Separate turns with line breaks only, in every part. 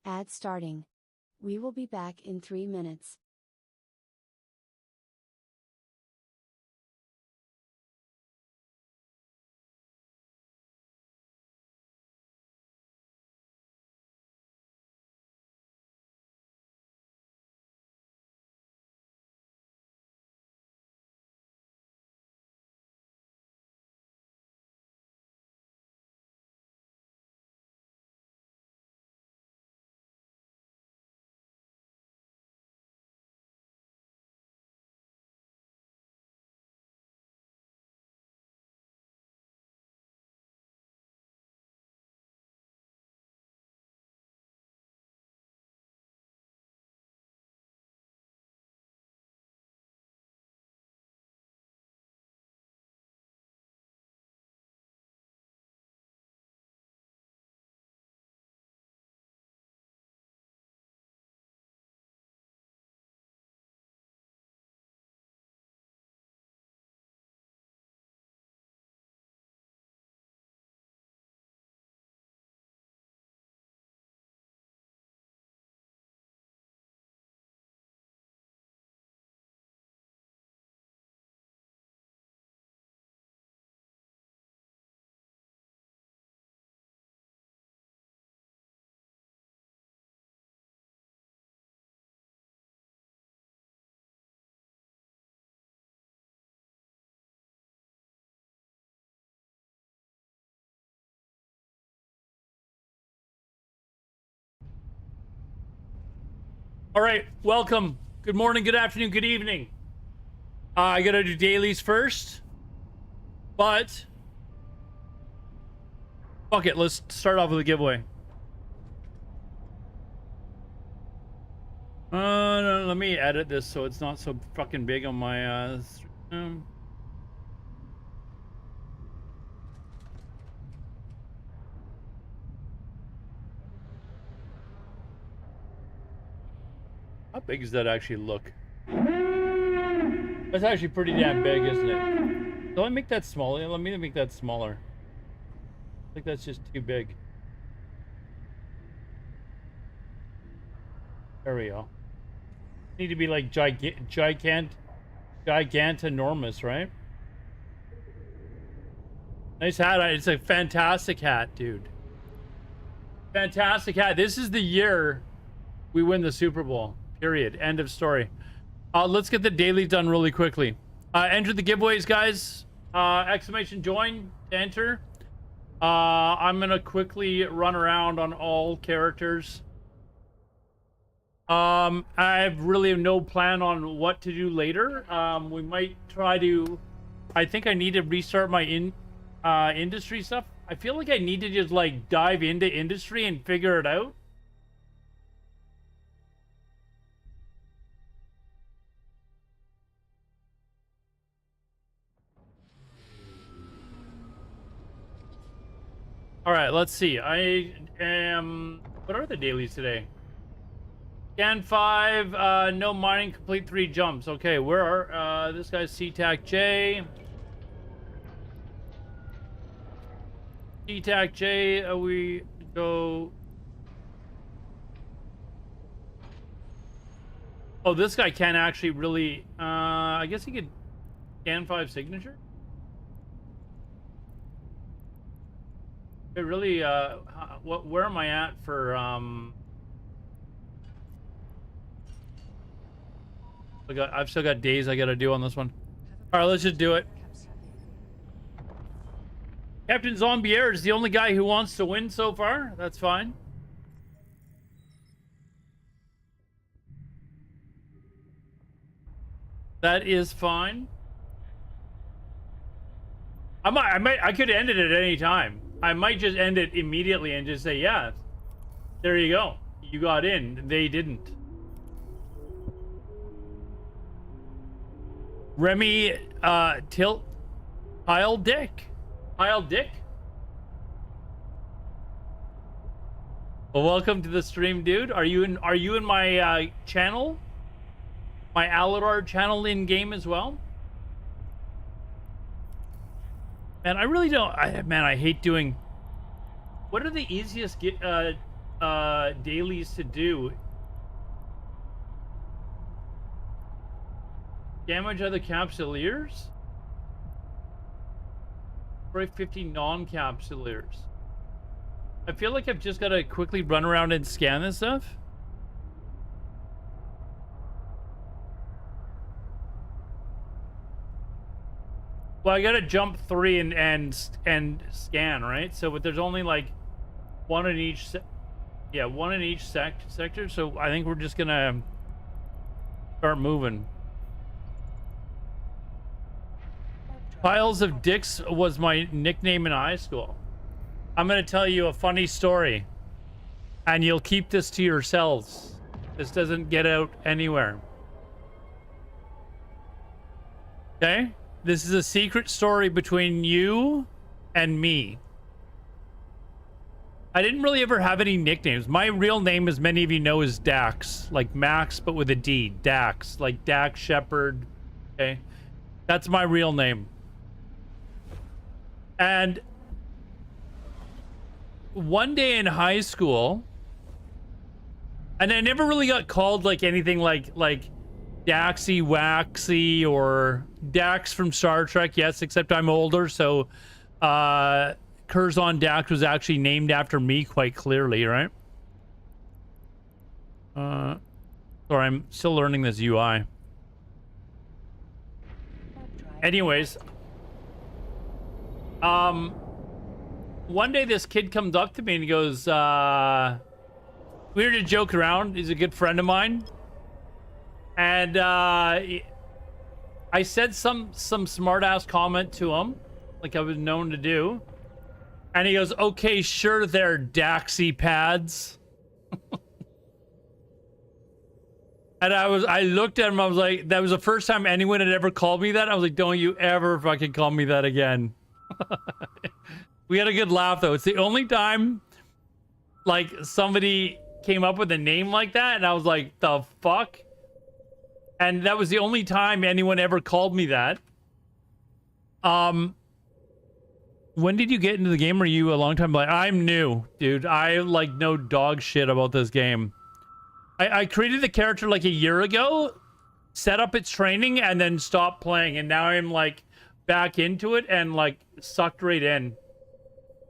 Ad starting. We will be back in 3 minutes.
All right, welcome. Good morning, good afternoon, good evening. I gotta do dailies first, but fuck it, let's start off with a giveaway. No, let me edit this so it's not so fucking big on my stream. How big does that actually look? That's actually pretty damn big, isn't it? So let me make that smaller. Let me make that smaller. I think that's just too big. There we go. Need to be like gigantinormous, right? Nice hat. It's a fantastic hat, dude. Fantastic hat. This is the year we win the Super Bowl. Period. End of story. Let's get the daily done really quickly. Enter the giveaways, guys. Exclamation join to enter. I'm gonna quickly run around on all characters. I have really no plan on what to do later. We might try to. I think I need to restart my industry stuff. I feel like I need to just like dive into industry and figure it out. All right, let's see. I am. What are the dailies today? Scan 5, no mining, complete 3 jumps. Okay, where are this guy's CTAC J? CTAC J, we go. Oh, this guy can actually really. I guess he could scan 5 signature. It really. Where am I at for I've still got days I gotta do on this one. All right, let's just do it. Captain Zombier is the only guy who wants to win so far. That's fine. That is fine. I could end it at any time. I might just end it immediately and just say, yeah, there you go. You got in. They didn't. Remy, Tilt, Kyle Dick. Kyle Dick? Well, welcome to the stream, dude. Are you in my channel? My Aladar channel in game as well? Man, I really don't. Man, I hate doing. What are the easiest dailies to do. Damage other capsuleers? Destroy 50 non-capsuleers. I feel like I've just got to quickly run around and scan this stuff. Well, I gotta jump 3 and scan, right? So, but there's only like one in each. One in each sector. So I think we're just gonna start moving. Piles of Dicks was my nickname in high school. I'm gonna tell you a funny story, and you'll keep this to yourselves. This doesn't get out anywhere. Okay? This is a secret story between you and me. I didn't really ever have any nicknames. My real name, as many of you know, is Dax. Like Max, but with a D. Dax. Like Dax Shepard. Okay? That's my real name. And one day in high school, and I never really got called like anything like Daxy Waxy or Dax from Star Trek, yes, except I'm older, so Curzon Dax was actually named after me quite clearly, right? Sorry, I'm still learning this UI. Anyways, one day this kid comes up to me and he goes, we were to joke around. He's a good friend of mine. And I said some smart ass comment to him, like I was known to do. And he goes, okay, sure, they're Daxy pads. And I looked at him, I was like, that was the first time anyone had ever called me that. I was like, don't you ever fucking call me that again. We had a good laugh though. It's the only time like somebody came up with a name like that and I was like, the fuck? And that was the only time anyone ever called me that. When did you get into the game? Are you a long time? Like, I'm new, dude. I like know dog shit about this game. I created the character like a year ago, set up its training, and then stopped playing. And now I'm like back into it and like sucked right in.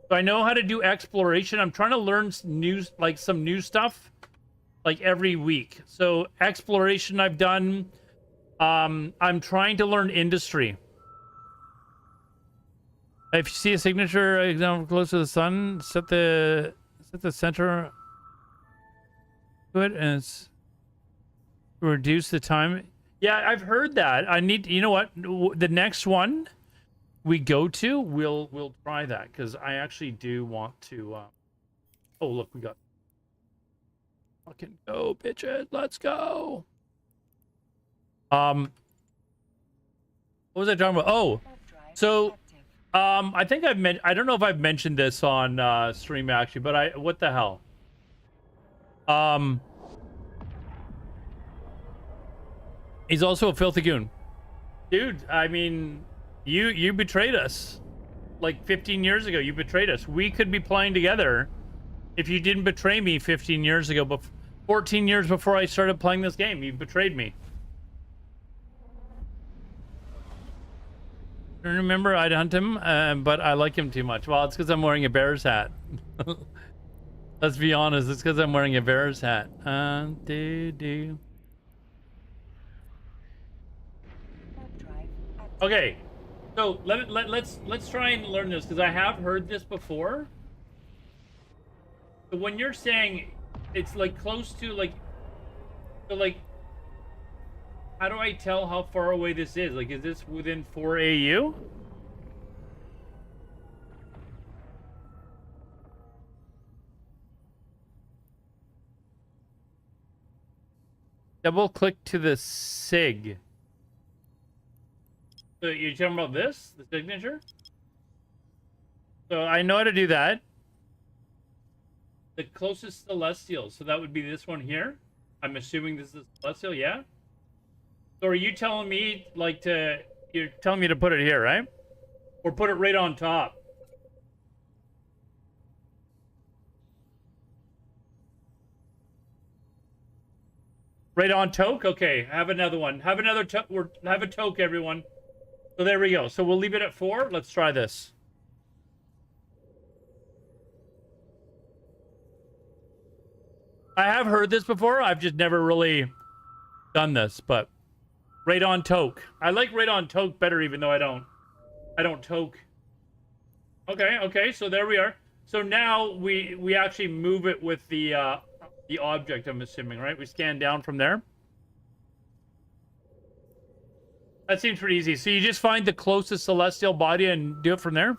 So I know how to do exploration. I'm trying to learn some new stuff like every week. So exploration I've done. I'm trying to learn industry. If you see a signature example close to the sun, set the center to it and it's reduce the time. Yeah, I've heard that. I need, you know what? The next one we go to, we'll try that because I actually do want to. Oh, look, we got. Fucking go, bitches! Let's go. What was I talking about? Oh, so I think I don't know if I've mentioned this on stream actually, but what the hell? He's also a filthy goon, dude. I mean, you betrayed us like 15 years ago. You betrayed us. We could be playing together if you didn't betray me 15 years ago. But 14 years before I started playing this game, you betrayed me. I remember I'd hunt him, but I like him too much. Well, it's because I'm wearing a Bears hat. Let's be honest, it's because I'm wearing a Bears hat. Okay, so let's try and learn this because I have heard this before. But when you're saying it's like close to like, so like, how do I tell how far away this is? Like, is this within 4 AU? Double click to the SIG. So you're talking about this, the signature? So I know how to do that. The closest celestial, so that would be this one here. I'm assuming this is celestial, yeah? So are you telling me like you're telling me to put it here, right? Or put it right on top? Right on toke. Okay, have another one. Have another have a toke, everyone. So there we go. So we'll leave it at 4. Let's try this. I have heard this before. I've just never really done this, but radon toke. I like radon toke better, even though I don't toke. Okay, so there we are. So now we actually move it with the object, I'm assuming, right? We scan down from there. That seems pretty easy. So you just find the closest celestial body and do it from there?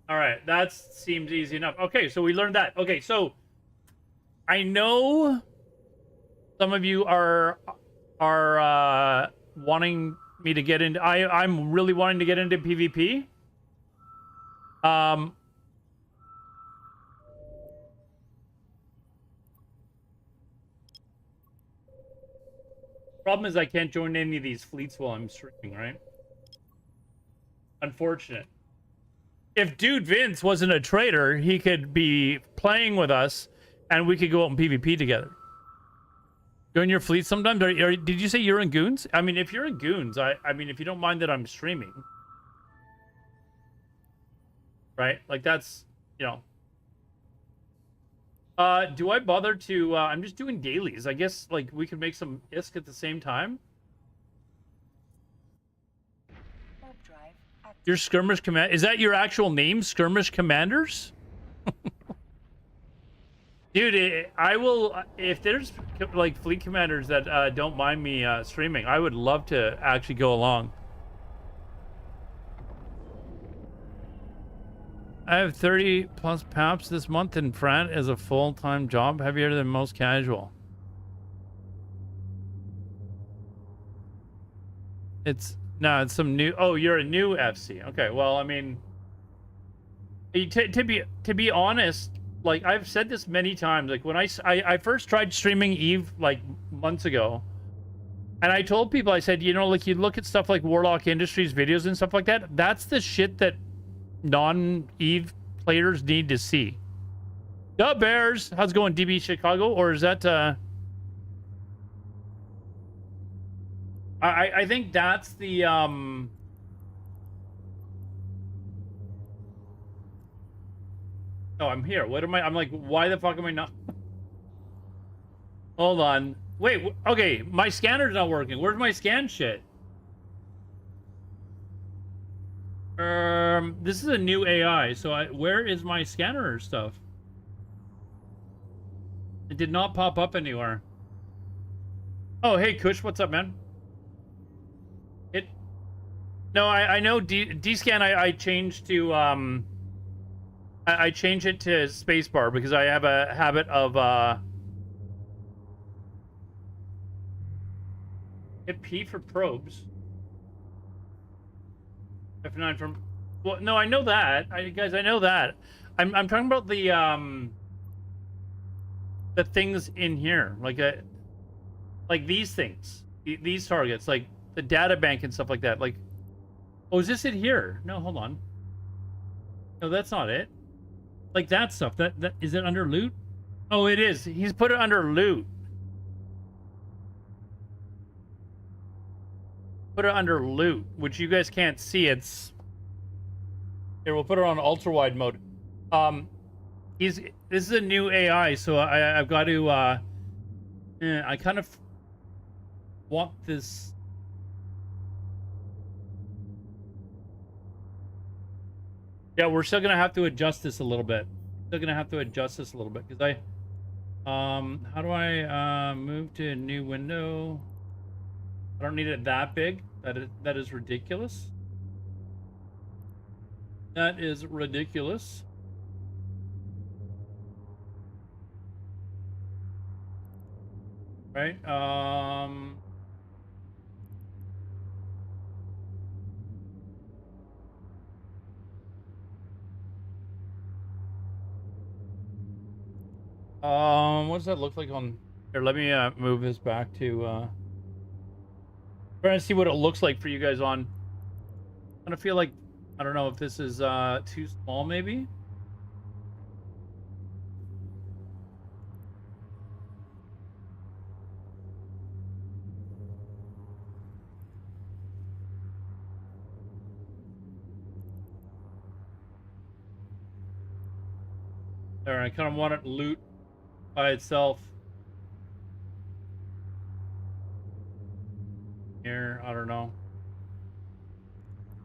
All right, that seems easy enough. Okay, so we learned that. Okay, so I know some of you are wanting me to get into. I'm really wanting to get into PvP. Problem is I can't join any of these fleets while I'm streaming, right? Unfortunate. If Dude Vince wasn't a traitor, he could be playing with us, and we could go out in PvP together. Join your fleet sometimes? Did you say you're in Goons? I mean, if you're in Goons, I mean, if you don't mind that I'm streaming. Right? Like, that's, you know. Do I bother to... I'm just doing dailies. I guess, like, we could make some ISK at the same time. Your skirmish command... Is that your actual name? Skirmish Commanders? Dude, I will... If there's, like, fleet commanders that don't mind me streaming, I would love to actually go along. I have 30 plus PAPs this month in France as a full-time job, heavier than most casual. It's some new... Oh, you're a new FC. Okay, well, I mean... To be honest, like, I've said this many times. Like, when I first tried streaming EVE, like, months ago, and I told people, I said, you know, like, you look at stuff like Warlock Industries videos and stuff like that, that's the shit that non-EVE players need to see. The Bears, how's it going, DB Chicago? Or is that I think that's the Oh, I'm here. What am I? I'm like, why the fuck am I not? Hold on. Wait, okay, my scanner's not working. Where's my scan shit? This is a new AI, so where is my scanner stuff? It did not pop up anywhere. Oh, hey, Kush, what's up, man? No, I know D-scan I changed to, I changed it to spacebar because I have a habit of, hit P for probes. F9 from... Well, no, I know that. Guys, I know that. I'm talking about the things in here. Like these things. These targets. Like, the data bank and stuff like that. Like... Oh, is this it here? No, hold on. No, that's not it. Like that stuff. That is it under loot? Oh, it is. He's put it under loot. Put it under loot, which you guys can't see. It's here. We'll put it on ultra wide mode. This is a new AI, so I've got to. I kind of want this. Yeah, we're still gonna have to adjust this a little bit. Still gonna have to adjust this a little bit because how do I move to a new window? I don't need it that big. That is ridiculous. That is ridiculous. Right? What does that look like on here? Let me move this back to trying to see what it looks like for you guys on kind of feel like, I don't know if this is too small, maybe. There, I kind of want it loot by itself. Here, I don't know.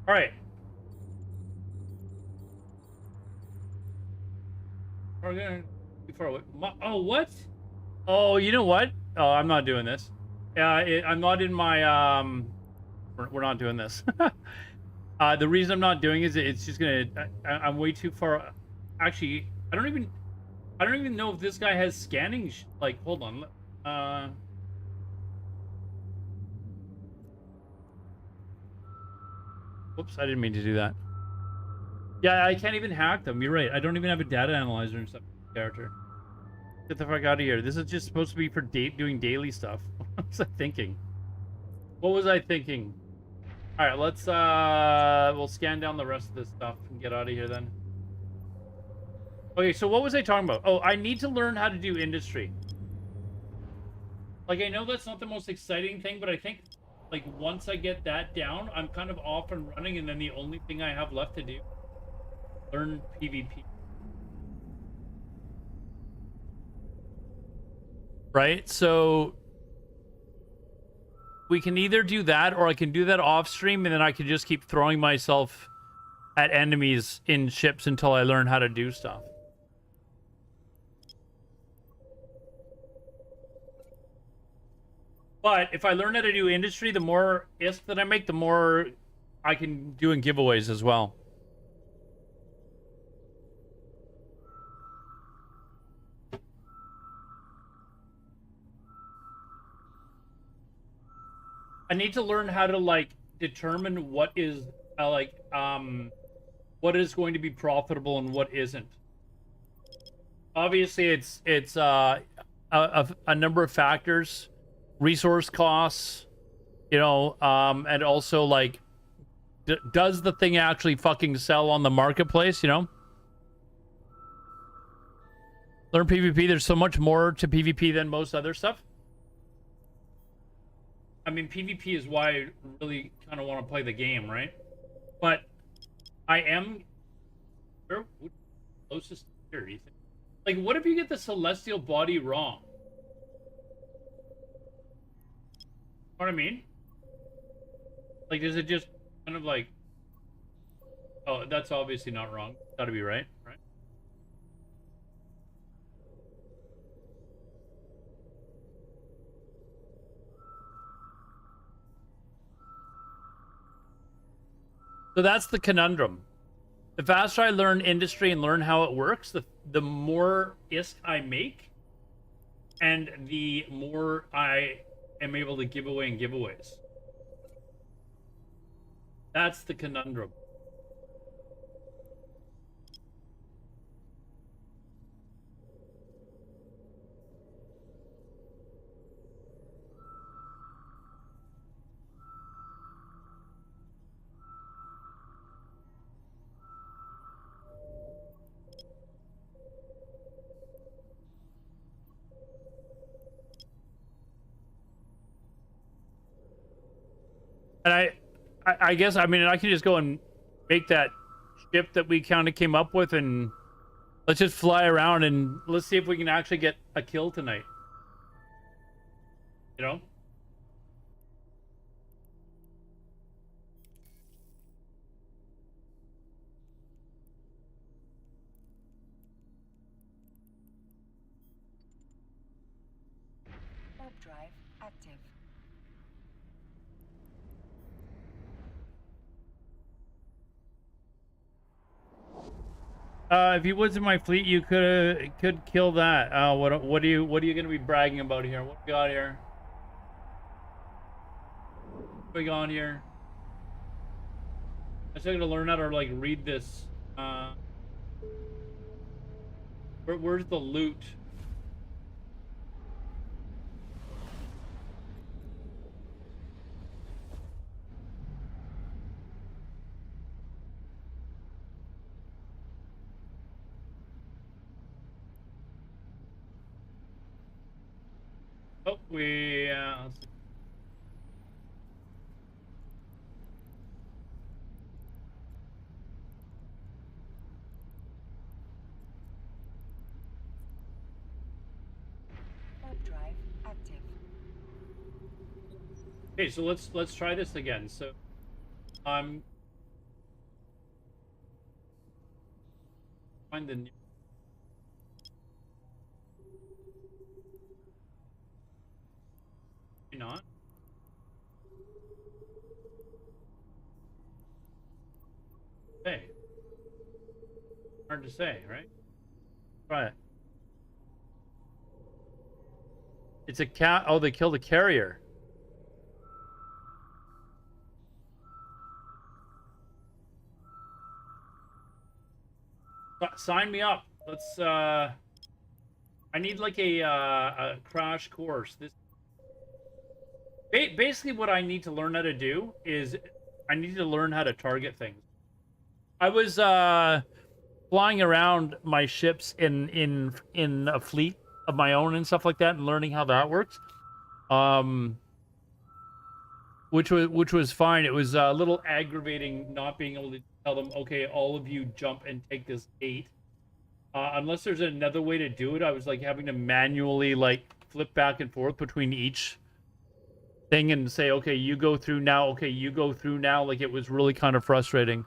All right. We're gonna be far away. Oh, what? Oh, you know what? Oh, I'm not doing this. I'm not in my we're not doing this. The reason I'm not doing is it's just gonna. I'm way too far. Actually, I don't even know if this guy has scanning. Like, hold on. Whoops, I didn't mean to do that. Yeah, I can't even hack them. You're right. I don't even have a data analyzer and stuff. Character. Get the fuck out of here. This is just supposed to be for doing daily stuff. What was I thinking? What was I thinking? All right, let's we'll scan down the rest of this stuff and get out of here then. Okay, so what was I talking about? Oh, I need to learn how to do industry. Like, I know that's not the most exciting thing, but I think, like, once I get that down, I'm kind of off and running, and then the only thing I have left to do, learn PvP. Right? So we can either do that, or I can do that off stream, and then I can just keep throwing myself at enemies in ships until I learn how to do stuff. But if I learn how to do industry, the more ISK that I make, the more I can do in giveaways as well. I need to learn how to, like, determine what is what is going to be profitable and what isn't. Obviously, it's a number of factors, resource costs, you know, and also, like, does the thing actually fucking sell on the marketplace, you know? Learn PvP. There's so much more to PvP than most other stuff. I mean, PvP is why I really kind of want to play the game, right? But I am... Where would closest here, do you think? Like, what if you get the celestial body wrong? You know what I mean? Like, is it just kind of like... Oh, that's obviously not wrong. Gotta be right, right? So that's the conundrum. The faster I learn industry and learn how it works, the more ISK I make, and the more I am able to give away in giveaways. That's the conundrum. And I guess, I mean, I can just go and make that ship that we kind of came up with, and let's just fly around and let's see if we can actually get a kill tonight. You know?
Warp drive active.
If you was in my fleet, you could kill that. What are you gonna be bragging about here? What we got here? What we got on here? I still gotta learn how to, like, read this. Where's the loot? Oh, we let's see.
Warp drive active.
Okay, so let's try this again. So find the new not. Hey, hard to say, right? Try it. It's a cat. Oh, they killed a carrier. Sign me up. Let's I need like a crash course. This basically what I need to learn how to do is I need to learn how to target things. I was flying around my ships in a fleet of my own and stuff like that, and learning how that works. Which was fine. It was a little aggravating not being able to tell them, okay, all of you jump and take this gate. Unless there's another way to do it, I was like having to manually like flip back and forth between each thing and say, okay, you go through now. Okay, you go through now. Like, it was really kind of frustrating.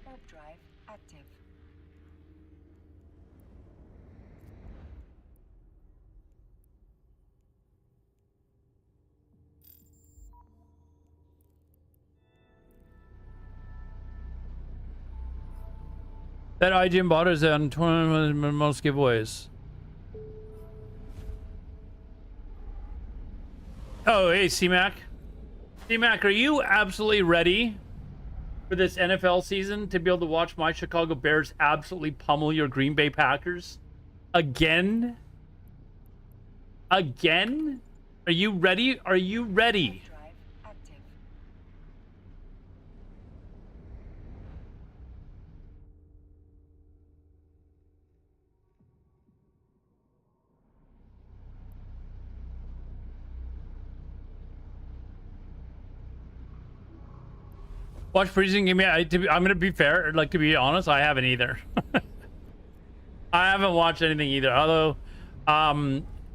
Warp drive active.
That IGN bot is on 20 most giveaways. Oh, hey, C-Mac. C-Mac, are you absolutely ready for this NFL season to be able to watch my Chicago Bears absolutely pummel your Green Bay Packers? Again? Again? Are you ready? Are you ready?
Drive active.
Watch preseason game. Yeah, I'm gonna be fair. Like, to be honest, I haven't either. I haven't watched anything either. Although,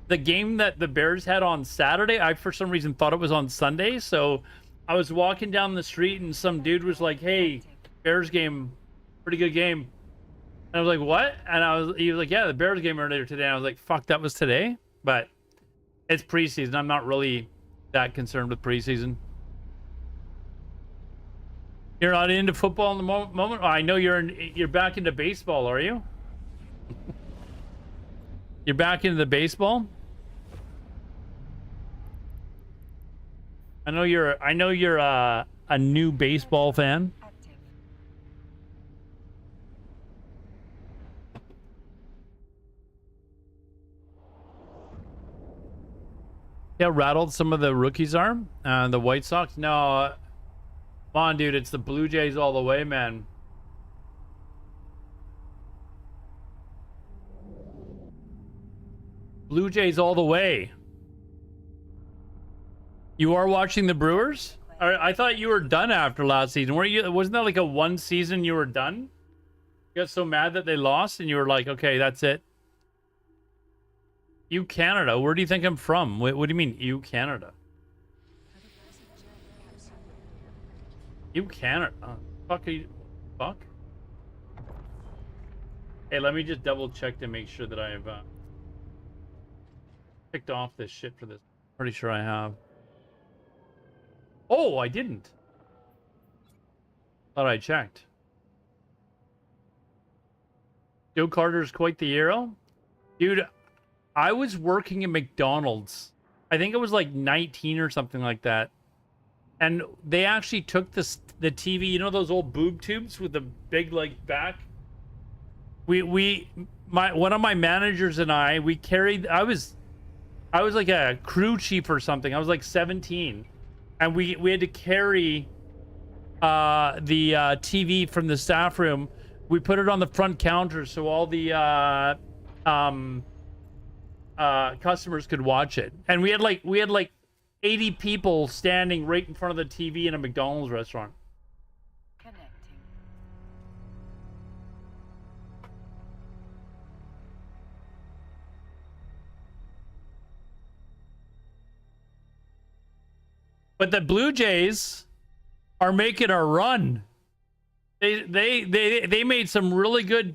the game that the Bears had on Saturday, I for some reason thought it was on Sunday. So I was walking down the street and some dude was like, "Hey, Bears game, pretty good game." And I was like, "What?" And he was like, "Yeah, the Bears game earlier today." And I was like, "Fuck, that was today." But it's preseason. I'm not really that concerned with preseason. You're not into football in the moment? Oh, I know you're back into baseball, are you? You're back into the baseball? I know you're a new baseball fan.
Active.
Yeah, rattled some of the rookies are. The White Sox? No. Come on, dude. It's the Blue Jays all the way, man. Blue Jays all the way. You are watching the Brewers? I thought you were done after last season. Wasn't that like a one season you were done? You got so mad that they lost and you were like, okay, that's it. You Canada. Where do you think I'm from? What do you mean, you Canada? You Canada. Fuck are you? Fuck. Hey, let me just double check to make sure that I have picked off this shit for this. Pretty sure I have. Oh, I didn't. Thought I checked. Joe Carter's quite the hero. Dude, I was working at McDonald's. I think it was like 19 or something like that. And they actually took the TV, you know those old boob tubes with the big like back? Me one of my managers and we carried. I was like a crew chief or something. I was like 17, and we had to carry the TV from the staff room. We put it on the front counter so all the customers could watch it. And we had like 80 people standing right in front of the TV in a McDonald's restaurant.
Connecting.
But the Blue Jays are making a run. They made some really good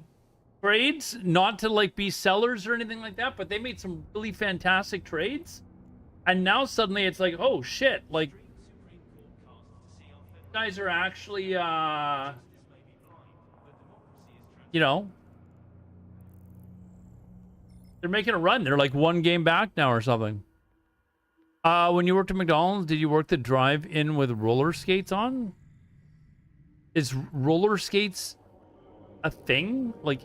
trades, not to like be sellers or anything like that, but they made some really fantastic trades. And now suddenly it's like, oh shit, like guys are actually you know, they're making a run. They're like 1 game back now or something. When you worked at McDonald's, did you work the drive-in with roller skates on? Is roller skates a thing? Like,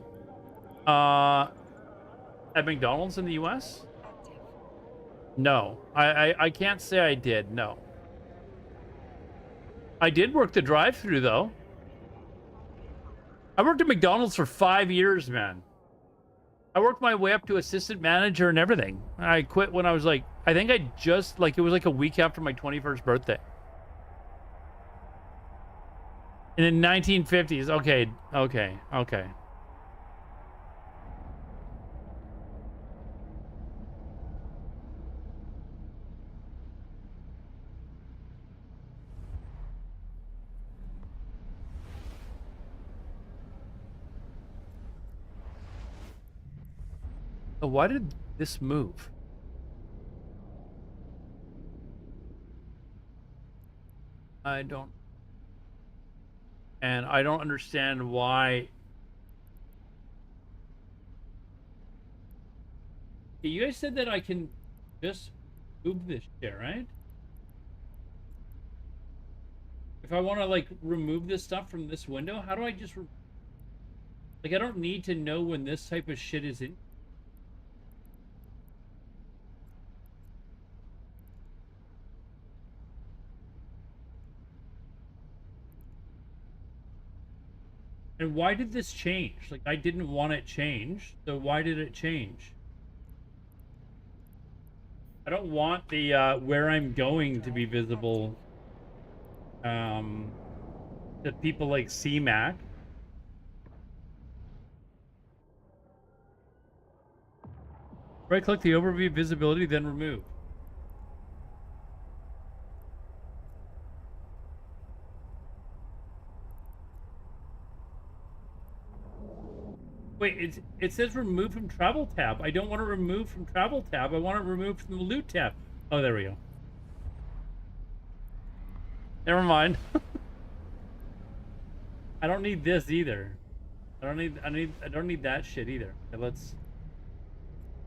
at McDonald's in the US?
Active.
No. I can't say I did, no. I did work the drive-thru though. I worked at McDonald's for 5 years, man. I worked my way up to assistant manager and everything. I quit when I was like, I think I just, like, it was like a week after my 21st birthday. In the 1950s. Okay. So why did this move? I don't understand why. You guys said that I can just move this shit, right? If I want to like remove this stuff from this window, how do I just like, I don't need to know when this type of shit is in. And why did this change? Like, I didn't want it changed, so why did it change? I don't want the where I'm going to be visible to people like CMAC. Right click the overview visibility, then remove. Wait, it says remove from travel tab. I don't want to remove from travel tab. I want to remove from the loot tab. Oh, there we go. Never mind. I don't need this either. I don't need that shit either. Okay, let's.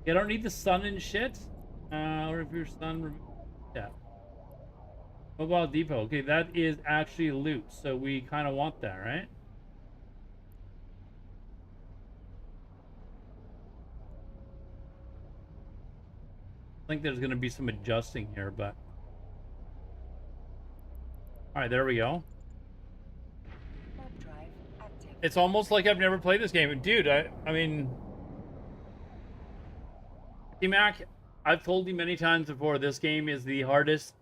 Yeah, I don't need the sun and shit. Or if your sun, yeah. Mobile depot. Okay, that is actually loot, so we kind of want that, right? I think there's going to be some adjusting here, but... Alright, there we go.
Drive active.
It's almost like I've never played this game. Dude, I mean... T-Mac, I've told you many times before, this game is the hardest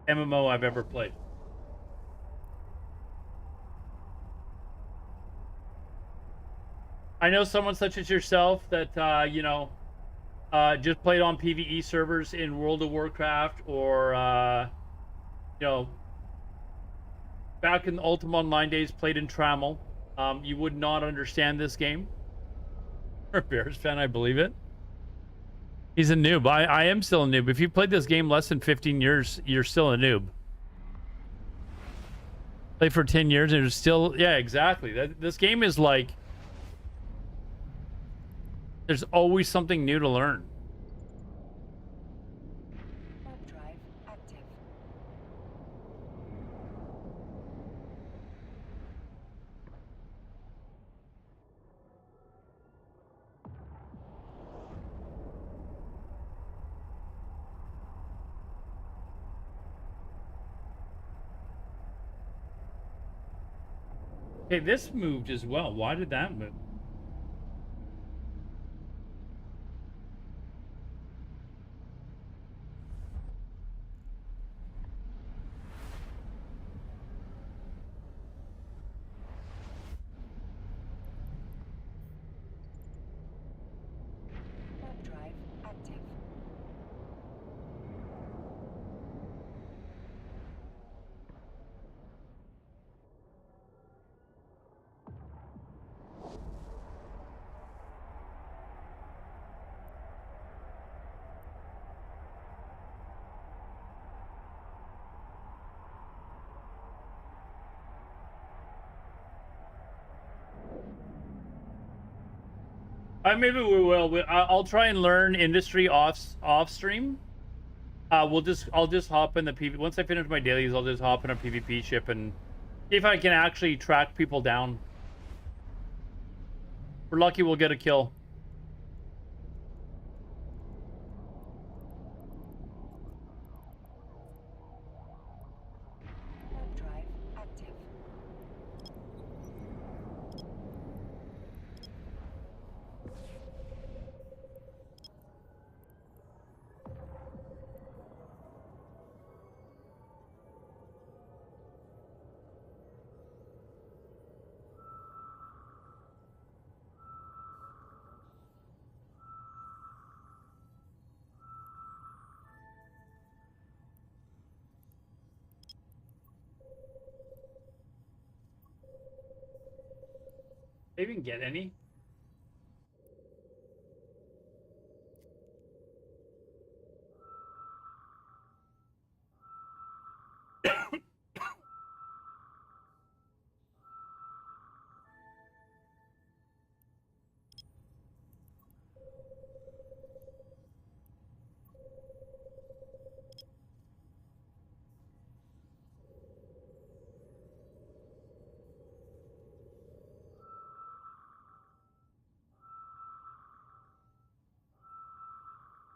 MMO I've ever played. I know someone such as yourself that, you know... just played on PvE servers in World of Warcraft or, you know, back in the Ultima Online days, played in Trammel. You would not understand this game. You're a Bears fan, I believe it. He's a noob. I am still a noob. If you played this game less than 15 years, you're still a noob. Played for 10 years and you're still... Yeah, exactly. This game is like... There's always something new to learn.
Web drive active.
Okay, this moved as well. Why did that move?
Warp drive active.
Maybe we will. I'll try and learn industry off stream. I'll just hop in the PvP. Once I finish my dailies, I'll just hop in a PvP ship and see if I can actually track people down. If we're lucky, we'll get a kill.
Warp drive active.
They even get any?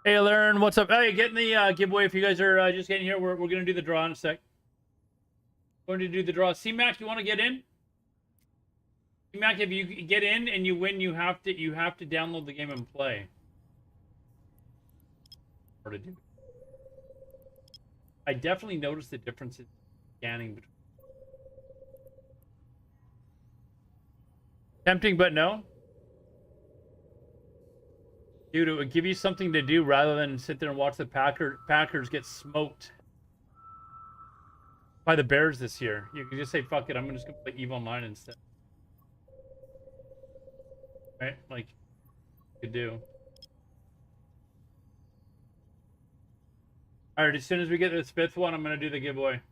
Hey, Lauren, what's up? Hey, getting the giveaway. If you guys are just getting here, we're gonna do the draw in a sec. Going to do the draw. C-Mac, you want to get in? C-Mac, if you get in and you win, you have to download the game and play. Or to do. I definitely noticed the difference in scanning between. Tempting, but no. Dude, it would give you something to do rather than sit there and watch the Packers get smoked by the Bears this year. You can just say, fuck it, I'm just going to play EVE Online instead. Right? Like, you could do. Alright, as soon as we get this fifth one, I'm going to do the giveaway.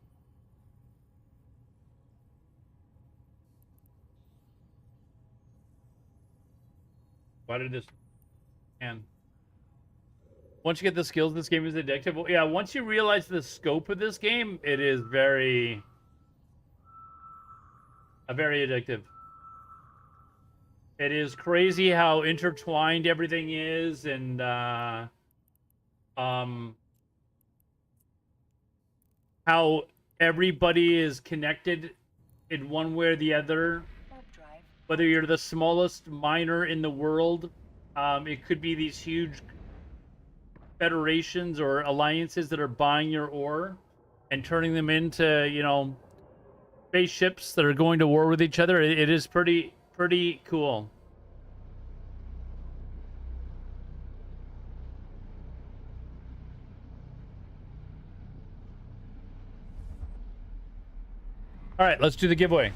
Why did this... Man. Once you get the skills, this game is addictive. Well, yeah, once you realize the scope of this game, it is very addictive. It is crazy how intertwined everything is, and how everybody is connected in one way or the other.
Warp drive.
Whether you're the smallest miner in the world, it could be these huge federations or alliances that are buying your ore and turning them into, you know, spaceships that are going to war with each other. It is pretty cool. All right, let's do the giveaway.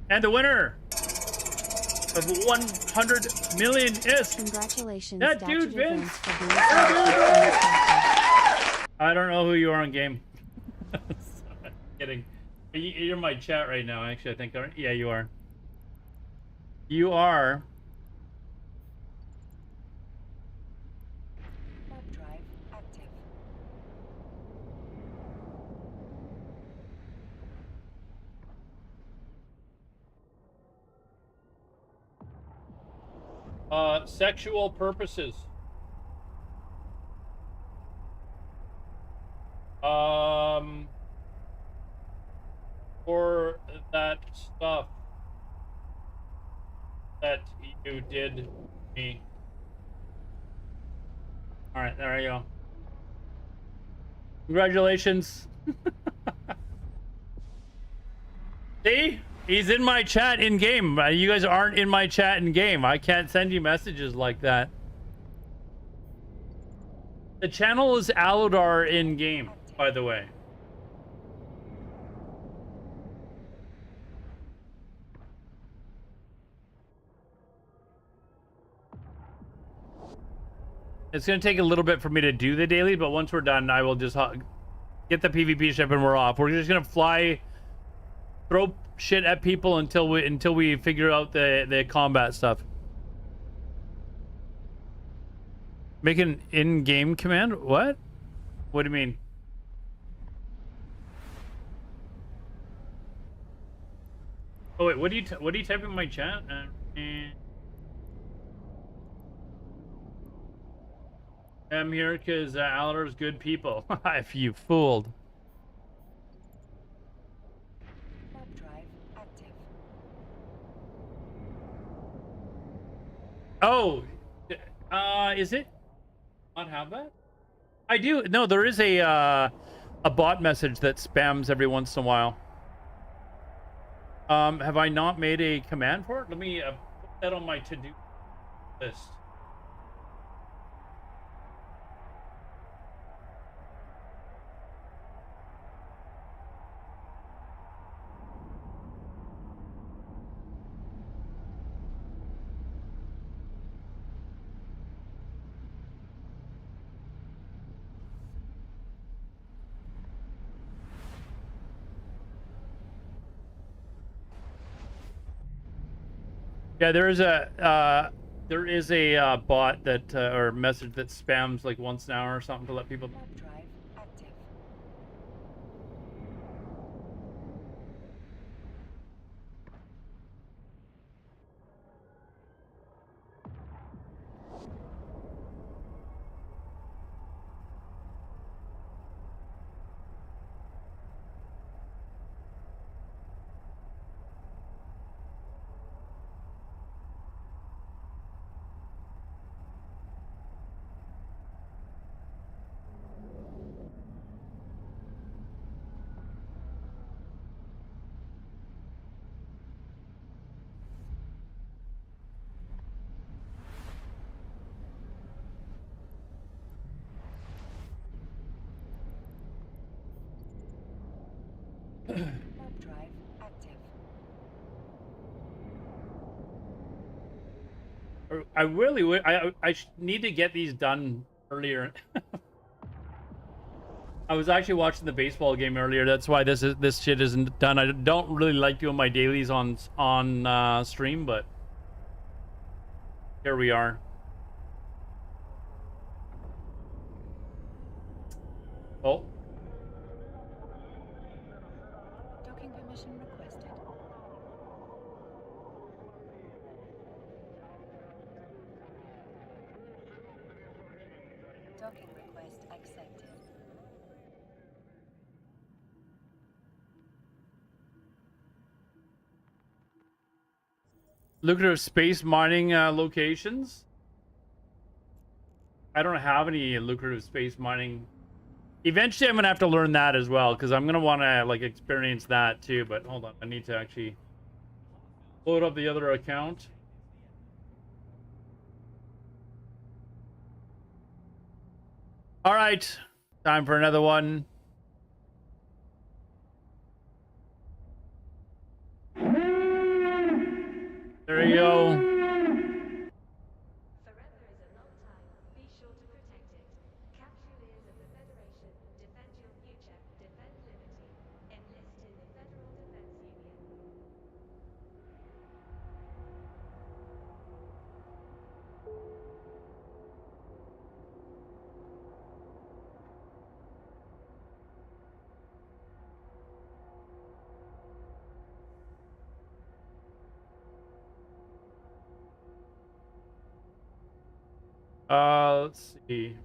And the winner of 100 million is...
Congratulations,
That
Statute
dude,
of
Vince.
Vince, for being selected.
I don't know who you are on game. Kidding. You're in my chat right now, actually, I think. Yeah, you are. You are...
Warp drive active.
Sexual purposes. that you did me. All right, there you go. Congratulations. See? He's in my chat in game. You guys aren't in my chat in game. I can't send you messages like that. The channel is Aludar in game, by the way. It's going to take a little bit for me to do the daily, but once we're done, I will just get the PvP ship and we're off. We're just going to fly, throw shit at people until we figure out the combat stuff. Make an in-game command? What? What do you mean? Oh wait, what do you type in my chat? I'm here because Aladar's good people. If you fooled.
Warp drive active.
Oh, is it not have that? I do. No, there is a bot message that spams every once in a while. Have I not made a command for it? Let me put that on my to-do list. Yeah, there is a bot that or message that spams like once an hour or something to let people know.
Warp drive active. Warp drive active.
I really would. I need to get these done earlier. I was actually watching the baseball game earlier. That's why this shit isn't done. I don't really like doing my dailies on stream, but here we are. Oh,
Docking permission requested. Docking request accepted.
lucrative space mining locations. I don't have any lucrative space mining. Eventually, I'm gonna have to learn that as well because I'm gonna want to like experience that too. But hold on, I need to actually load up the other account. All right, time for another one. There you go.
Forever is a long time. Be sure to protect it. Capsuleers of the Federation. Defend your future. Defend liberty. Enlist in the Federal Defense Union.
Let's see.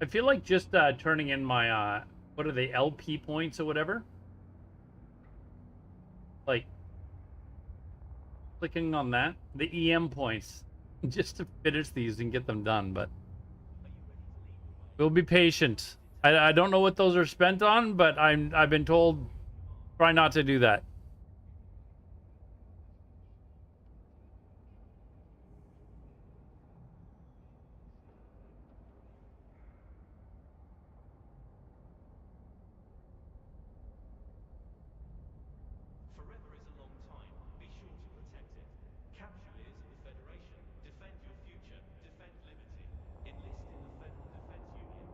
I feel like just turning in my what are they, LP points or whatever? Like clicking on that, the EM points, just to finish these and get them done, but we'll be patient. I don't know what those are spent on, but I've been told try not to do that.
Forever is a long time. Be sure to protect it. Capsuleers of the Federation. Defend your future. Defend liberty. Enlist in the Federal Defense Union.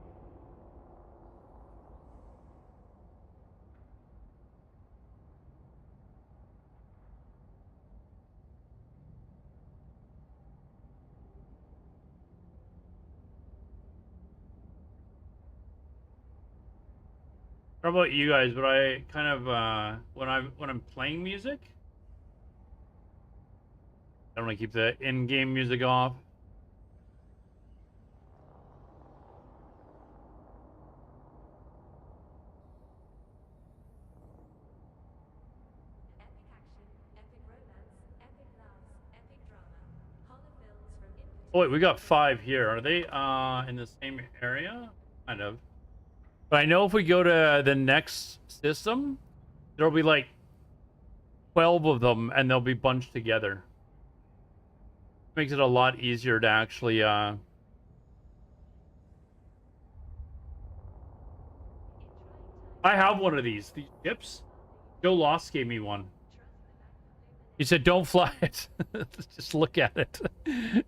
How about you guys? But I kind of when I'm playing music, I want to keep the in-game music off.
Epic action, epic romance, epic loves, epic drama. Holofilms from infancy.
Oh wait, we got 5 here. Are they in the same area? Kind of. But I know if we go to the next system, there'll be like 12 of them and they'll be bunched together. Makes it a lot easier to actually I have one of these chips. Joe Loss gave me one. He said don't fly it. Just look at it.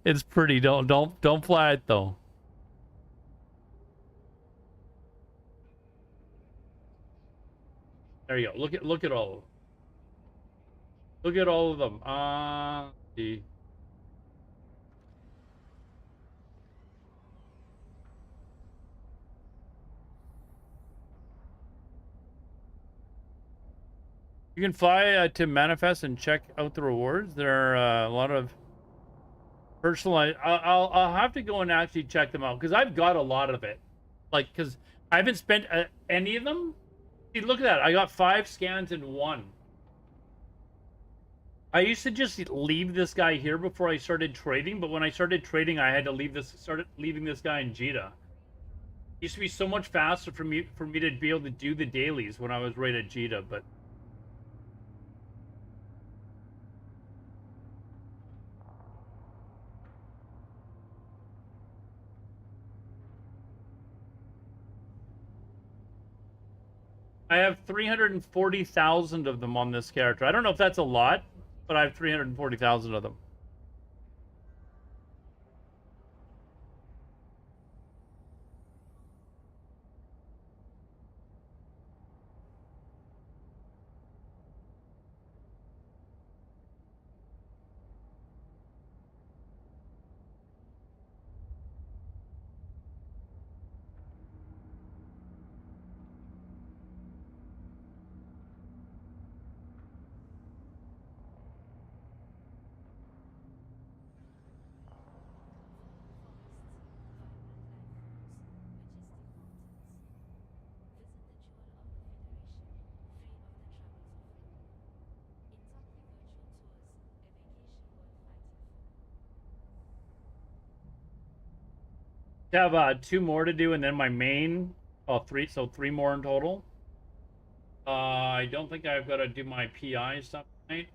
It's pretty. Don't fly it though. There you go. Look at all of them. Look at all of them. Let's see. You can fly to Manifest and check out the rewards. There are a lot of personalized. I'll have to go and actually check them out because I've got a lot of it. Like, because I haven't spent any of them. See, look at that. I got 5 scans in 1. I used to just leave this guy here before I started trading, but when I started trading, I had to started leaving this guy in Jita. It used to be so much faster for me to be able to do the dailies when I was right at Jita, but I have 340,000 of them on this character. I don't know if that's a lot, but I have 340,000 of them. I have 2 more to do, and then my main. Oh, 3. So 3 more in total. I don't think I've got to do my PI stuff tonight.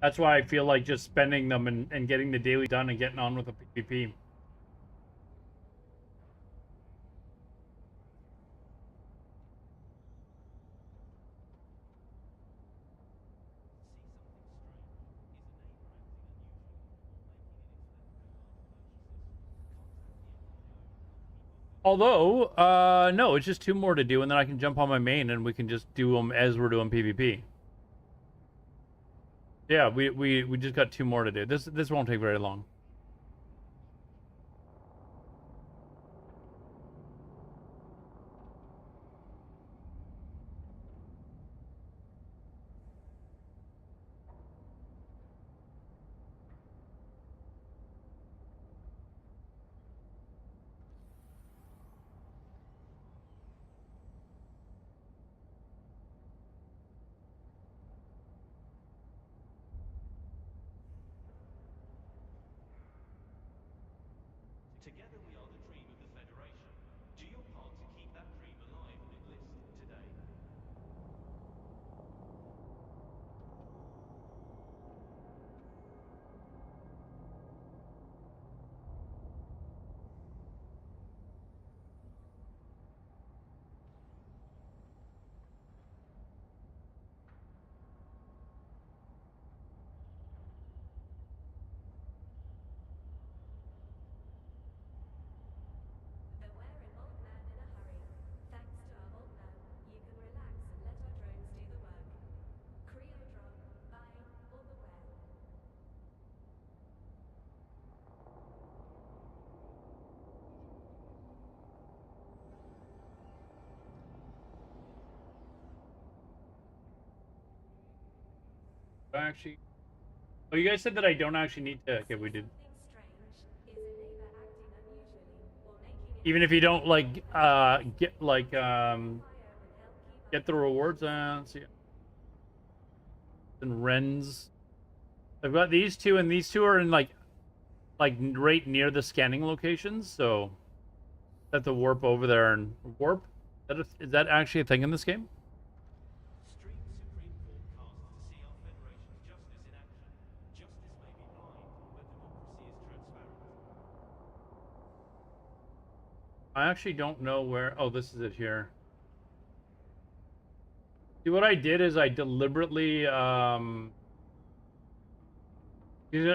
That's why I feel like just spending them and getting the daily done and getting on with the PvP. Although, no, it's just 2 more to do, and then I can jump on my main, and we can just do them as we're doing PvP. Yeah, we just got 2 more to do. This won't take very long.
Together we are the dream of the Federation. Do your part to keep that dream alive and enlist today.
Beware an old man in a hurry. Thanks to our old man, you can relax and let our drones do the work. Creo drop, bye, or beware.
Actually, oh, you guys said that I don't actually need to. Okay, we did.
Something strange is a neighbor acting unusually or making it
Even if you don't like get like
fire will help keep
get the rewards. Let's see. And Wrens. I've got these 2, and these 2 are in like right near the scanning locations. So have to warp over there and warp. Is that actually a thing in this game?
Stream Supreme Court casts to see our Federation's justice in action. Justice may be blind, but democracy is transparent.
I actually don't know where. Oh, this is it here. See, what I did is I deliberately you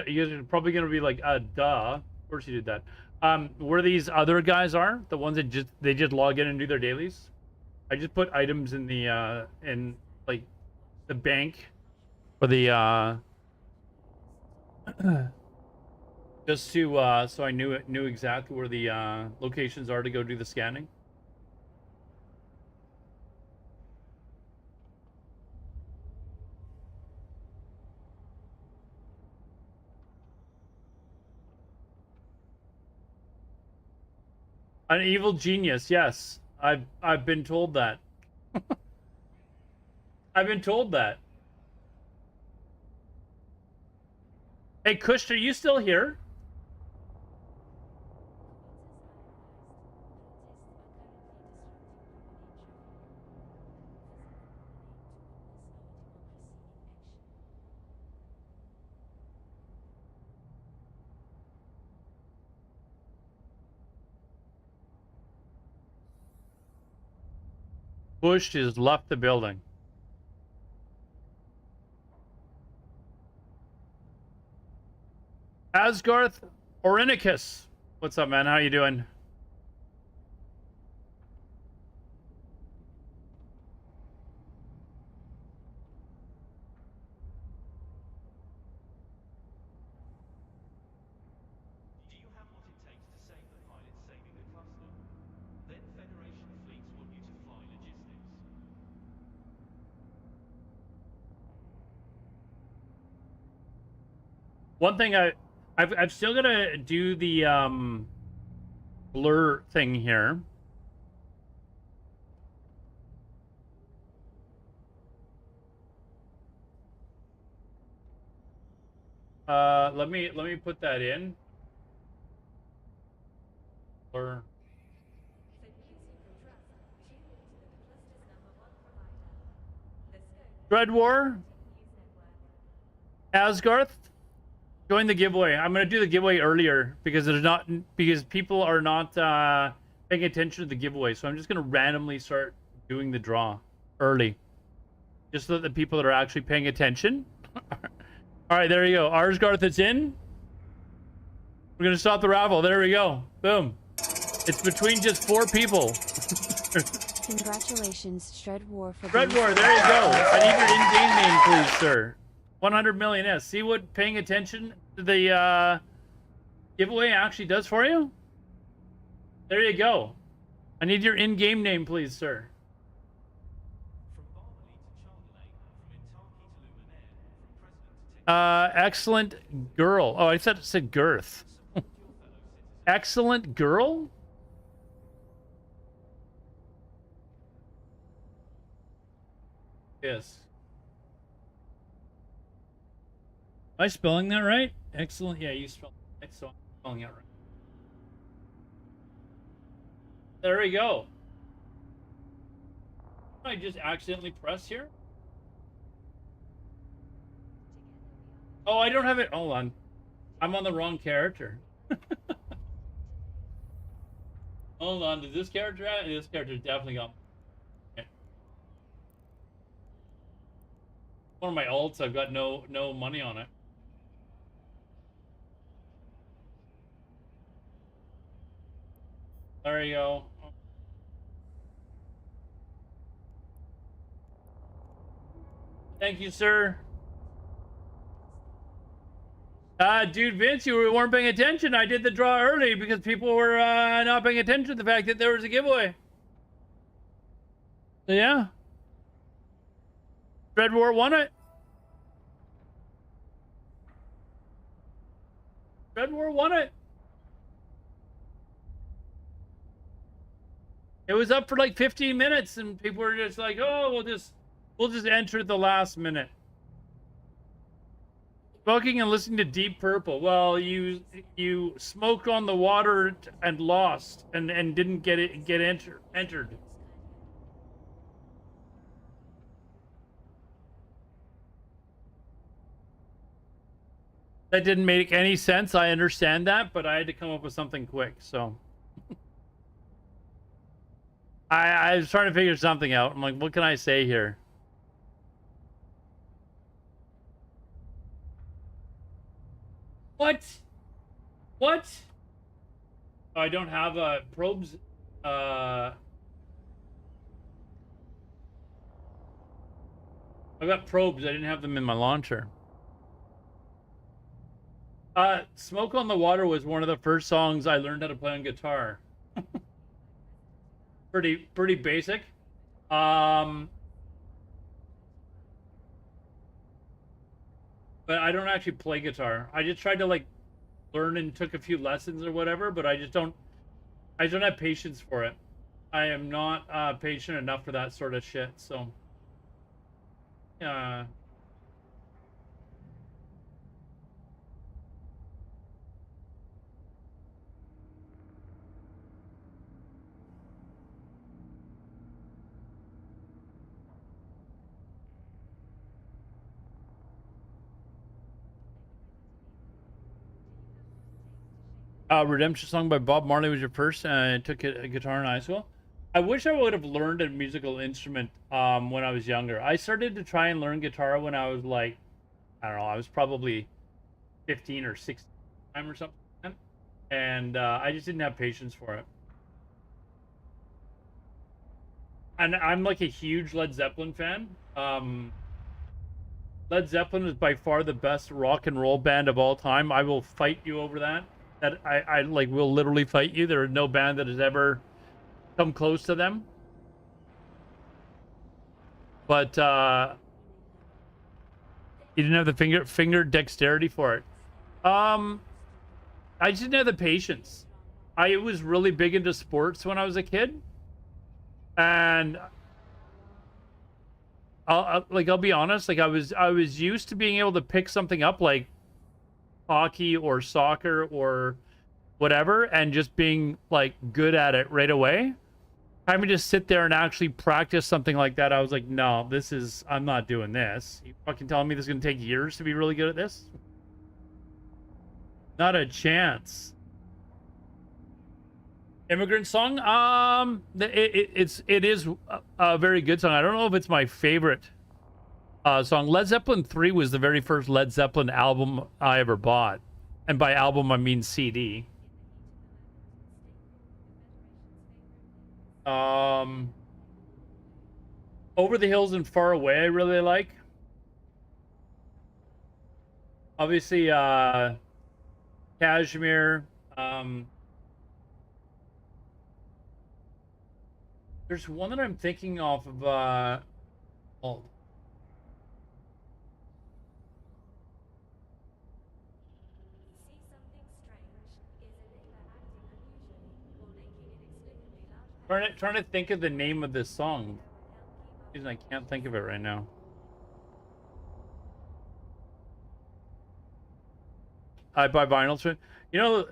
guys are probably gonna be like, duh. Of course you did that. Where these other guys are, the ones that just log in and do their dailies. I just put items in the in like the bank for the just to so I knew exactly where the locations are to go do the scanning. An evil genius, yes. I've been told that. I've been told that. Hey, Kush, are you still here? Bush has left the building. Asgarth Orinicus. What's up, man? How you doing?
Do you have what it takes to save the pilots saving the cluster? Then Federation fleets want you to fly logistics.
One thing I've still got to do the blur thing here. Let me put that in. Blur.
For news you can trust, tune into the cluster's #1 provider. The Scope
Dread War.
News Network.
Asgarth. Join the giveaway. I'm gonna do the giveaway earlier because people are not paying attention to the giveaway. So I'm just gonna randomly start doing the draw early, just so that the people that are actually paying attention. All right, there you go. Arsgarth, it's in. We're gonna stop the raffle. There we go. Boom. It's between just 4 people.
Congratulations, Shred War for
Red
being
War, there you go. I need your in-game name, please, sir. 100 million S. See what paying attention to the giveaway actually does for you? There you go. I need your in-game name, please, sir.
From Barmely to Charlemagne, from Intaki to Luminaire, from President to
Excellent girl. Oh, I thought it said girth.
support your fellow citizens.
Excellent girl? Yes. Am I spelling that right? Excellent. Yeah, you spelled it right, so I'm spelling it right. There we go. I just accidentally press here? Oh, I don't have it. Hold on. I'm on the wrong character. Hold on. Did this character have? This character definitely got. Okay. One of my alts, I've got no money on it. There you go. Thank you, sir. Dude, Vince, you weren't paying attention. I did the draw early because people were not paying attention to the fact that there was a giveaway. So, yeah. Red War won it. Red War won it. It was up for like 15 minutes and people were just like, oh, we'll just enter the last minute. Smoking and listening to Deep Purple. Well, you smoked on the water and lost and didn't get entered. That didn't make any sense. I understand that, but I had to come up with something quick, so I was trying to figure something out. I'm like, what can I say here? What? What? Oh, I don't have probes. I got probes. I didn't have them in my launcher. Smoke on the Water was one of the first songs I learned how to play on guitar. Pretty basic. But I don't actually play guitar. I just tried to like learn and took a few lessons or whatever, but I don't have patience for it. I am not patient enough for that sort of shit, so yeah. Redemption Song by Bob Marley was your first. I took a guitar in high school. I wish I would have learned a musical instrument when I was younger. I started to try and learn guitar when I was like, I don't know, I was probably 15 or 16 or something. And I just didn't have patience for it. And I'm like a huge Led Zeppelin fan. Led Zeppelin is by far the best rock and roll band of all time. I will fight you over that. That I like will literally fight you. There is no band that has ever come close to them. But you didn't have the finger dexterity for it. I just didn't have the patience. I was really big into sports when I was a kid, and I'll be honest. Like I was used to being able to pick something up like hockey or soccer or whatever and just being like good at it right away. Having to sit there and actually practice something like that, I was like, no, I'm not doing this. You fucking telling me this is gonna take years to be really good at this? Not a chance. Immigrant Song, it is a very good song. I don't know if it's my favorite song. Led Zeppelin 3 was the very first Led Zeppelin album I ever bought. And by album, I mean CD. Um, Over the Hills and Far Away, I really like. Obviously, Kashmir. There's one that I'm thinking off of. Oh,
See something strange? Is a neighbor acting unusually or making inexplicably loud
trying to think of the name of this song.
and help keep up
Reason I can't think of it right now. I buy vinyl too. You know,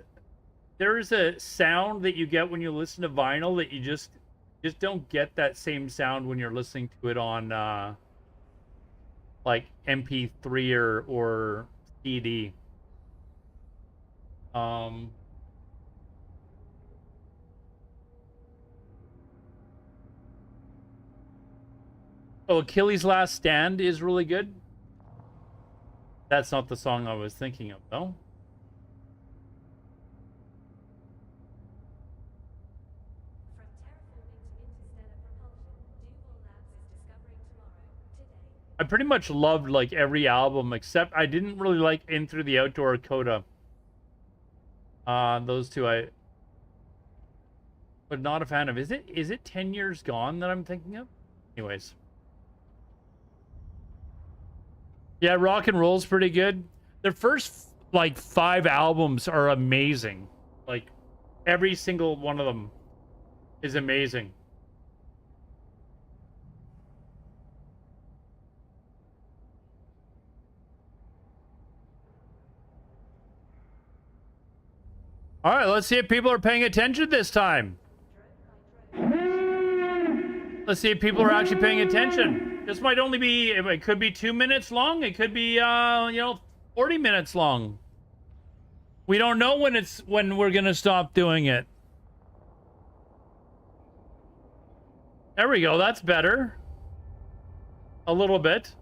there is a sound that you get when you listen to vinyl that you just don't get that same sound when you're listening to it on like MP3 or CD. Um, oh, Achilles' Last Stand is really good. That's not the song I was thinking of, though.
from terraforming to interstellar propulsion. Duval Labs is discovering tomorrow, today.
I pretty much loved like every album except I didn't really like In Through the Outdoor Coda. Those two I but not a fan of. Is it 10 Years Gone that I'm thinking of? Anyways. Yeah, rock and roll's pretty good. Their first like 5 albums are amazing. Like every single one of them is amazing. All right, let's see if people are paying attention this time. Let's see if people are actually paying attention. This might only be, it could be 2 minutes long. It could be, 40 minutes long. We don't know when we're going to stop doing it. There we go. That's better. A little bit.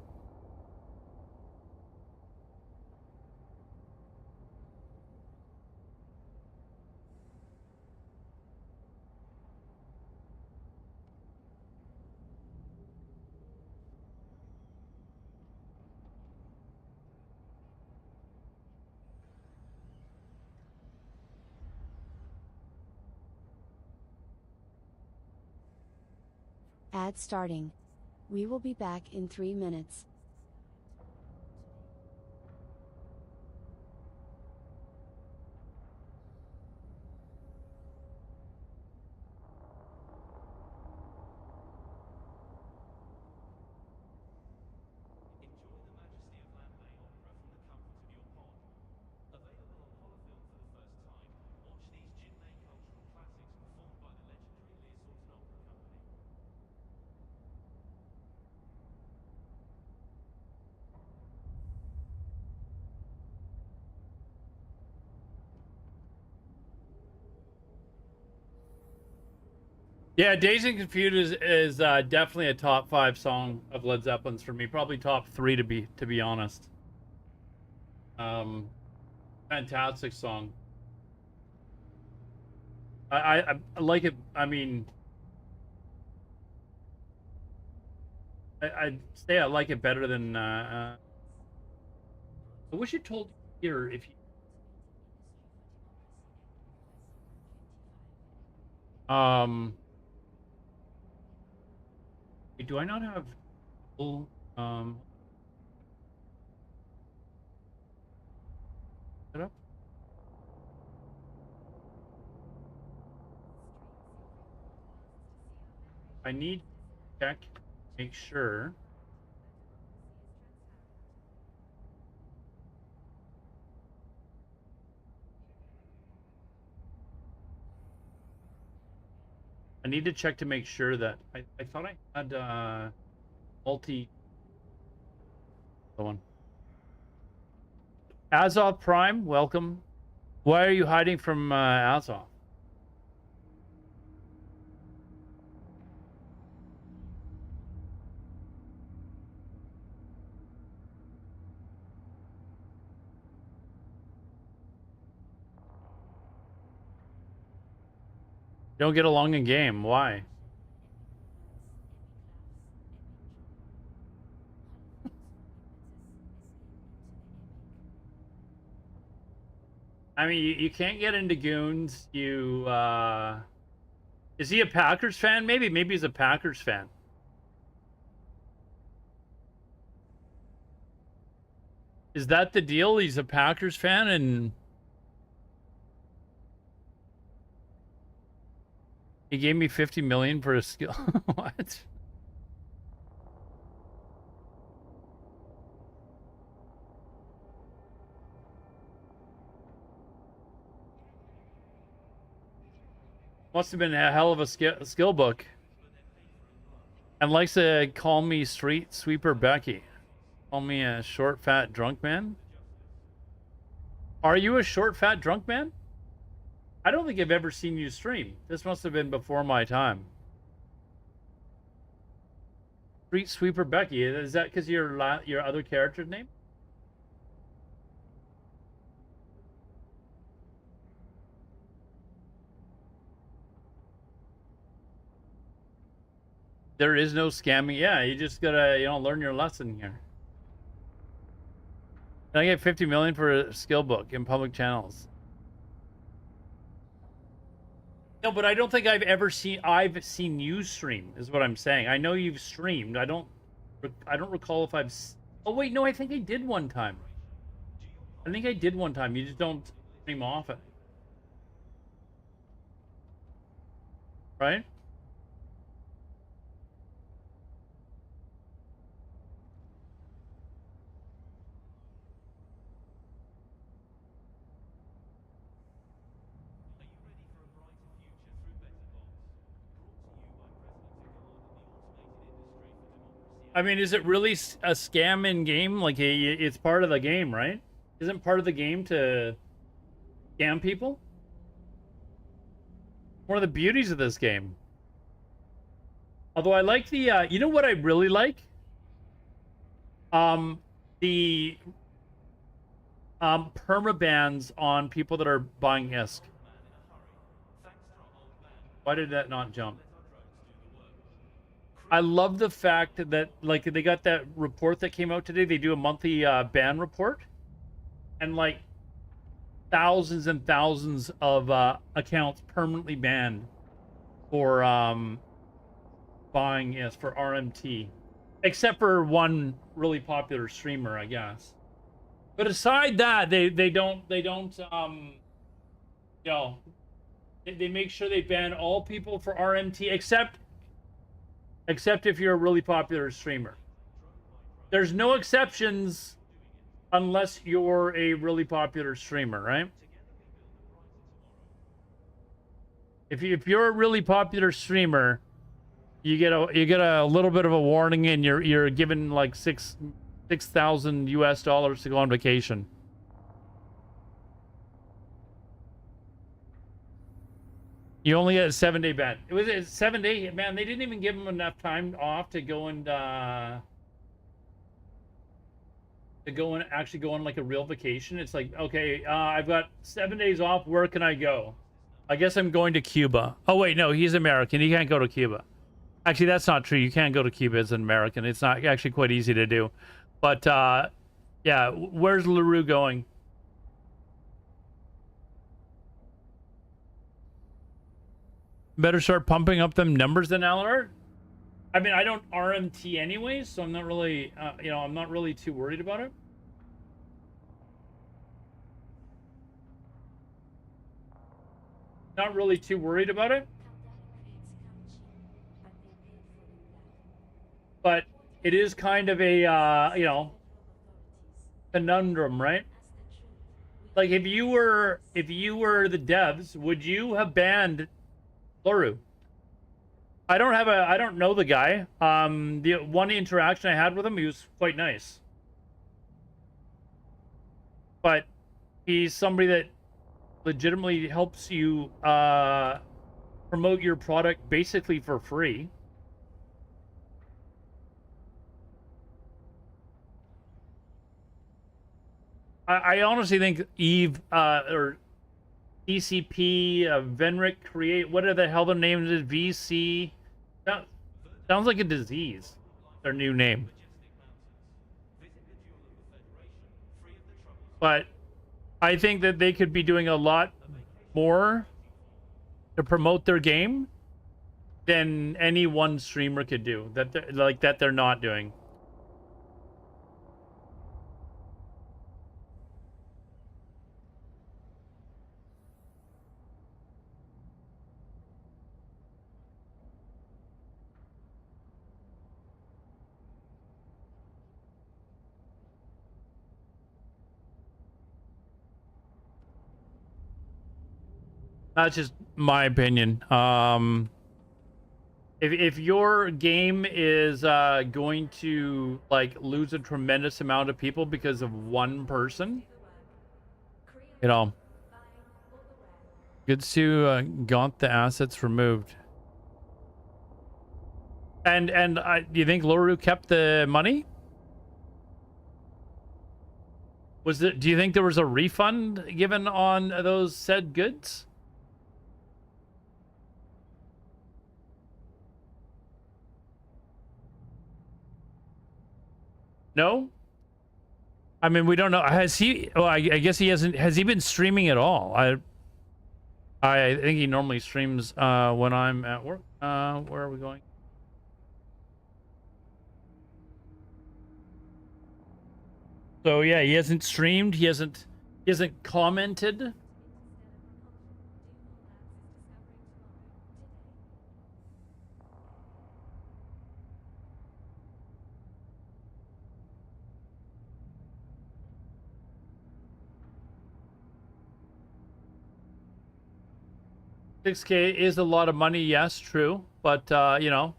Ad starting. We will be back in 3 minutes.
Enjoy the majesty of land-based opera from the comfort of your pod. Available on Holofilm for the first time, watch these Jinmei cultural classics performed by the legendary Leosorten Opera Company.
Yeah, Dazed and Confused is definitely a top 5 song of Led Zeppelin's for me. Probably top 3 to be honest. Fantastic song. I like it. I mean, I'd say I like it better than. I wish you told here if you. Wait, do I not have full set up? I need to check, make sure. I need to check to make sure that I thought I had multi the one. Azov Prime, welcome. Why are you hiding from Azov? You don't get along in game. Why? I mean, you can't get into goons. Is he a Packers fan? Maybe he's a Packers fan. Is that the deal? He's a Packers fan and he gave me 50 million for a skill. What? Must have been a hell of a skill book. And likes to call me street sweeper Becky. Call me a short, fat, drunk man. Are you a short, fat, drunk man? I don't think I've ever seen you stream. This must have been before my time. Street sweeper Becky. Is that because your other character's name? There is no scamming. Yeah, you just gotta, learn your lesson here. Can I get 50 million for a skill book in public channels? No, but I don't think I've seen you stream, is what I'm saying. I know you've streamed. I don't recall if I've. Oh wait, no, I think I did one time. I think I did one time. You just don't stream often, right? I mean, is it really a scam in game? Like, it's part of the game, right? Isn't part of the game to scam people? One of the beauties of this game. Although I like the, you know what I really like? The permabans on people that are buying ISK. Why did that not jump? I love the fact that, like, they got that report that came out today. They do a monthly ban report. And, like, thousands and thousands of accounts permanently banned for buying ISK for RMT. Except for one really popular streamer, I guess. But aside that, they don't they make sure they ban all people for RMT except if you're a really popular streamer. There's no exceptions unless you're a really popular streamer, right? If you're a really popular streamer, you get a little bit of a warning, and you're given like $6,000 US to go on vacation. You only get a 7-day ban. It was a 7-day, man. They didn't even give him enough time off to go and actually go on like a real vacation. It's like, okay, I've got 7 days off. Where can I go? I guess I'm going to Cuba. Oh wait, no, he's American. He can't go to Cuba. Actually, that's not true. You can't go to Cuba as an American. It's not actually quite easy to do. But yeah, where's LaRue going? Better start pumping up them numbers than Alar. I mean, I don't RMT anyways, so I'm not really, I'm not really too worried about it. Not really too worried about it. But it is kind of a, conundrum, right? Like, if you were the devs, would you have banned Loru? I don't know the guy. The one interaction I had with him, he was quite nice. But he's somebody that legitimately helps you promote your product basically for free. I honestly think Eve or ECP, Venric Create, whatever the hell their name is, VC. That sounds like a disease. Their new name. But I think that they could be doing a lot more to promote their game than any one streamer could do. That they're not doing. That's just my opinion. If your game is going to like lose a tremendous amount of people because of one person, you know, good to got the assets removed. And do you think Loru kept the money? Do you think there was a refund given on those said goods? No? I mean, we don't know. Has he? Oh, I guess he hasn't. Has he been streaming at all? I think he normally streams when I'm at work. Where are we going? So yeah, he hasn't streamed. He hasn't commented. 6K is a lot of money, yes, true, but you know.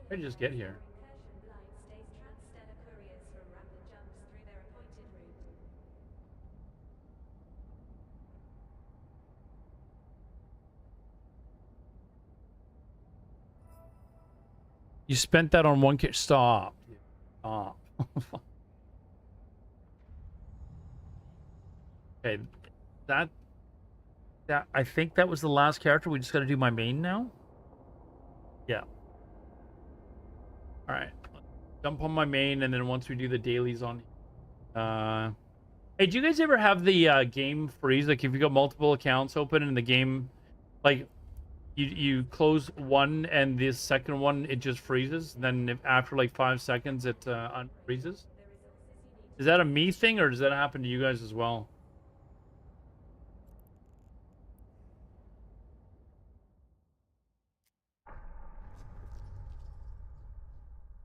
How did you just get here? You spent that on one kit. Stop. Stop. Okay, that I think that was the last character. We just got to do my main now. Yeah. All right. Jump on my main, and then once we do the dailies on. Hey, do you guys ever have the game freeze? Like, if you got multiple accounts open and the game, like, you close one and the second one it just freezes. And then after like 5 seconds it unfreezes. Is that a me thing or does that happen to you guys as well?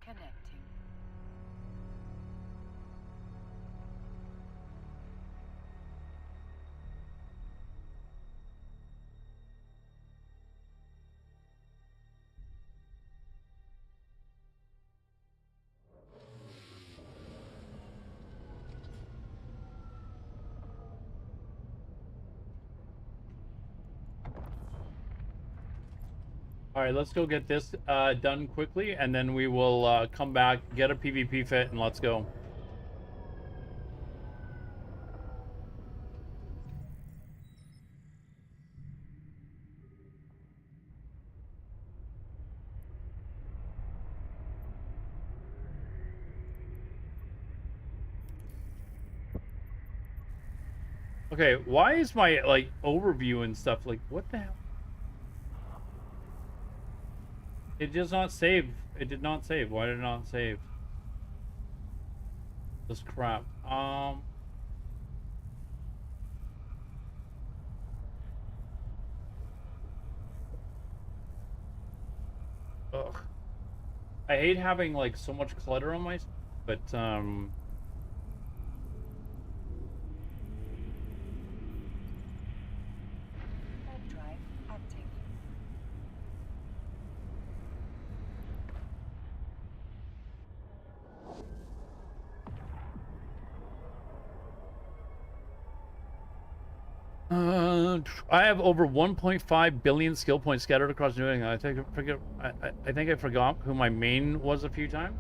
Connecting.
All right, let's go get this done quickly, and then we will come back, get a PvP fit, and let's go. Okay, why is my like overview and stuff like what the hell? It does not save. It did not save. Why did it not save? This crap. Ugh. I hate having like so much clutter on my, but
Third drive active.
I have over 1.5 billion skill points scattered across New England. I think I forgot who my main was a few times.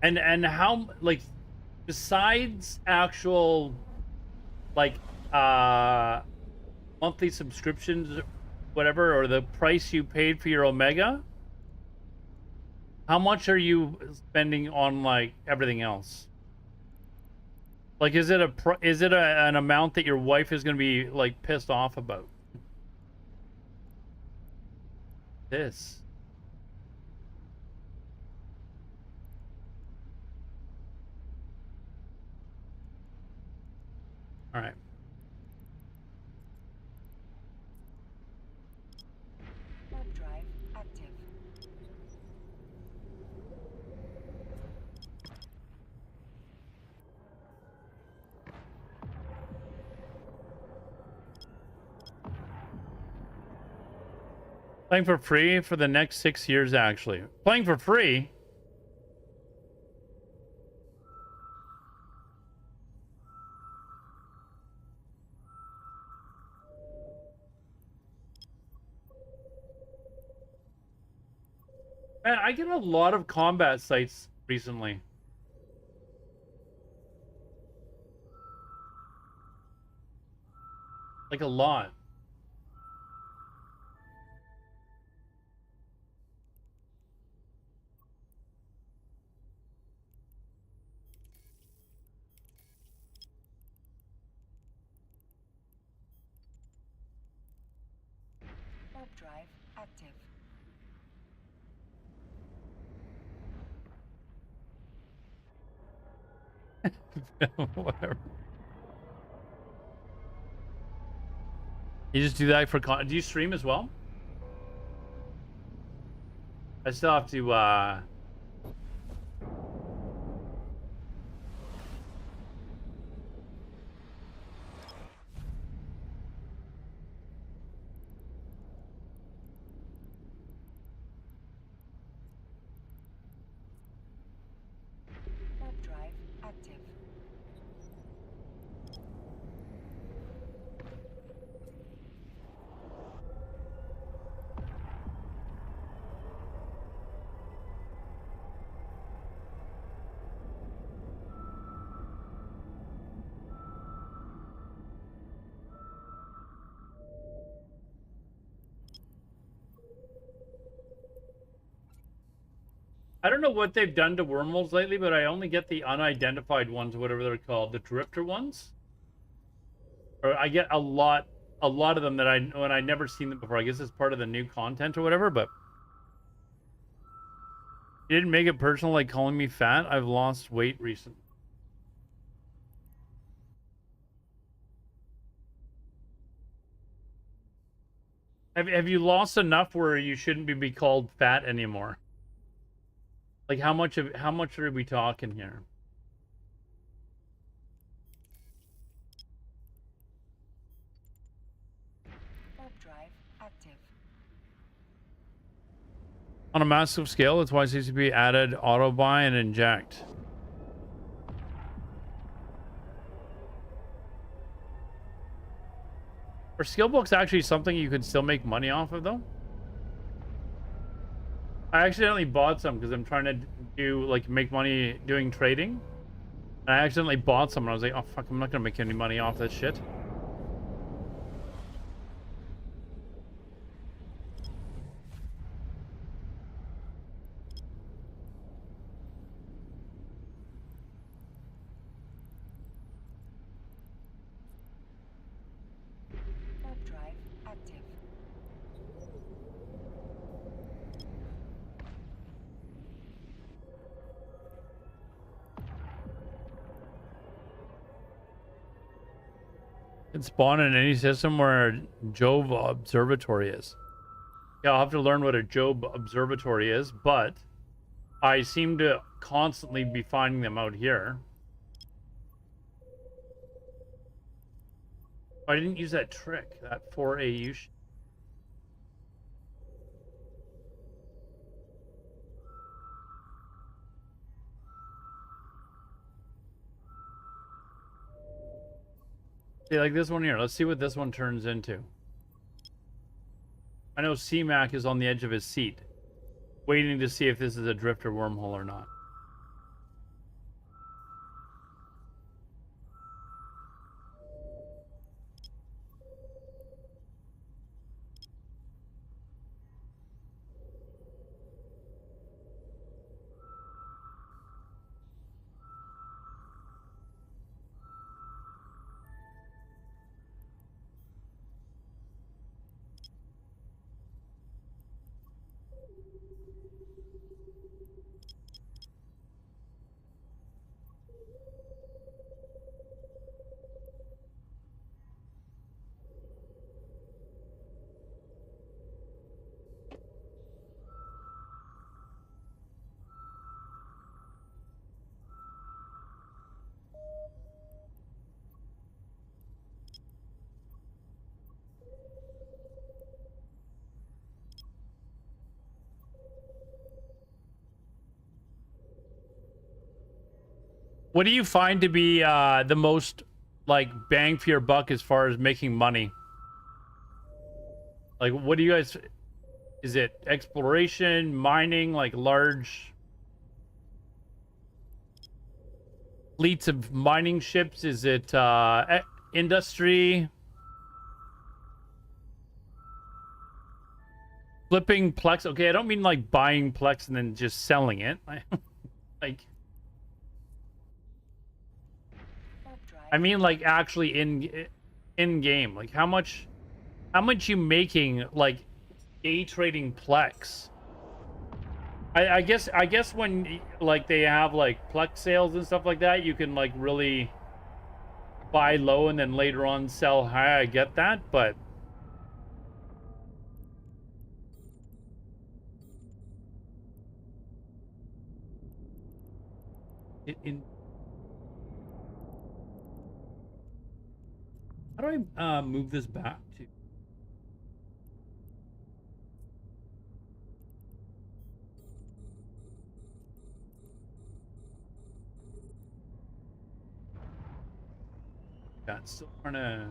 And how, like, besides actual like monthly subscriptions whatever, or the price you paid for your Omega, how much are you spending on like everything else? Like, is it an amount that your wife is going to be like pissed off about? This. All right.
Warp drive active.
Playing for free for the next 6 years, actually. Playing for free? Man, I get a lot of combat sites recently. Like a lot.
Warp drive active.
Whatever. You just do that for do you stream as well? I still have to
Warp drive active.
I don't know what they've done to wormholes lately, but I only get the unidentified ones, whatever they're called, the drifter ones. Or I get a lot of them that I know, and I never seen them before. I guess it's part of the new content or whatever, but you didn't make it personal like calling me fat. I've lost weight recently. Have you lost enough where you shouldn't be called fat anymore? Like how much are we talking here?
Warp drive active.
On a massive scale, that's why CCP added auto buy and inject. Are skill books actually something you could still make money off of, though? I accidentally bought some because I'm trying to do like make money doing trading. And I accidentally bought some and I was like, oh fuck, I'm not gonna make any money off this shit.
Warp drive active.
It's spawn in any system where Jove Observatory is. Yeah, I'll have to learn what a Job Observatory is, but I seem to constantly be finding them out here. I didn't use that trick, that 4AU See, like this one here. Let's see what this one turns into. I know C-Mac is on the edge of his seat, waiting to see if this is a drifter wormhole or not. What do you find to be the most like bang for your buck as far as making money? Like, what do you guys? Is it exploration, mining, like large fleets of mining ships? Is it industry? Flipping Plex? Okay, I don't mean like buying Plex and then just selling it. Like,
Warp drive.
I mean like actually in game. Like how much you making like day trading Plex? I guess when like they have like Plex sales and stuff like that, you can like really buy low and then later on sell high. I get that, but how do I move this back to? Yeah, it's still trying to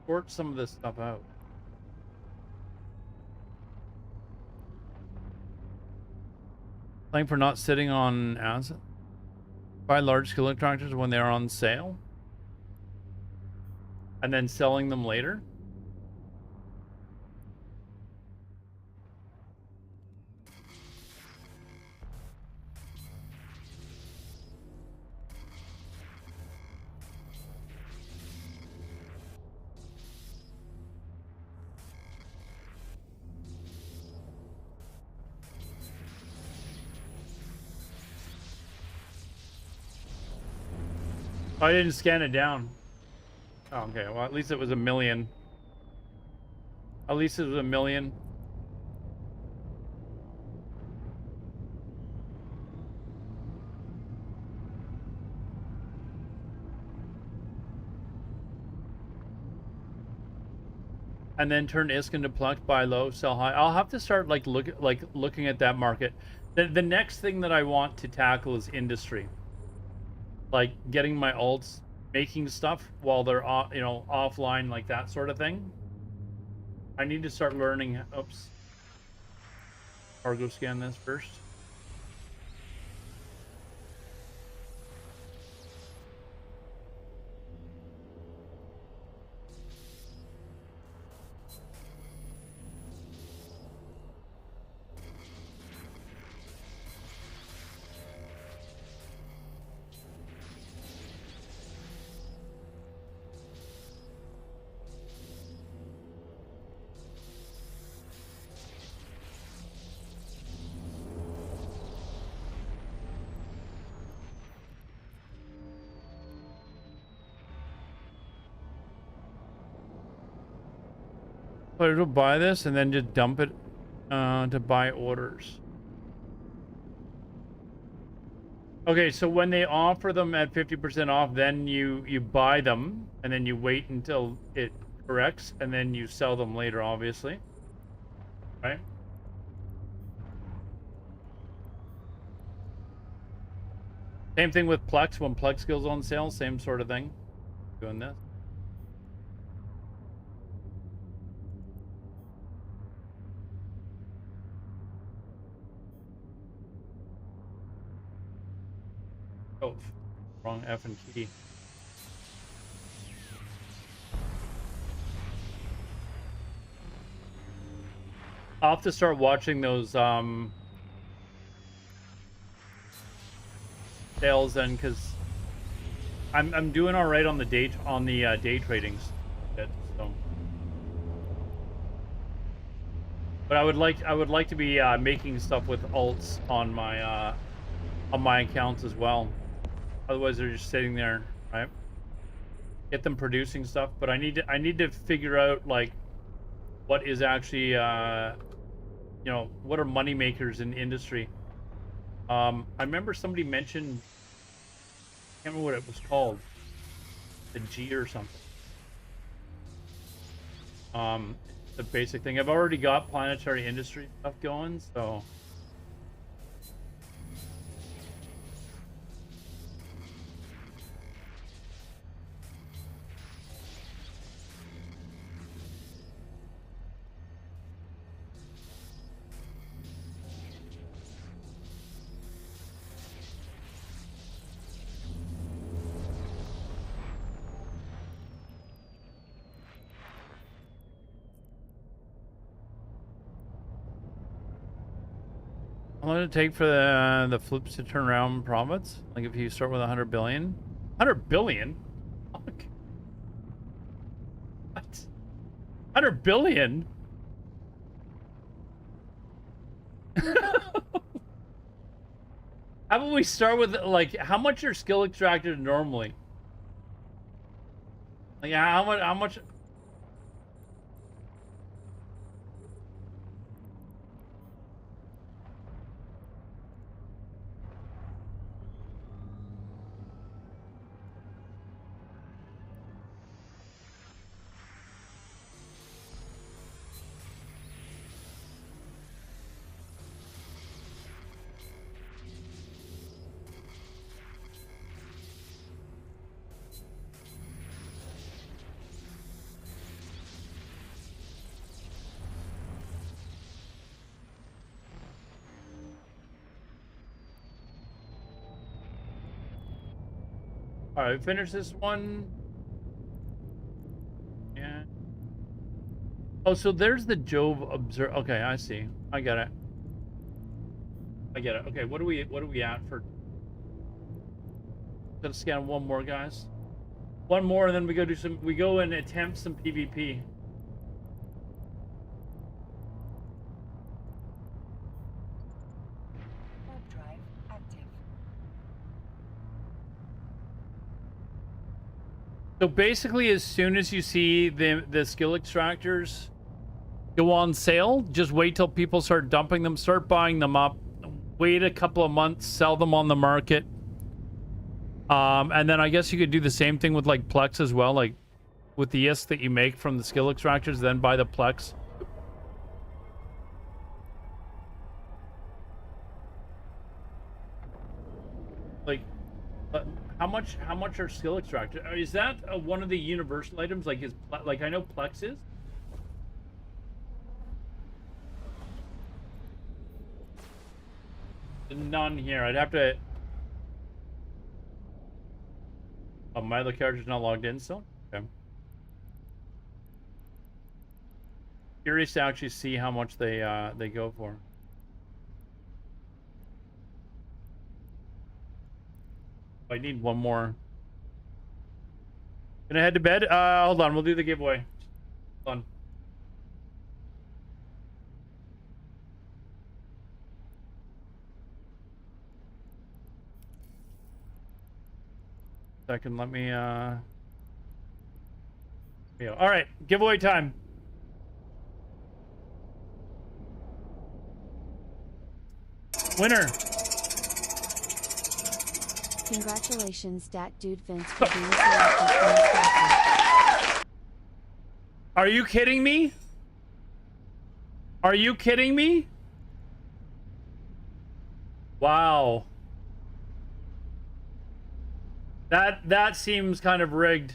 sort some of this stuff out. Playing for not sitting on assets. Buy large skill contractors when they are on sale. And then selling them later. I didn't scan it down. Oh, okay, well, at least it was a million. At least it was a million. And then turn ISK into Plex, buy low, sell high. I'll have to start looking at that market. The next thing that I want to tackle is industry. Like getting my alts making stuff while they're offline, like that sort of thing. I need to start learning. Oops. Cargo scan this first. So to buy this and then just dump it to buy orders. Okay, so when they offer them at 50% off, then you buy them and then you wait until it corrects and then you sell them later, obviously. Right? Same thing with Plex. When Plex goes on sale, same sort of thing. Doing this. Oh, wrong F and key. I'll have to start watching those sales then, because I'm doing all right on the day day tradings. So, but I would like to be making stuff with alts on my accounts as well. Otherwise, they're just sitting there, right? Get them producing stuff, but I need to figure out like what is actually what are money makers in industry. I remember somebody mentioned, I can't remember what it was called, the G or something. The basic thing. I've already got planetary industry stuff going, so How long did it take for the flips to turn around profits? Like if you start with 100 billion? 100 billion? Fuck. What? 100 billion? How about we start with, like, how much are skill extracted normally? Like, how much? All right, finish this one. Yeah. Oh, so there's the Jove observe. Okay, I see. I get it. I get it. Okay, what are we at for? Gonna scan one more, guys. One more, and then we go do some. We go and attempt some PvP.
Warp drive active.
So basically, as soon as you see the skill extractors go on sale, just wait till people start dumping them, start buying them up, wait a couple of months, sell them on the market. And then I guess you could do the same thing with like Plex as well, like with the ISK that you make from the skill extractors, then buy the Plex. Like, how much are skill extractors? Is that one of the universal items? Like, like I know Plex is. None here. I'd have to. Oh, my other character's not logged in still? Okay. Curious to actually see how much they go for. I need one more. Gonna head to bed? Hold on, we'll do the giveaway. Hold on. Second, let me yeah. All right, giveaway time. Winner.
Congratulations, Dat Dude Vince, for being selected for this package.
Are you kidding me? Are you kidding me? Wow. That seems kind of rigged.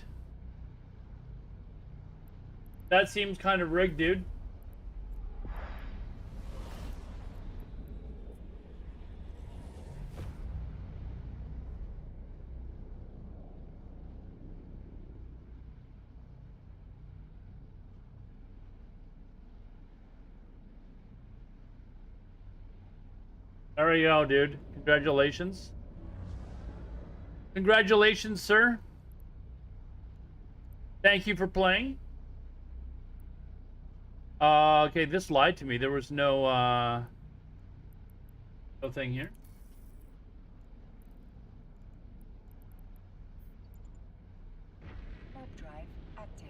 That seems kind of rigged, dude. There you go, dude. Congratulations. Congratulations, sir. Thank you for playing. Okay, this lied to me. There was no thing here.
Warp drive active.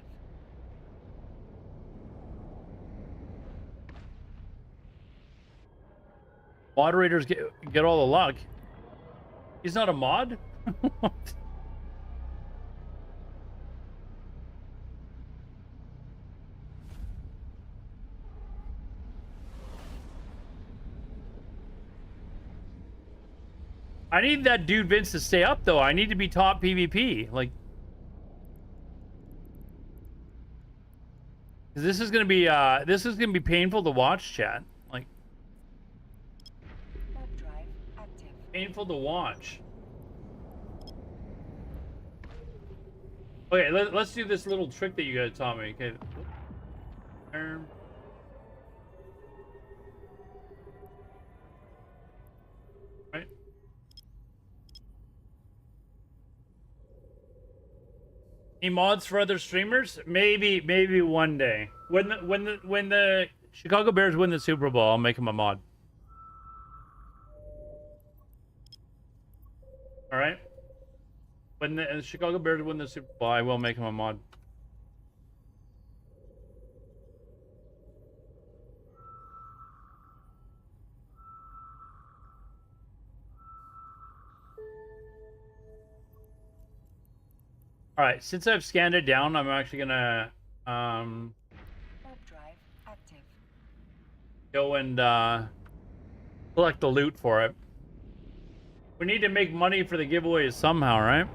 Moderators get all the luck. He's not a mod? What? I need that dude Vince to stay up though. I need to be top PvP. Like, 'cause this is gonna be painful to watch, chat. Like,
Warp drive active.
painful to watch. Okay, let's do this little trick that you guys taught me. Okay. Any mods for other streamers? Maybe one day. When the Chicago Bears win the Super Bowl, I'll make him a mod. All right. When the Chicago Bears win the Super Bowl, I will make him a mod. All right, since I've scanned it down, I'm actually gonna
Warp drive active.
go and collect the loot for it. We need to make money for the giveaways somehow, right?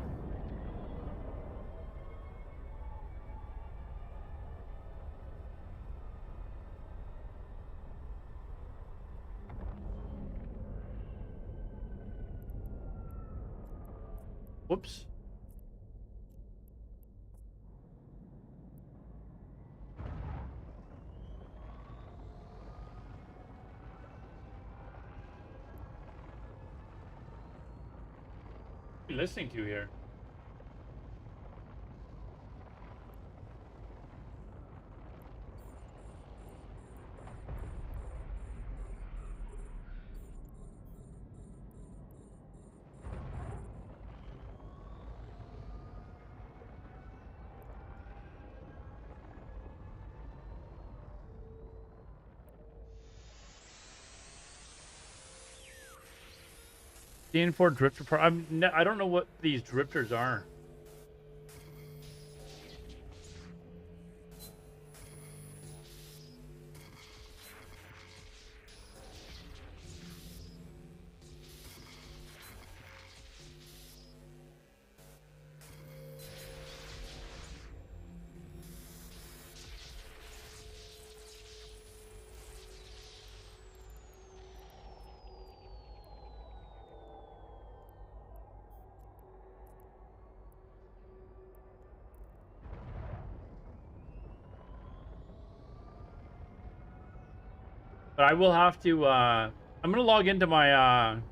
Whoops. What are you listening to here? DN4 drifter part. I don't know what these drifters are. But I will have to, I'm gonna log into my, I'm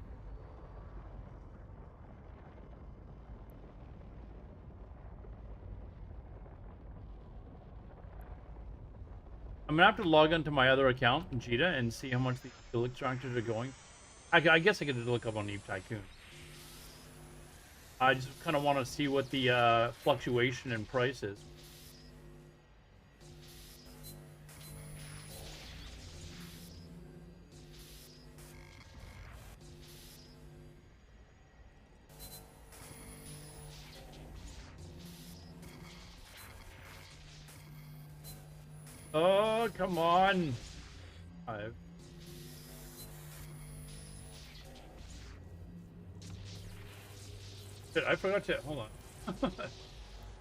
gonna have to log into my other account, Vegeta, and see how much the fuel extractors are going. I guess I could just look up on Eve Tycoon. I just kind of want to see what the fluctuation in price is. Oh, come on. Shit, I forgot to, hold on.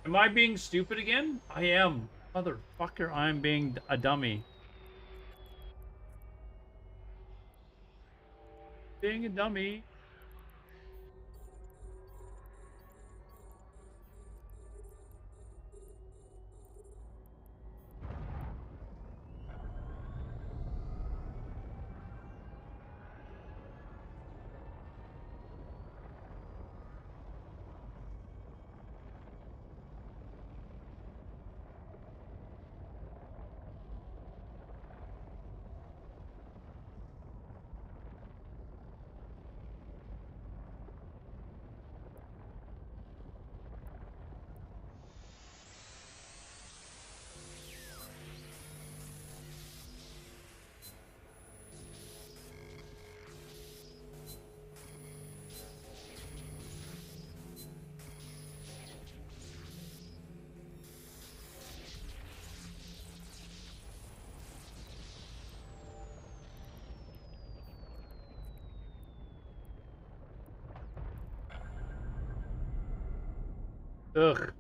Am I being stupid again? I am. Motherfucker, I'm being a dummy. Being a dummy. Ugh.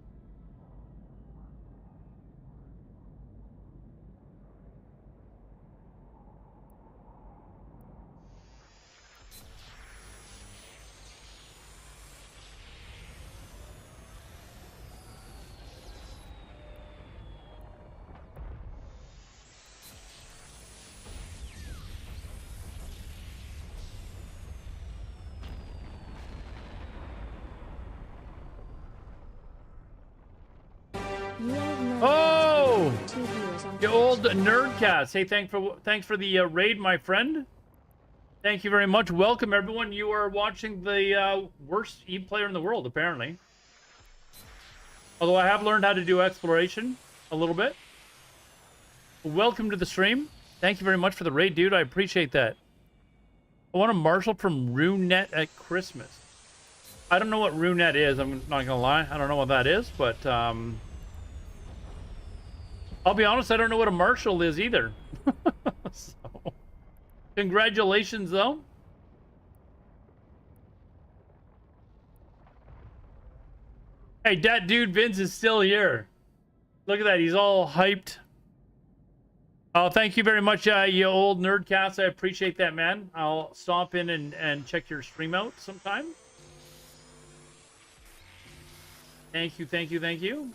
old Nerdcast. Hey, thanks for the raid, my friend. Thank you very much. Welcome, everyone. You are watching the worst player in the world, apparently. Although I have learned how to do exploration a little bit. Welcome to the stream. Thank you very much for the raid, dude. I appreciate that. I want a Marshall from RuneNet at Christmas. I don't know what RuneNet is. I'm not gonna lie. I don't know what that is, but I'll be honest. I don't know what a Marshall is either. So, congratulations, though. Hey, that dude Vince is still here. Look at that. He's all hyped. Oh, thank you very much, you old Nerdcast. I appreciate that, man. I'll stop in and check your stream out sometime. Thank you, thank you, thank you.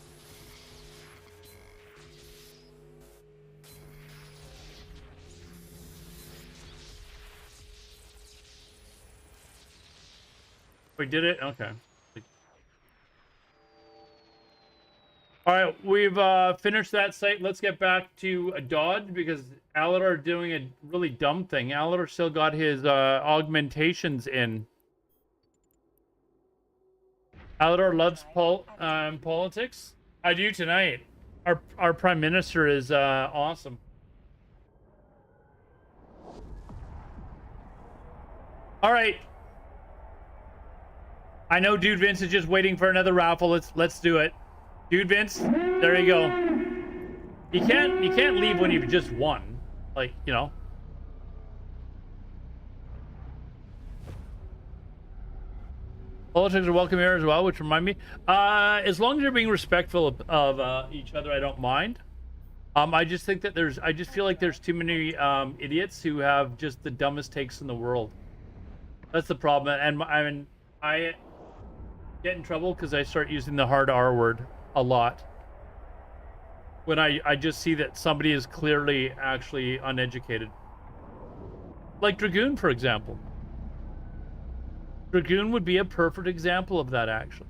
We did it? Okay. All right, we've finished that site. Let's get back to Dodge because Aladar doing a really dumb thing. Aladar still got his augmentations in. Aladar loves politics. I do tonight. Our prime minister is awesome. All right. I know Dude Vince is just waiting for another raffle. Let's do it. Dude Vince, there you go. You can't leave when you've just won. Like, you know. Politics are welcome here as well, which remind me. As long as you're being respectful of each other, I don't mind. I just think that I just feel like there's too many idiots who have just the dumbest takes in the world. That's the problem. And I get in trouble because I start using the hard R word a lot. When I just see that somebody is clearly actually uneducated. Like Dragoon, for example. Dragoon would be a perfect example of that, actually.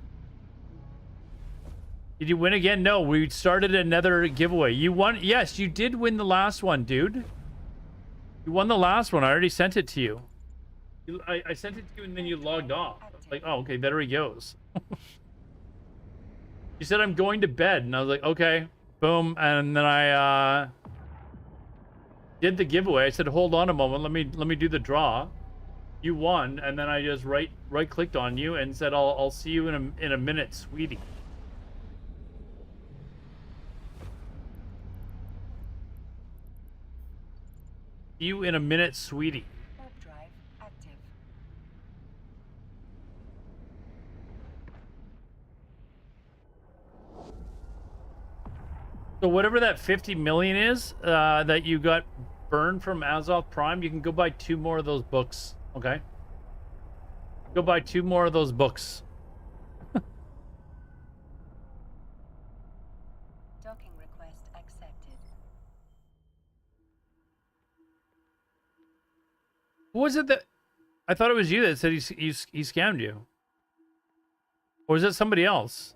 Did you win again? No, we started another giveaway. You won? Yes, you did win the last one, dude. You won the last one. I already sent it to you. I sent it to you and then you logged off. I was like, oh, okay, there he goes. You said, I'm going to bed. And I was like, okay, boom. And then I did the giveaway. I said, hold on a moment. Let me do the draw. You won. And then I just right clicked on you and said, I'll see you in a minute, sweetie. See you in a minute, sweetie.
Warp drive active.
So whatever that 50 million is that you got burned from Azoth Prime, you can go buy 2 more of those books. Okay? Go buy 2 more of those books.
Docking request accepted.
What was it that... I thought it was you that said he scammed you. Or was it somebody else?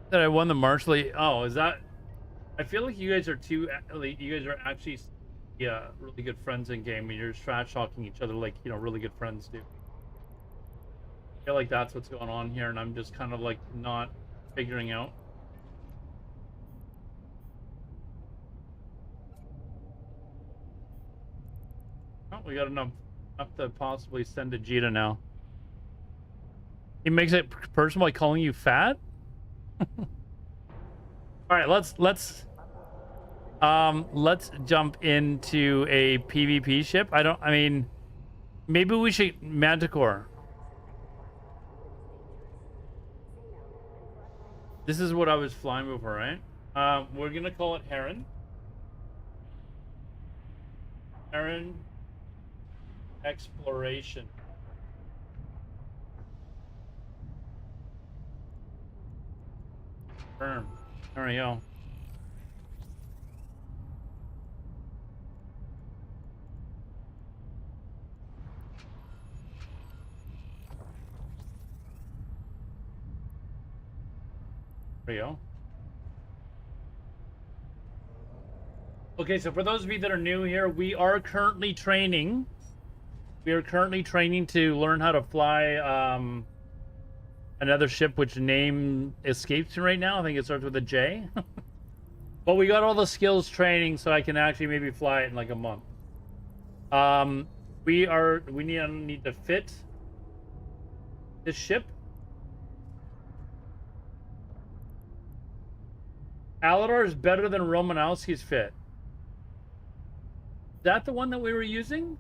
That I won the Marshall. Oh, is that... I feel like you guys are too... You guys are actually really good friends in game and you're just trash talking each other like, you know, really good friends do. I feel like that's what's going on here and I'm just kind of like not figuring out. Oh, we got enough to possibly send to Jita now. He makes it personal by calling you fat? All right, let's jump into a PvP ship. I mean, maybe we should Manticore. This is what I was flying before, right? We're gonna call it Heron. Heron Exploration. There we go. There you go. Okay, so for those of you that are new here, we are currently training. We are currently training to learn how to fly another ship, which name escapes me right now. I think it starts with a J. But we got all the skills training, so I can actually maybe fly it in like a month. We need to fit this ship. Aladar is better than Romanowski's fit. Is that the one that we were using?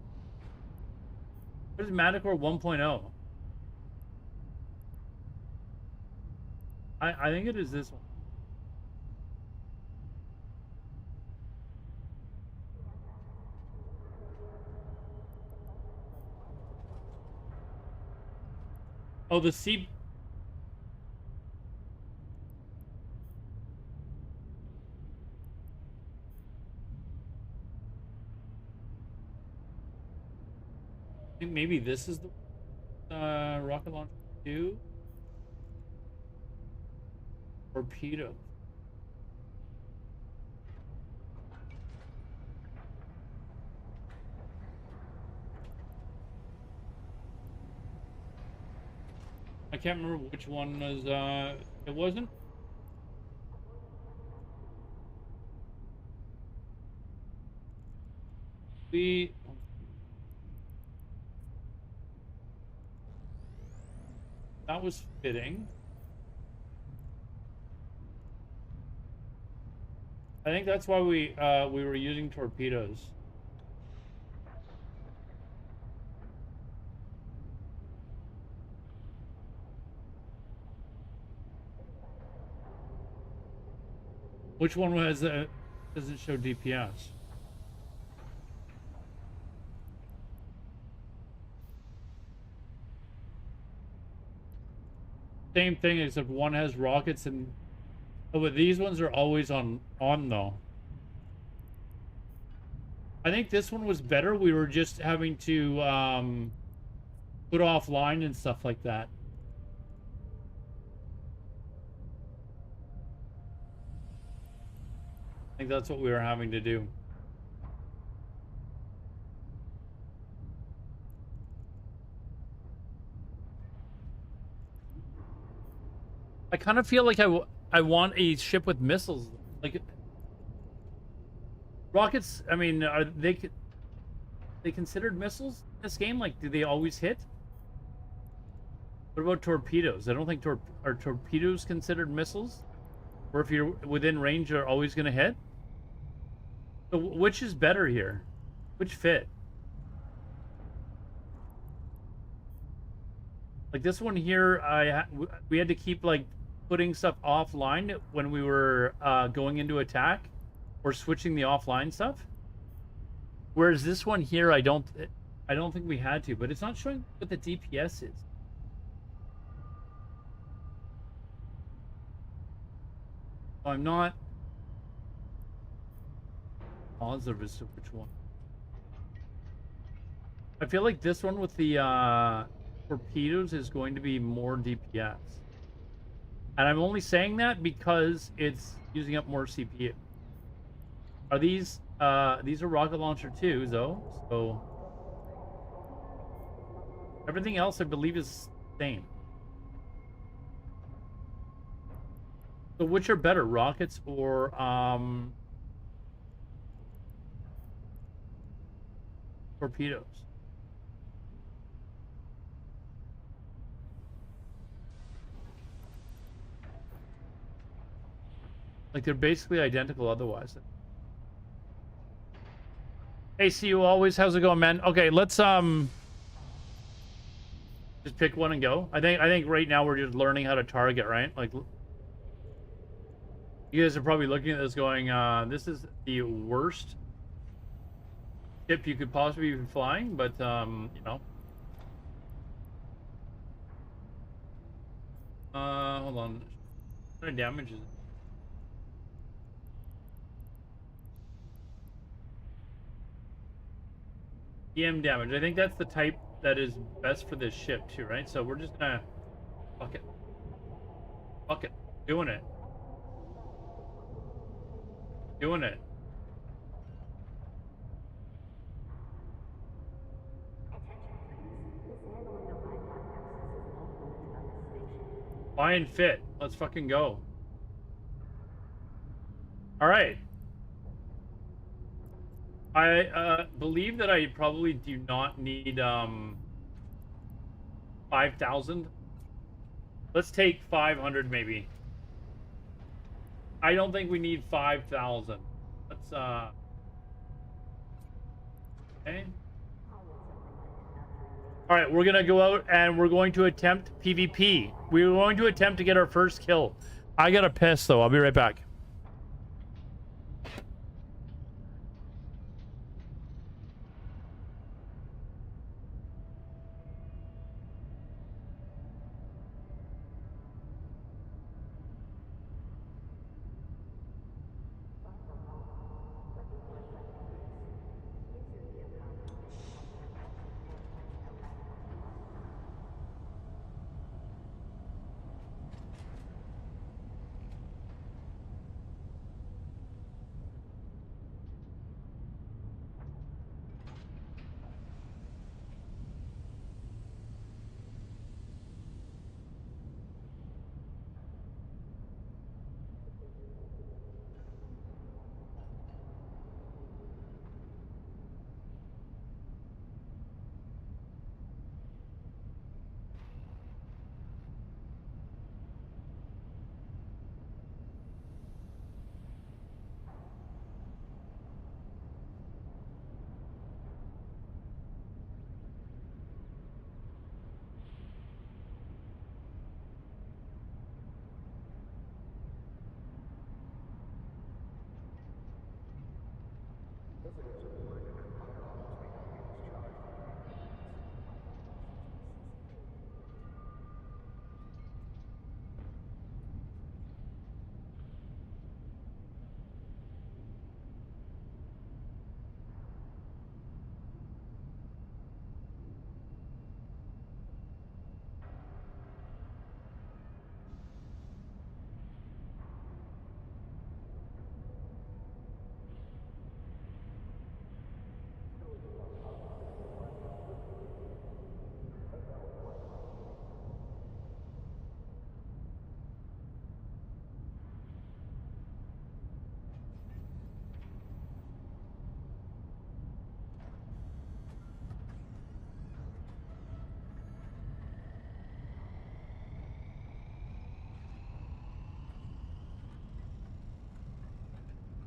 What is Matador 1.0? I think it is this one. Oh, the sea. I think maybe this is the rocket launcher 2. Torpedo. I can't remember which one was, it wasn't. That was fitting. I think that's why we were using torpedoes. Which one was doesn't show DPS? Same thing, except one has rockets and oh, but these ones are always on though. I think this one was better. We were just having to put offline and stuff like that. I think that's what we were having to do. I kind of feel like I want a ship with missiles. Like rockets, I mean, are they considered missiles in this game? Like, do they always hit? What about torpedoes? I don't think are torpedoes considered missiles? Or if you're within range, they're always going to hit? So which is better here? Which fit? Like this one here, we had to keep like putting stuff offline when we were going into attack or switching the offline stuff. Whereas this one here, I don't think we had to, but it's not showing what the DPS is. I'm not positive as to which one. I feel like this one with the torpedoes is going to be more DPS. And I'm only saying that because it's using up more CPU. Are these are rocket launcher 2s though, so everything else I believe is the same. So which are better, rockets or torpedoes? Like they're basically identical otherwise. Hey, see you always. How's it going, man? Okay, let's just pick one and go. I think right now we're just learning how to target, right? Like you guys are probably looking at this going, this is the worst ship you could possibly be flying, but you know. Hold on. What kind of damage is it? EM damage. I think that's the type that is best for this ship too, right? So we're just gonna fuck it. Doing it. Doing it. Fine fit. Let's fucking go. All right. I believe that I probably do not need 5,000. Let's take 500 maybe. I don't think we need 5,000. Let's okay. All right, we're gonna go out and we're going to attempt PvP. We're going to attempt to get our first kill. I gotta piss though. I'll be right back.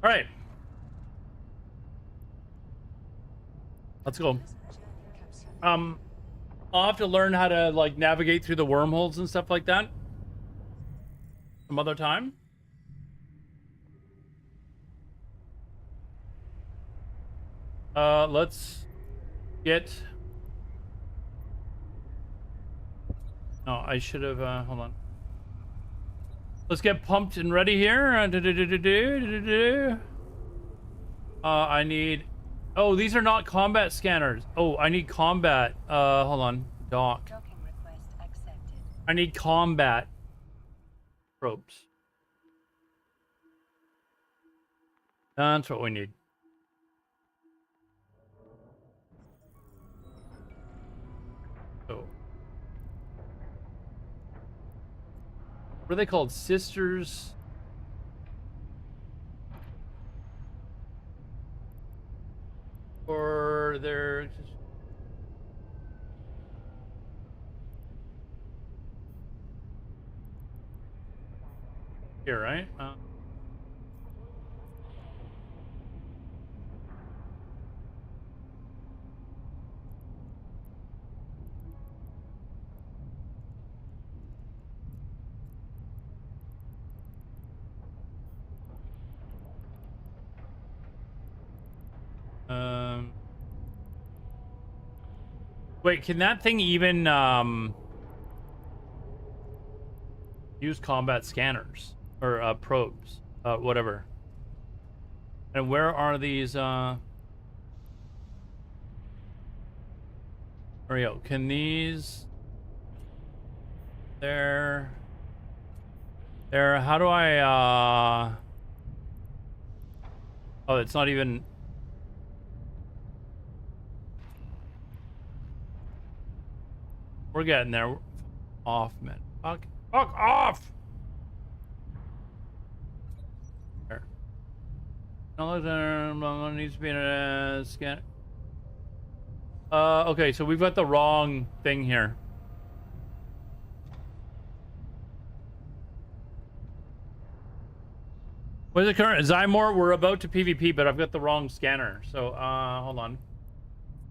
All right. Let's go. I'll have to learn how to like navigate through the wormholes and stuff like that some other time. Let's get. No, I should have. Hold on. Let's get pumped and ready here. I need. Oh, these are not combat scanners. Oh, I need combat. Hold on. Dock.
Docking request accepted.
I need combat probes. That's what we need. So. What are they called? Sisters. Or they're here, right? Wait, can that thing even use combat scanners or probes, whatever? And where are these? There we go. Can these? There. How do I? Oh, it's not even... We're getting there. Off, man. Fuck off! There. Needs to be in a scan. Okay, so we've got the wrong thing here. What is the current Zymor? We're about to PvP, but I've got the wrong scanner. So, hold on.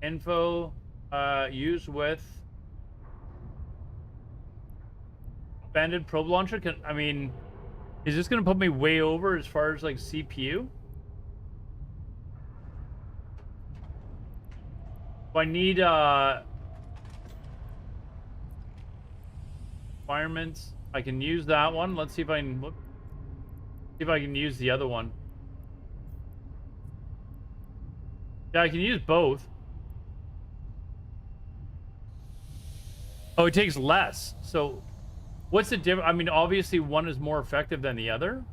Info, use with expanded probe launcher. I mean, is this gonna put me way over as far as like CPU? I need requirements. I can use that one. Let's see if I can see if I can use the other one. Yeah, I can use both. Oh, it takes less. So what's the difference? I mean, obviously one is more effective than the other.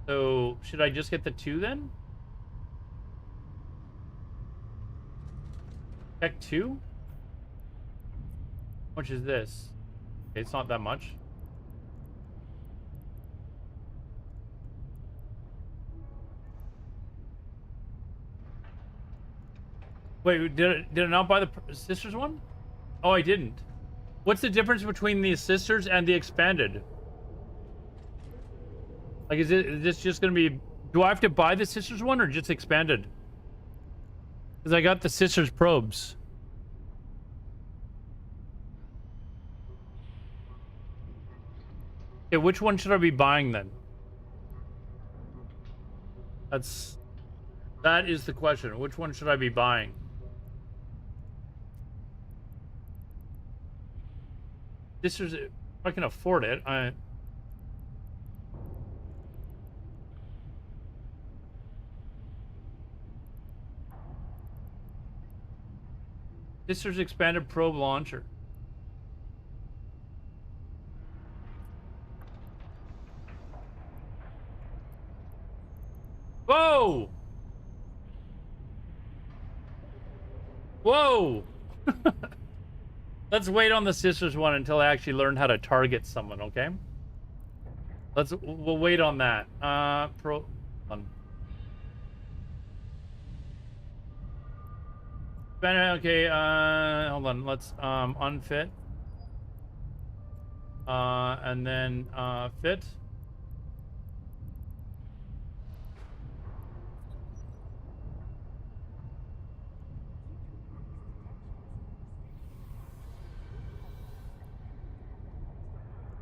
So should I just get the 2 then? Tech 2? How much is this? Okay, it's not that much. Wait, did I not buy the sisters one? Oh, I didn't. What's the difference between the sisters and the expanded? Like, is this just gonna be? Do I have to buy the sisters one or just expanded? Because I got the sisters probes. Okay, which one should I be buying then? That is the question. Which one should I be buying? Sisters, if I can afford it, Sisters expanded probe launcher. Whoa! Whoa! Let's wait on the sisters one until I actually learn how to target someone, okay? We'll wait on that. Okay, hold on. Let's unfit. And then fit.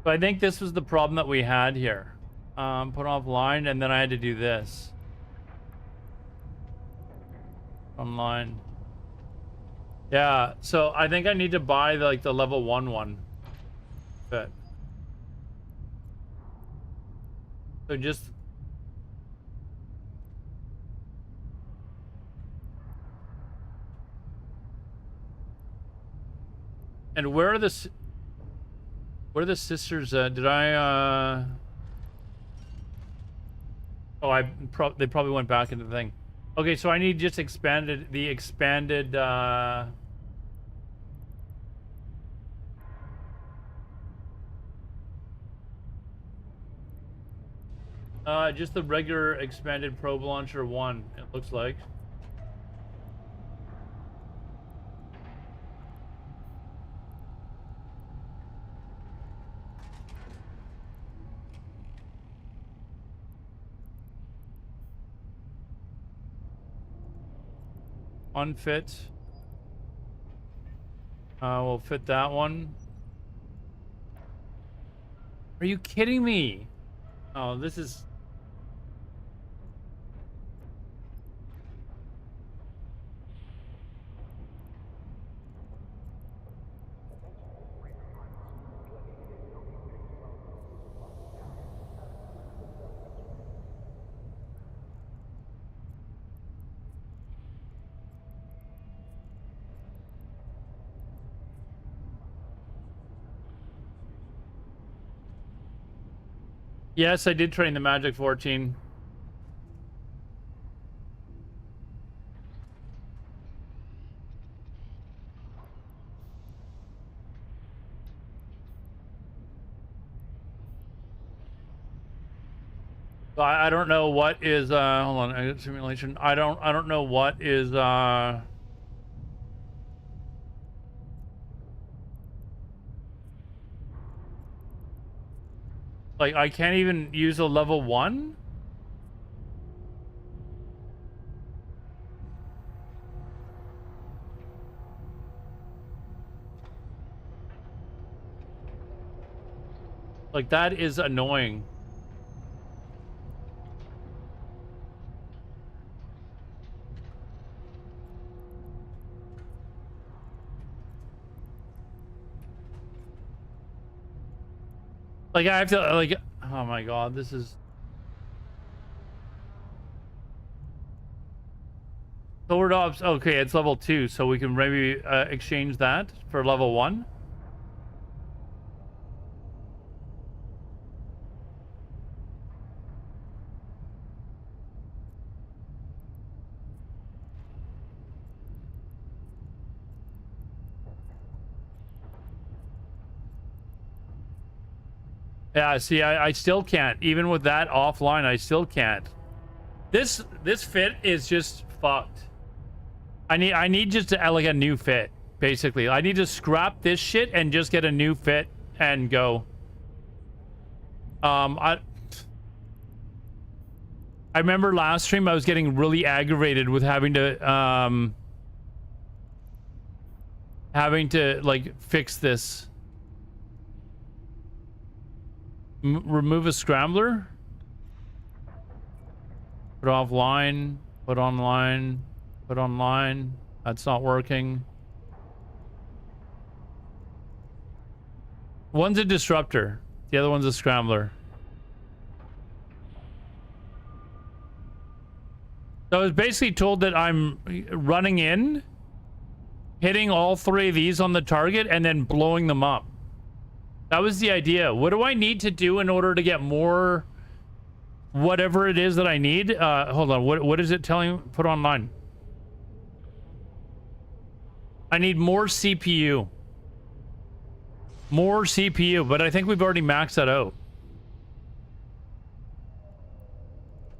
So I think this was the problem that we had here. Put offline, and then I had to do this. Online. Yeah, so I think I need to buy the level 1 one. Fit. So just... And where are the sisters? Did I? Oh, they probably went back into the thing. Okay, so I need just the expanded. Just the regular expanded probe launcher 1. It looks like. Unfit. We'll fit that one. Are you kidding me? Oh, this is... Yes, I did train the Magic 14. So I don't know what is hold on, I got simulation. I don't know what is like I can't even use a level 1? Like that is annoying. Like I have to like, oh my god, this is Sword Ops. Okay, it's level 2, so we can maybe exchange that for level 1. Yeah, see, I still can't. Even with that offline, I still can't. This fit is just fucked. I need just like a new fit, basically. I need to scrap this shit and just get a new fit and go. I remember last stream I was getting really aggravated with having to like fix this. Remove a scrambler. Put offline. Put online. Put online. That's not working. One's a disruptor. The other one's a scrambler. So I was basically told that I'm running in, hitting all 3 of these on the target, and then blowing them up. That was the idea. What do I need to do in order to get more whatever it is that I need? Hold on. What is it telling? Put online. I need more CPU. More CPU, but I think we've already maxed that out.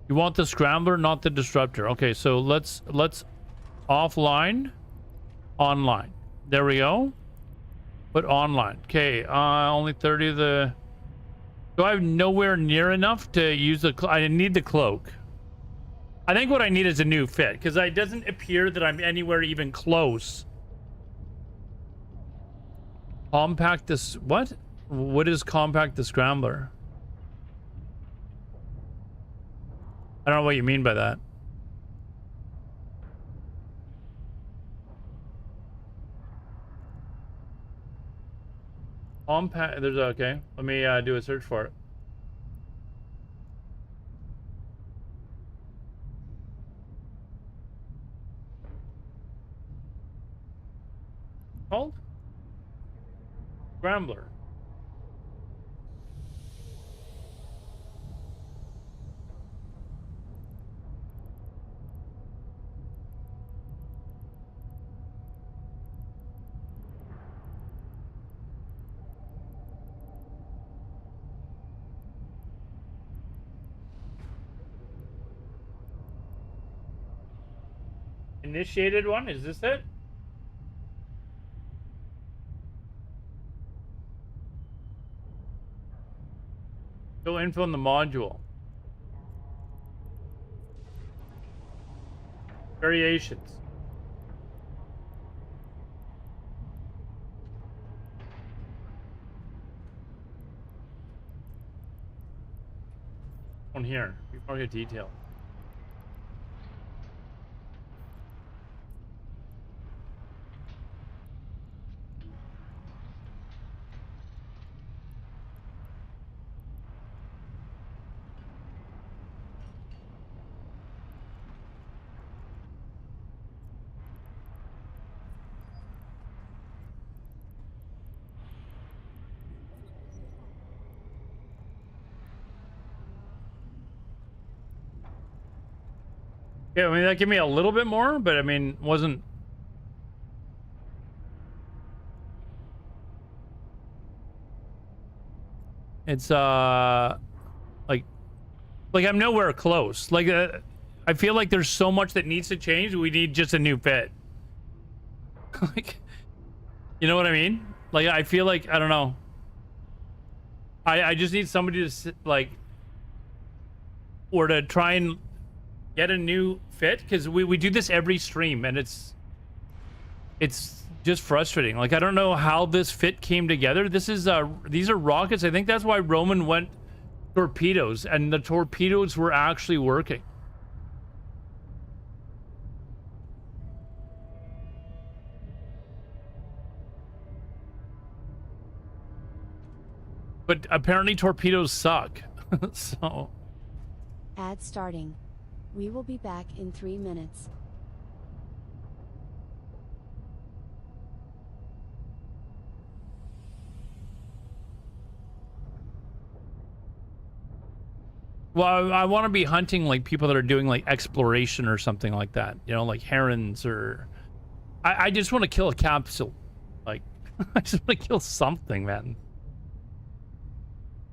You want the scrambler, not the disruptor. Okay, so let's offline, online. There we go. Put online. Okay, only 30 of the... Do I have nowhere near enough to use the... I need the cloak. I think what I need is a new fit, because it doesn't appear that I'm anywhere even close. Compact this... What? What is compact the scrambler? I don't know what you mean by that. Compact... There's... Okay. Let me do a search for it. Called? Scrambler. Initiated one? Is this it? Go info in the module. Variations. On here. Before I get detail. Yeah, I mean, that gave me a little bit more, but I mean, wasn't... It's, like... Like, I'm nowhere close. Like, I feel like there's so much that needs to change. We need just a new fit. Like, you know what I mean? Like, I feel like, I don't know. I just need somebody to sit, like, or to try and get a new fit, because we do this every stream and it's just frustrating. Like, I don't know how this fit came together. This is these are rockets. I think that's why Roman went torpedoes, and the torpedoes were actually working. But apparently torpedoes suck. So
Ad starting. We will be back in 3 minutes.
well, I want to be hunting like people that are doing like exploration or something like that, you know, like herons, or I just want to kill a capsule. Like, I just want to kill something, man.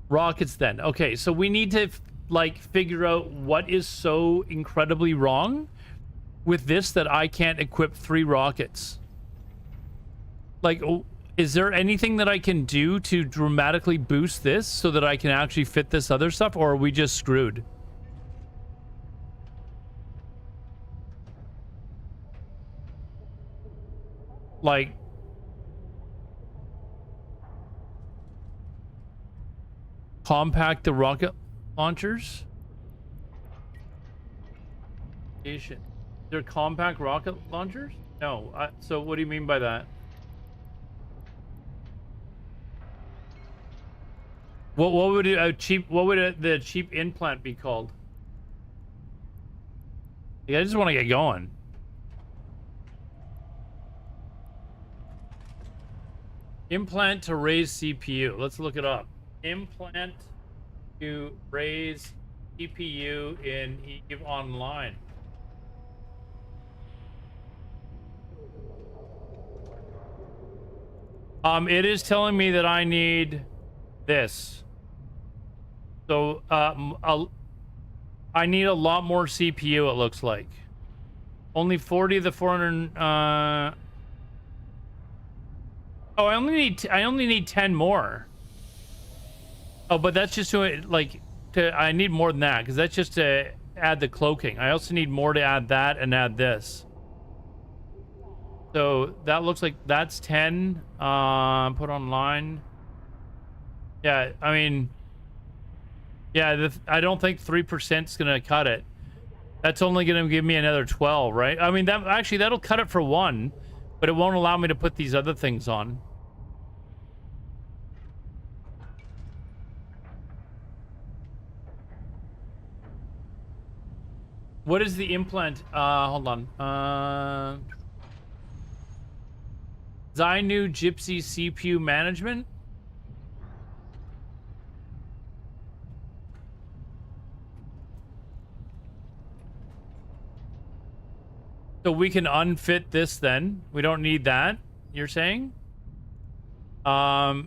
Rockets then. Okay, so we need to like figure out what is so incredibly wrong with this that I can't equip 3 rockets. Like, is there anything that I can do to dramatically boost this so that I can actually fit this other stuff, or are we just screwed? Like, compact the rocket launchers? They're compact rocket launchers? No. So what do you mean by that? What would the cheap implant be called? Yeah, I just want to get going. Implant to raise CPU. Let's look it up. Implant to raise CPU in EVE Online. It is telling me that I need this. So, I need a lot more CPU, it looks like. Only 40 of the 400, oh, I only need 10 more. Oh, but that's just to, like, I need more than that, because that's just to add the cloaking. I also need more to add that and add this. So that looks like that's 10. Put online. Yeah, I mean, yeah, I don't think 3% is gonna cut it. That's only gonna give me another 12, right? I mean, that actually that'll cut it for 1, but it won't allow me to put these other things on. What is the implant? Hold on. Zynu Gypsy CPU management. So we can unfit this then. We don't need that, you're saying? I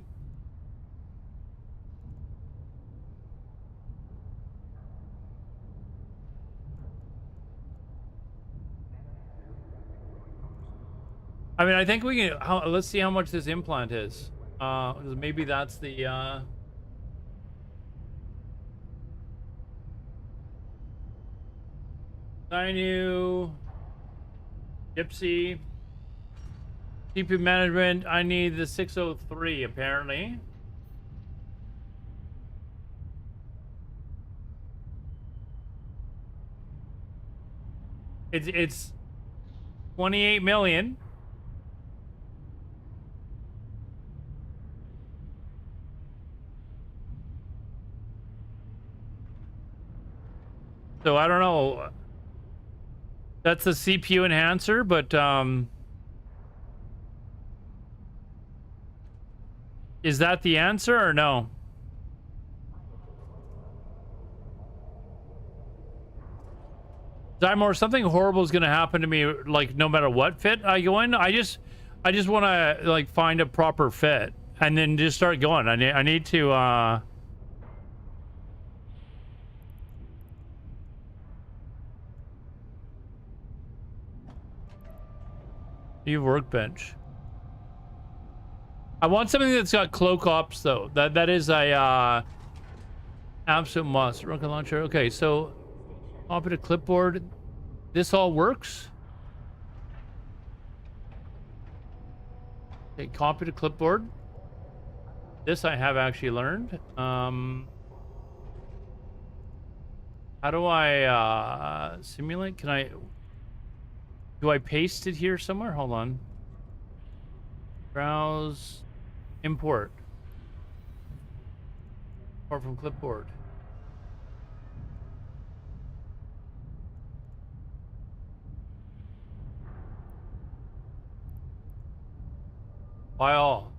mean, I think we can. Let's see how much this implant is. Maybe that's the. Zynu, Gypsy, CPU management. I need the 603 apparently. It's 28 million. So I don't know. That's the CPU enhancer, but is that the answer or no? Zymor, something horrible is going to happen to me, like no matter what fit I go in. I just want to like find a proper fit and then just start going. I need to New workbench. I want something that's got cloak ops though. That is a absolute must. Rocket launcher. Okay, so copy to clipboard. This all works. Okay, copy to clipboard. This I have actually learned. How do I simulate? Do I paste it here somewhere? Hold on. Browse, import. Or from clipboard. By all.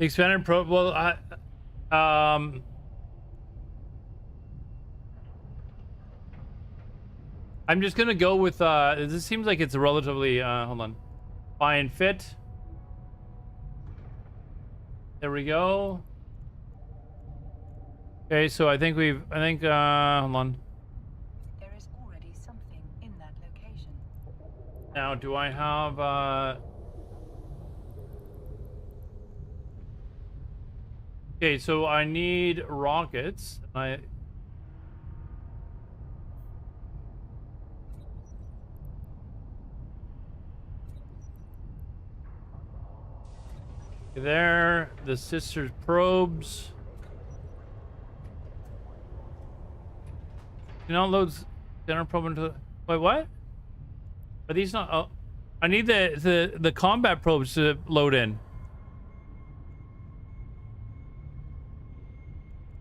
Expanded pro. Well, I'm just gonna go with. This seems like it's a relatively. Hold on. Buy and fit. There we go. Okay, so I think hold on.
There is already something in that location.
Now, do I have Okay, so I need rockets. There, the sister's probes. You know, loads center probe into. Wait, what? Are these not? Oh, I need the combat probes to load in.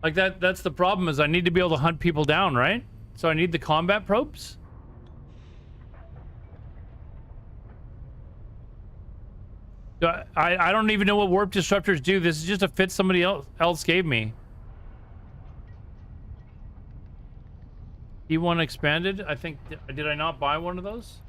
Like that's the problem, is I need to be able to hunt people down, right? So I need the combat probes. I don't even know what warp disruptors do. This is just a fit somebody else gave me. E1 expanded. I think, did I not buy one of those?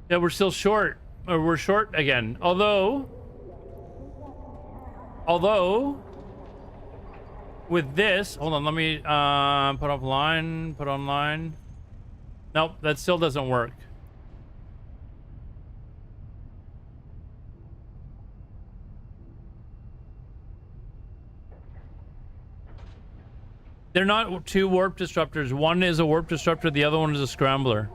Yeah, we're still short. Or we're short again. Although with this, hold on, let me put offline, put online. Nope, that still doesn't work. They're not two warp disruptors. One is a warp disruptor, the other one is a scrambler.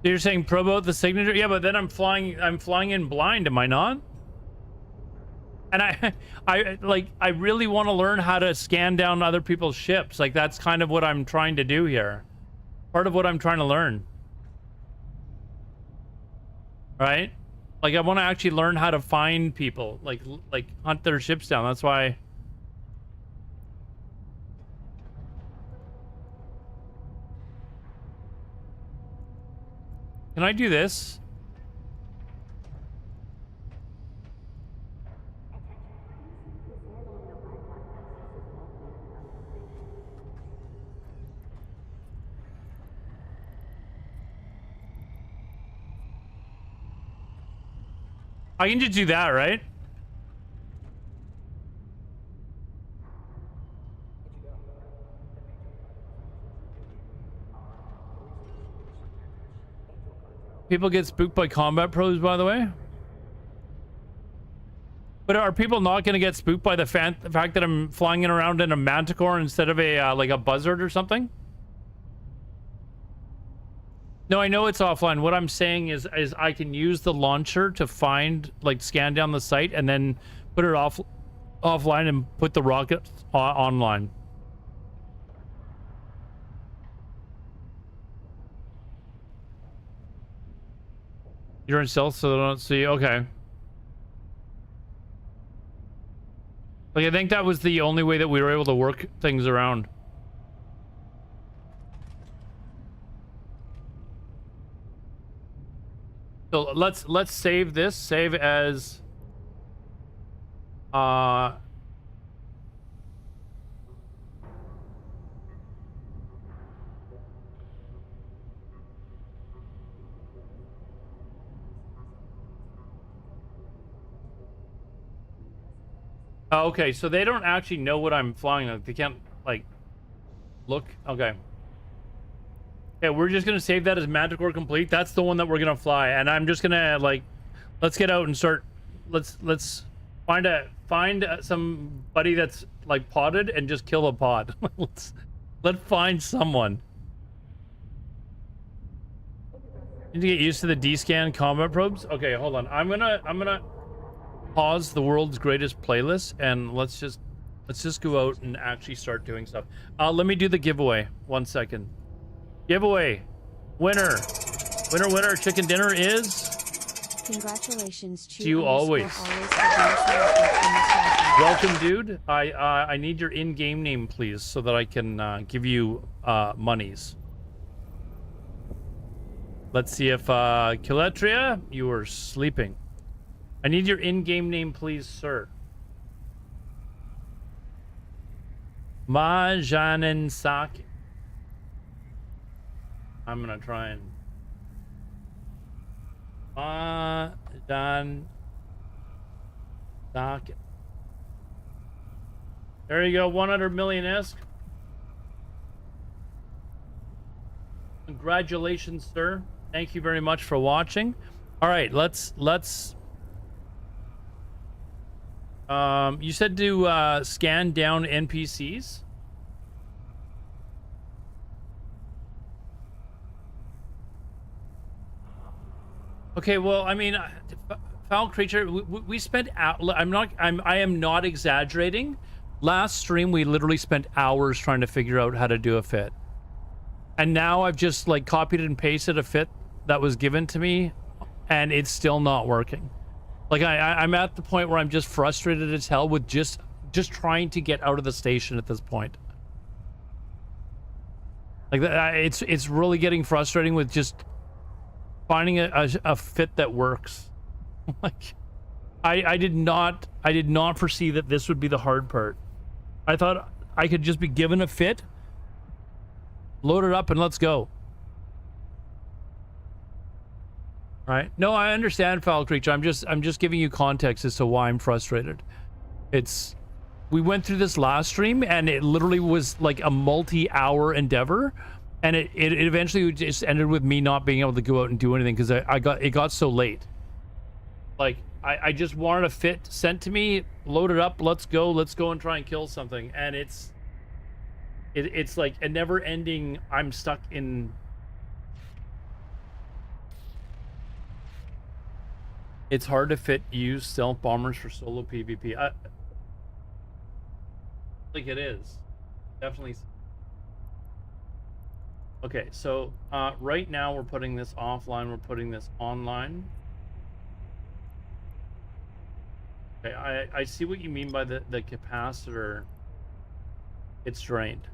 You're saying probe out the signature? Yeah, but then I'm flying in blind, am I not? And I really want to learn how to scan down other people's ships. Like, that's kind of what I'm trying to do here. Part of what I'm trying to learn. Right? Like, I want to actually learn how to find people, like hunt their ships down. That's why. Can I do this? I can just do that, right? People get spooked by combat probes, by the way. But are people not going to get spooked by the fact that I'm flying around in a manticore instead of a like a buzzard or something? No, I know it's offline. What I'm saying is I can use the launcher to find, like, scan down the site and then put it offline and put the rocket online. You're in stealth, so they don't see. Okay. Like, I think that was the only way that we were able to work things around. So let's save this. Save as oh, okay, so they don't actually know what I'm flying. Like, they can't like look. Okay. Okay, we're just gonna save that as Manticore complete. That's the one that we're gonna fly, and I'm just gonna like, let's get out and start. Let's find somebody that's like potted and just kill a pod. let's find someone. Need to get used to the D-scan combat probes. Okay, hold on. I'm gonna pause the world's greatest playlist and let's just go out and actually start doing stuff. Let me do the giveaway. 1 second. Giveaway. Winner. Chicken dinner is
Congratulations,
to you always. Welcome, dude. I need your in-game name, please, so that I can give you monies. Let's see if Kiletria, you are sleeping. I need your in-game name, please, sir. Majanen Saki. I'm gonna try and Majan Saki. There you go, 100 million-esque. Congratulations, sir. Thank you very much for watching. All right, let's you said to scan down NPCs. Okay, well, I mean, foul creature. We spent. I am not exaggerating. Last stream, we literally spent hours trying to figure out how to do a fit, and now I've just like copied and pasted a fit that was given to me, and it's still not working. Like I'm at the point where I'm just frustrated as hell with just trying to get out of the station at this point. Like it's really getting frustrating with just finding a fit that works. Like I did not foresee that this would be the hard part. I thought I could just be given a fit, load it up, and let's go. Right? No, I understand, foul creature. I'm just giving you context as to why I'm frustrated. We went through this last stream and it literally was like a multi-hour endeavor, and it eventually just ended with me not being able to go out and do anything because it got so late. Like I just wanted a fit sent to me, load it up, let's go and try and kill something, and it's like a never-ending. I'm stuck in. It's hard to fit use stealth bombers for solo PvP. I think it is. Definitely. Okay, so right now we're putting this offline, we're putting this online. Okay, I see what you mean by the capacitor. It's drained.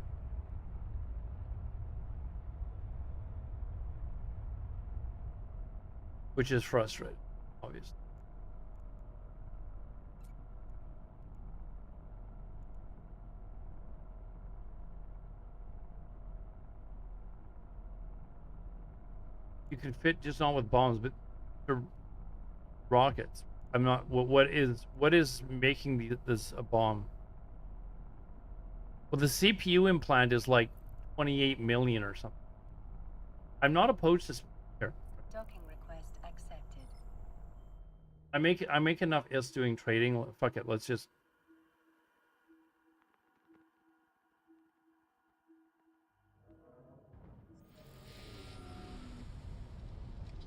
Which is frustrating, obviously. You can fit just not with bombs, but for rockets. I'm not. What is making this a bomb? Well, the CPU implant is like 28 million or something. I'm not opposed to. Here.
Docking request accepted.
I make enough is doing trading. Fuck it. Let's just.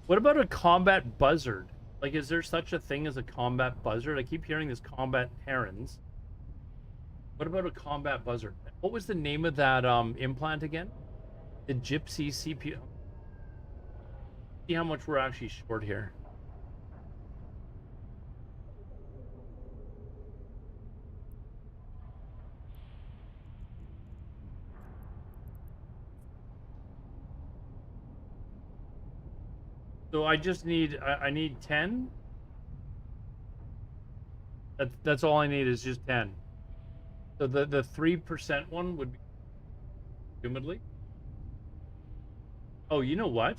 What about a combat buzzard? Like, is there such a thing as a combat buzzard? I keep hearing this combat herons. What about a combat buzzard? What was the name of that implant again? The Gypsy CPU. See how much we're actually short here. So I just need I need 10. That's all I need is just 10. So the 3% one would be assumedly. Oh, you know what?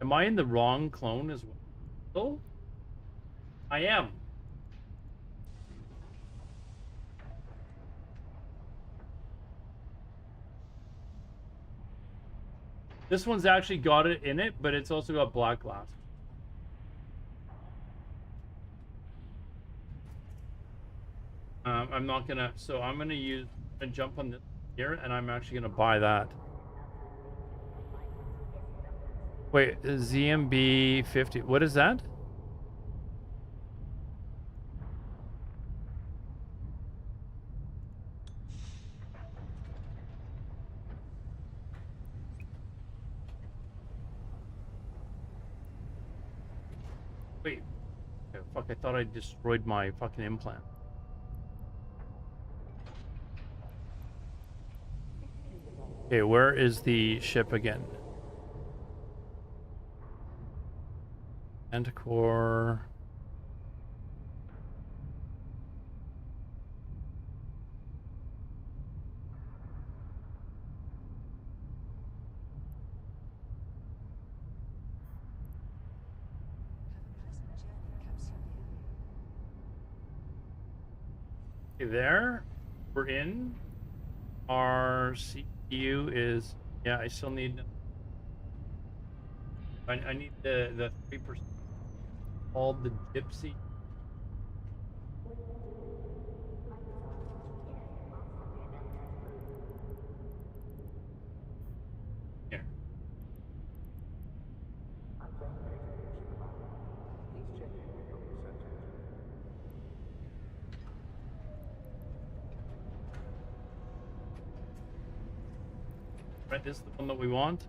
Am I in the wrong clone as well? I am. This one's actually got it in it, but it's also got black glass. I'm not gonna. So I'm gonna jump on this here, and I'm actually gonna buy that. Wait, ZMB 50. What is that? Wait. Okay, fuck, I thought I destroyed my fucking implant. Okay, where is the ship again? Anticore. Okay, there. We're in. Our CPU is, yeah, I still need, I need the 3% called the Gypsy. Here. Right, this is the one that we want.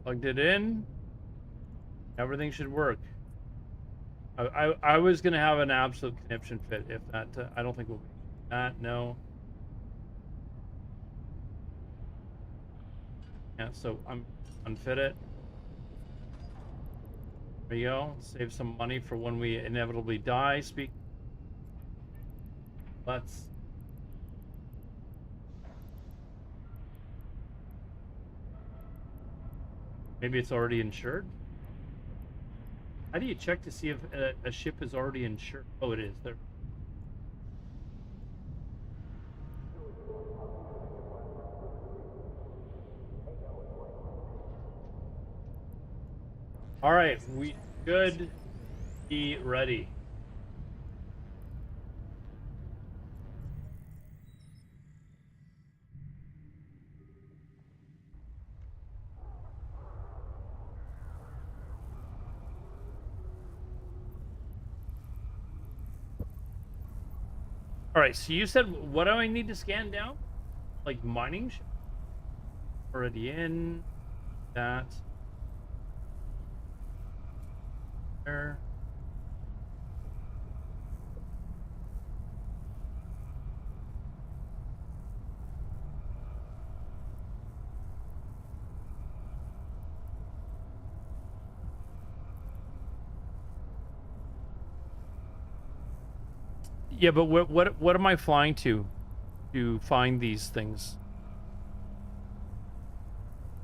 Plugged it in. Everything should work. I was gonna have an absolute conniption fit if that. I don't think we'll be that. No. Yeah. So I'm unfit it. There you go. Save some money for when we inevitably die. Let's. Maybe it's already insured. How do you check to see if a ship is already insured? Oh, it is. There. All right, we should be ready. All right, so you said, what do I need to scan down? Like mining? Already in. That. There. Yeah, but what am I flying to find these things?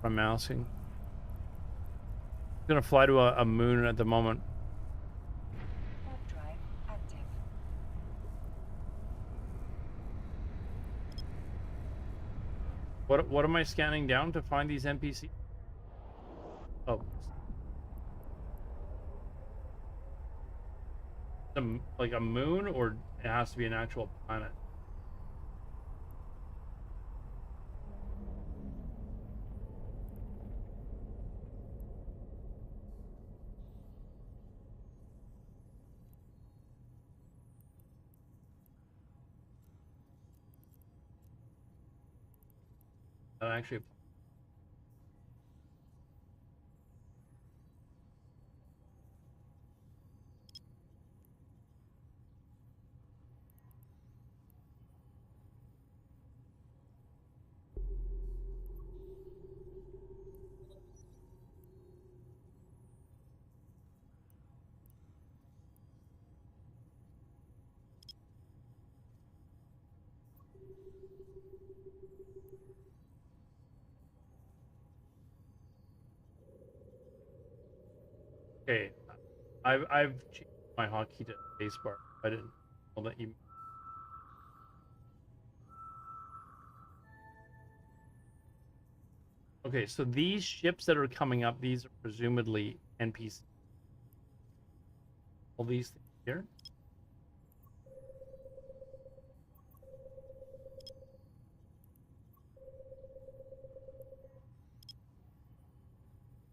I'm asking. I'm gonna fly to a moon at the moment.
Warp drive active.
What am I scanning down to find these NPCs? Oh, like a moon, or it has to be an actual planet? That actually. Okay, I've changed my hotkey to spacebar. I didn't know that you. Okay, so these ships that are coming up, these are presumably NPC. All these things here.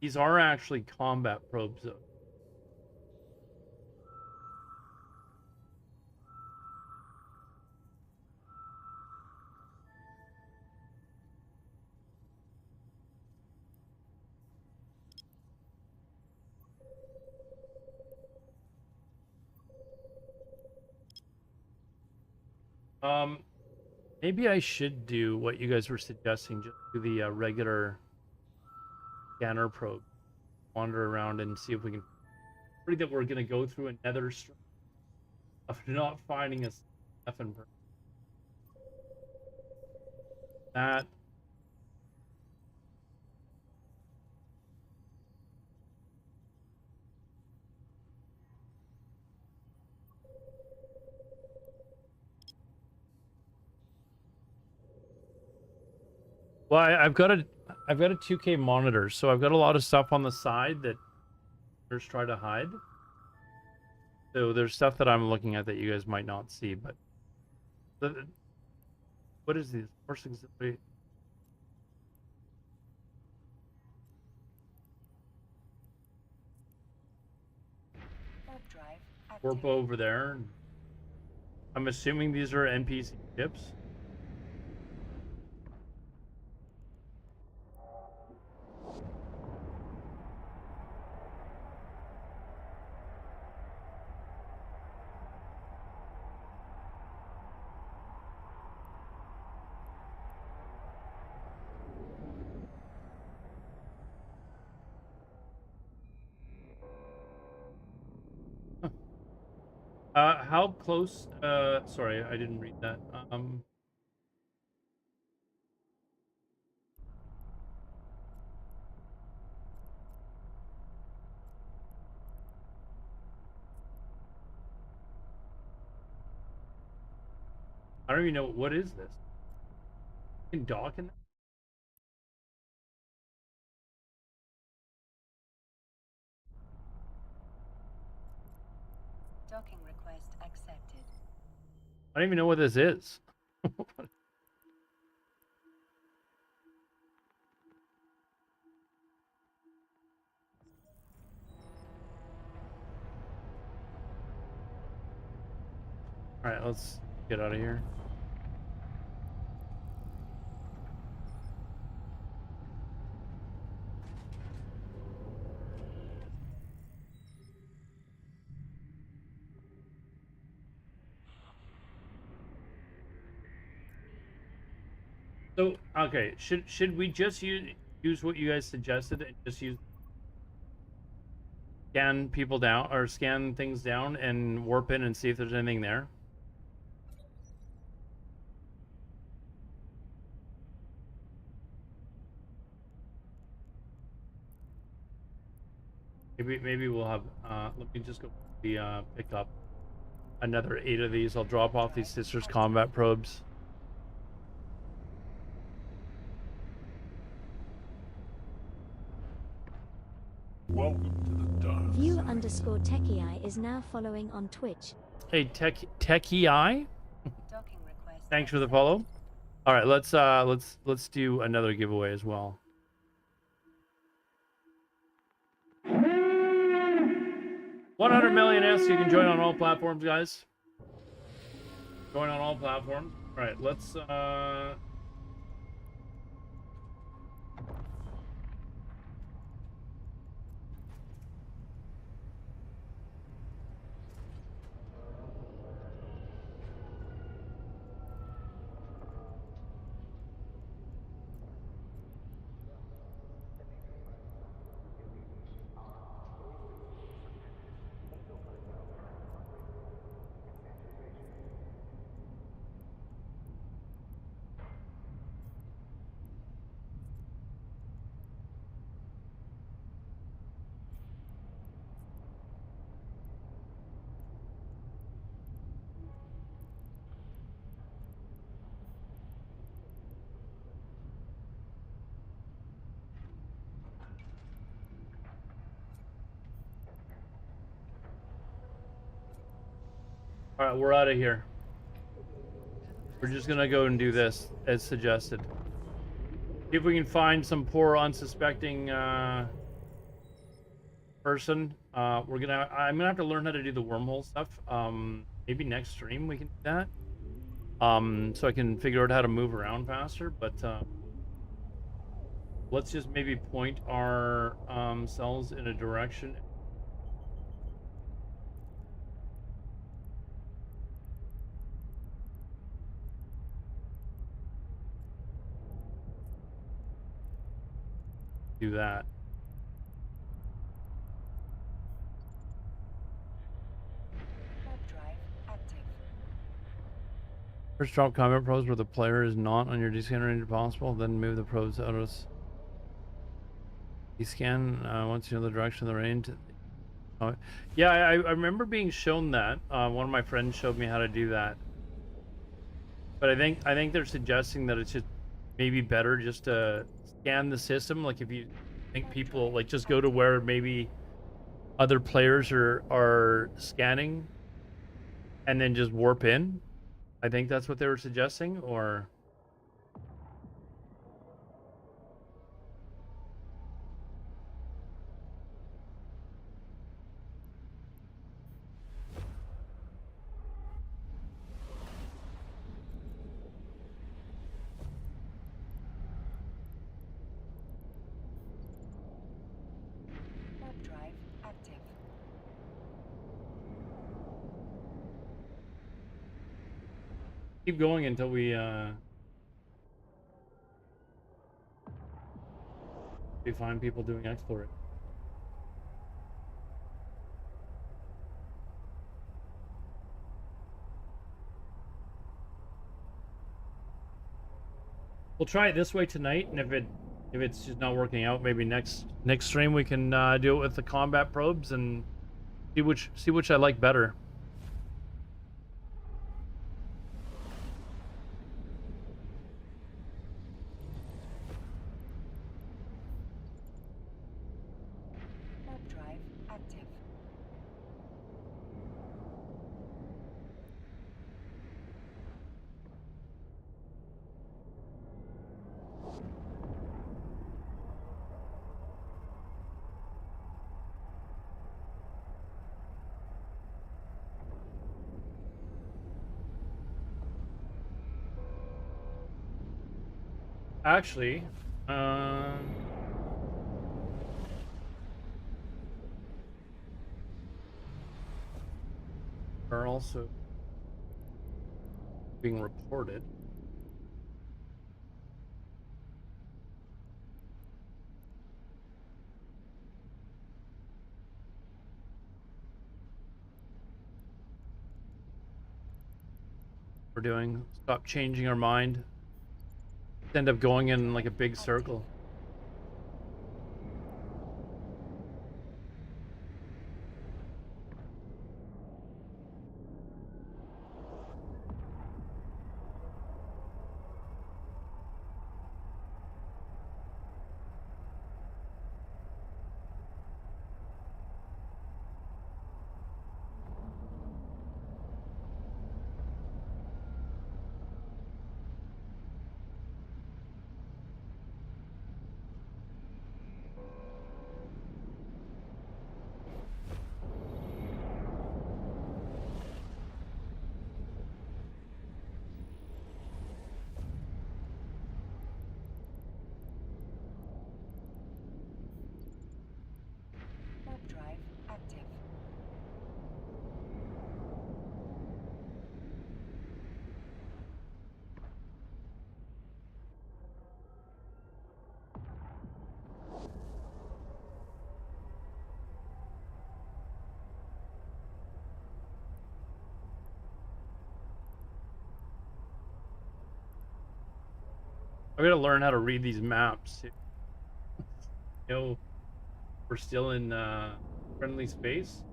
These are actually combat probes, though. Maybe I should do what you guys were suggesting, just do the regular scanner probe, wander around and see if we can. Worried that we're gonna go through another string of not finding a effing that. Well, I've got a 2K monitor, so I've got a lot of stuff on the side that others try to hide. So there's stuff that I'm looking at that you guys might not see, but what is this? Force auxiliary.
Warp drive
Warp
active.
over there. I'm assuming these are NPC ships. How close? Sorry, I didn't read that. I don't even know what is this. You can dock in that?
Docking request accepted.
I don't even know what this is. All right, let's get out of here. So, okay, should we just use what you guys suggested and just scan people down or scan things down and warp in and see if there's anything there? Maybe we'll have let me just go pick up another 8 of these. I'll drop off these sisters combat probes.
Welcome to the dark
View_techii is now following on Twitch.
Hey, Techie Eye,
Docking request.
thanks for the follow. All right, let's do another giveaway as well. 100 million S. You can join on all platforms, guys. Join on all platforms. All right, let's All right, we're out of here. We're just gonna go and do this as suggested. See if we can find some poor unsuspecting person. I'm gonna have to learn how to do the wormhole stuff. Maybe next stream we can do that. So I can figure out how to move around faster. But let's just maybe point our cells in a direction. Do that.
Warp drive active.
First drop combat probes where the player is not on your descan range if possible, then move the probes out of descan once you know the direction of the range. Yeah, I remember being shown that. One of my friends showed me how to do that. But I think they're suggesting that it's just maybe better just to scan the system. Like if you think people like just go to where maybe other players are scanning and then just warp in. I think that's what they were suggesting, or
Warp drive active.
keep going until we find people doing exploration. We'll try it this way tonight, and if it's just not working out, maybe next stream we can do it with the combat probes and see which I like better.
Warp drive active.
Actually, are also being reported. We're doing stop changing our mind. End up going in like a big circle.
Warp drive active.
I gotta learn how to read these maps. You know, we're still in friendly space.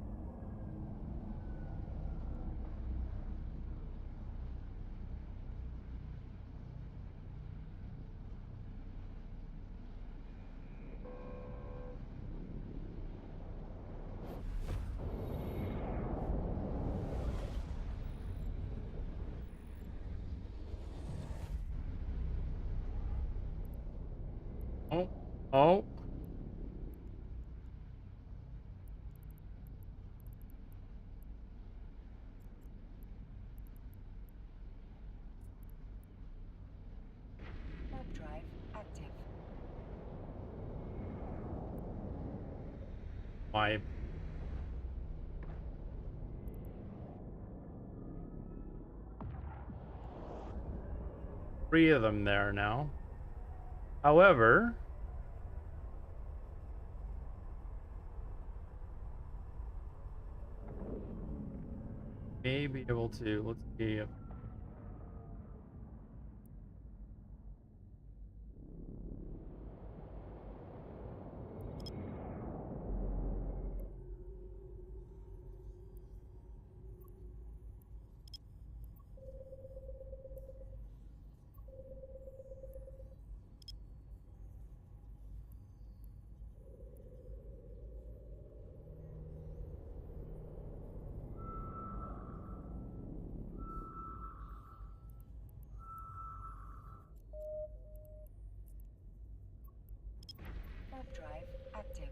Oh.
Warp drive active.
My. Three of them there now. However, may be able to. Let's see if.
Warp drive active.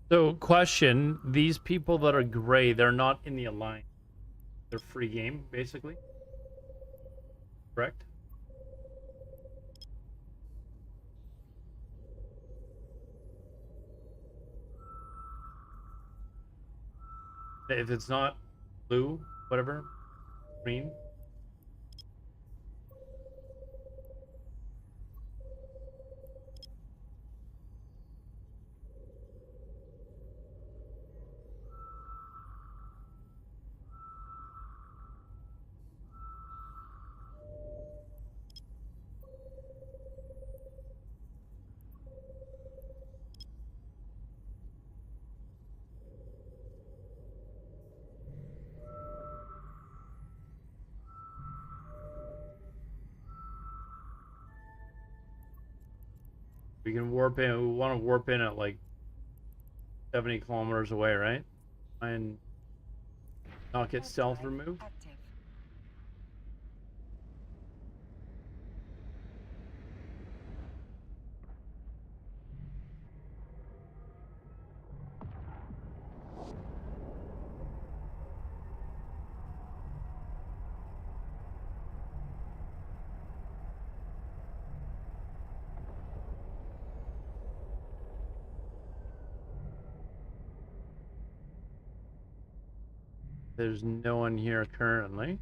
So, question: these people that are gray, they're not in the alliance. They're free game, basically. Correct? If it's not blue, whatever, green. We can warp in. We want to warp in at like 70 kilometers away, right? And not get
Warp
stealth
drive
removed.
active.
There's no one here currently.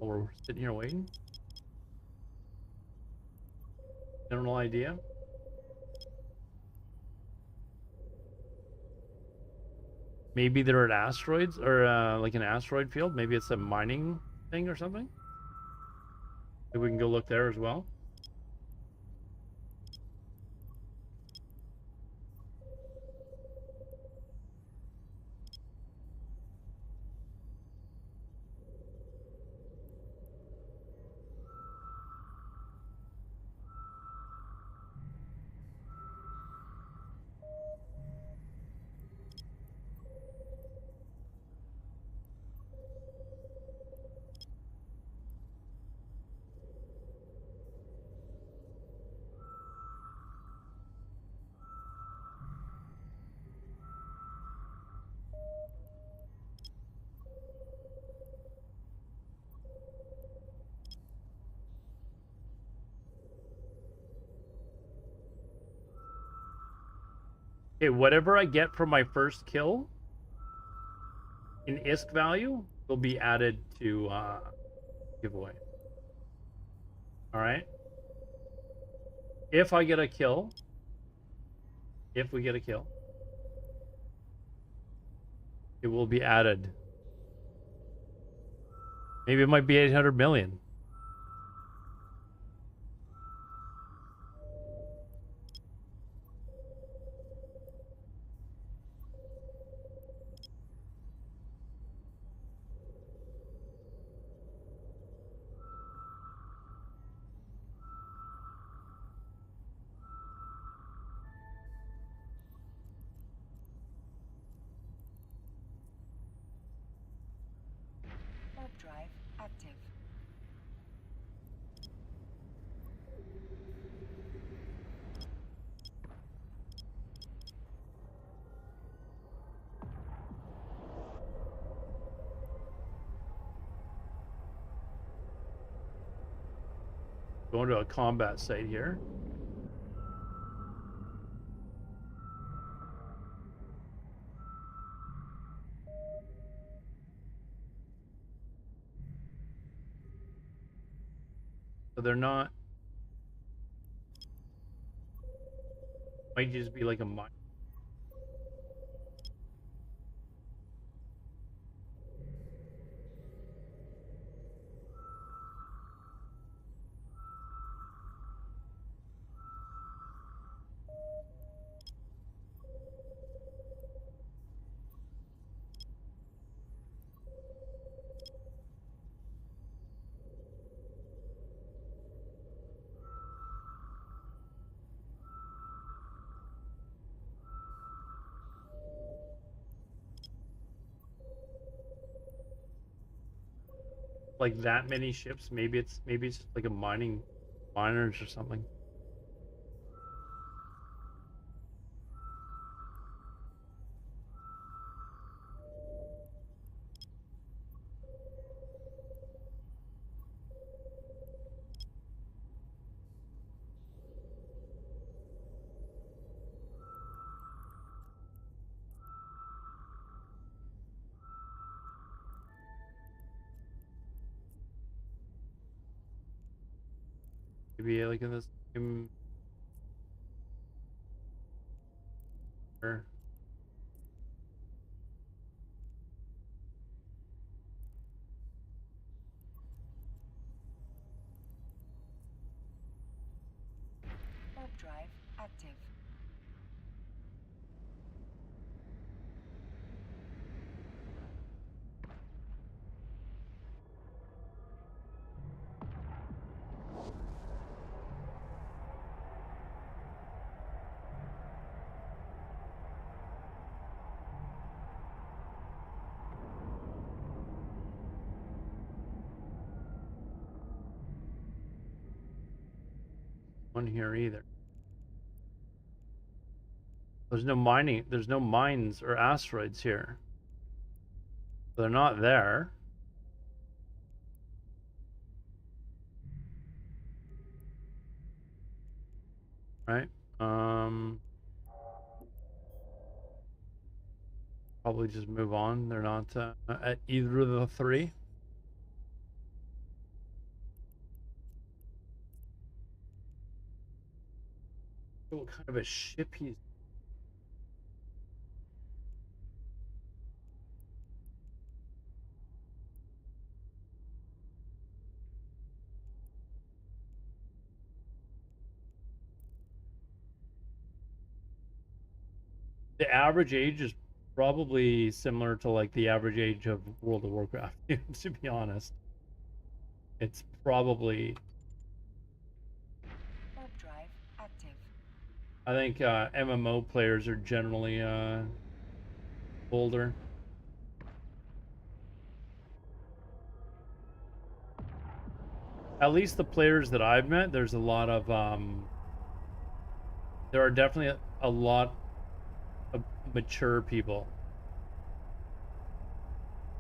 Oh, we're sitting here waiting. General idea. Maybe they're at asteroids or like an asteroid field. Maybe it's a mining thing or something. Maybe we can go look there as well. Okay, whatever I get from my first kill in ISK value will be added to giveaway. All right. If I get a kill, if we get a kill, it will be added. Maybe it might be 800 million.
Warp drive active.
Going to a combat site here. So they're not. Might just be like a mine. Like that many ships. Maybe it's like a miners or something. Maybe like in this game. Or
Warp drive active.
one here either. There's no mining. There's no mines or asteroids here. They're not there. Right? Probably just move on. They're not at either of the three. What kind of a ship he's. The average age is probably similar to like the average age of World of Warcraft, to be honest. It's probably.
Warp drive active.
I think MMO players are generally older. At least the players that I've met, there's a lot of there are definitely a lot of mature people.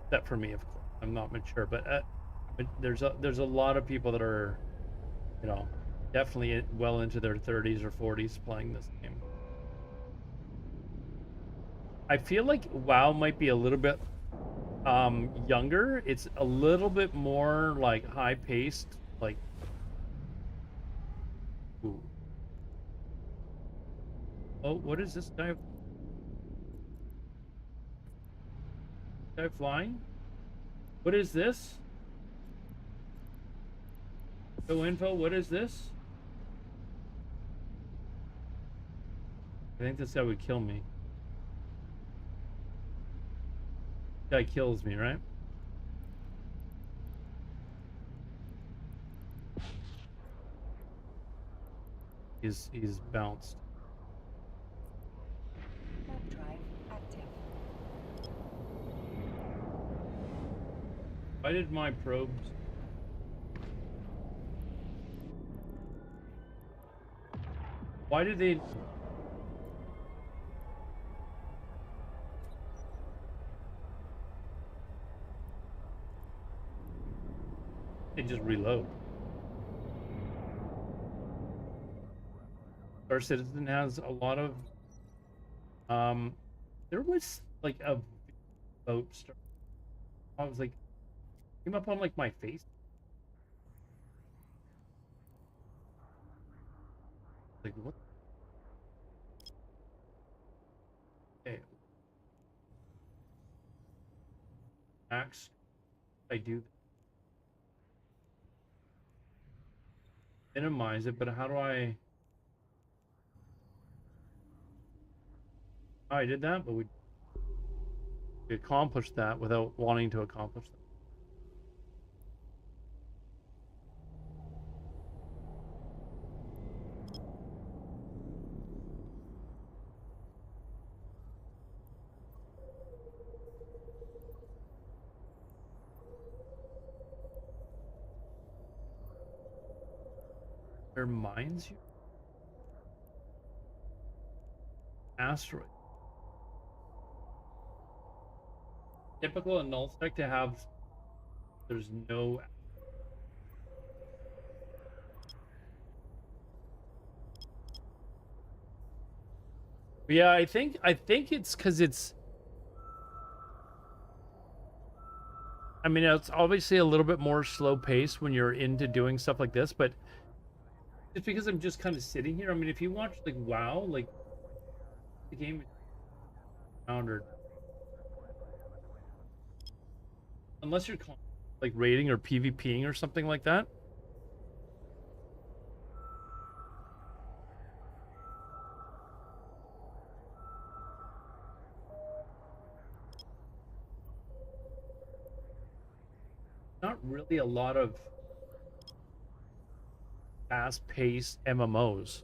Except for me, of course. I'm not mature, but there's a lot of people that are, you know, definitely well into their 30s or 40s playing this game. I feel like WoW might be a little bit younger. It's a little bit more like high paced, like ooh. Oh, what is this guy? Guy flying? What is this? No info. What is this? I think this guy would kill me. Guy kills me, right? He's bounced.
Warp drive active.
Why did my probes? Why did they? They just reload. Our Citizen has a lot of. There was like a boat start. I was like, came up on like my face. Like what? Hey, Max, I do minimize it, but how do I? Oh, I did that, but we accomplished that without wanting to accomplish that. There are mines here? Asteroid. Typical in nullsec to have. There's no. Yeah, I think it's because it's. I mean, it's obviously a little bit more slow pace when you're into doing stuff like this, but it's because I'm just kind of sitting here. I mean, if you watch like WoW, like the game is foundered. Unless you're like raiding or PvPing or something like that. Not really a lot of fast-paced MMOs.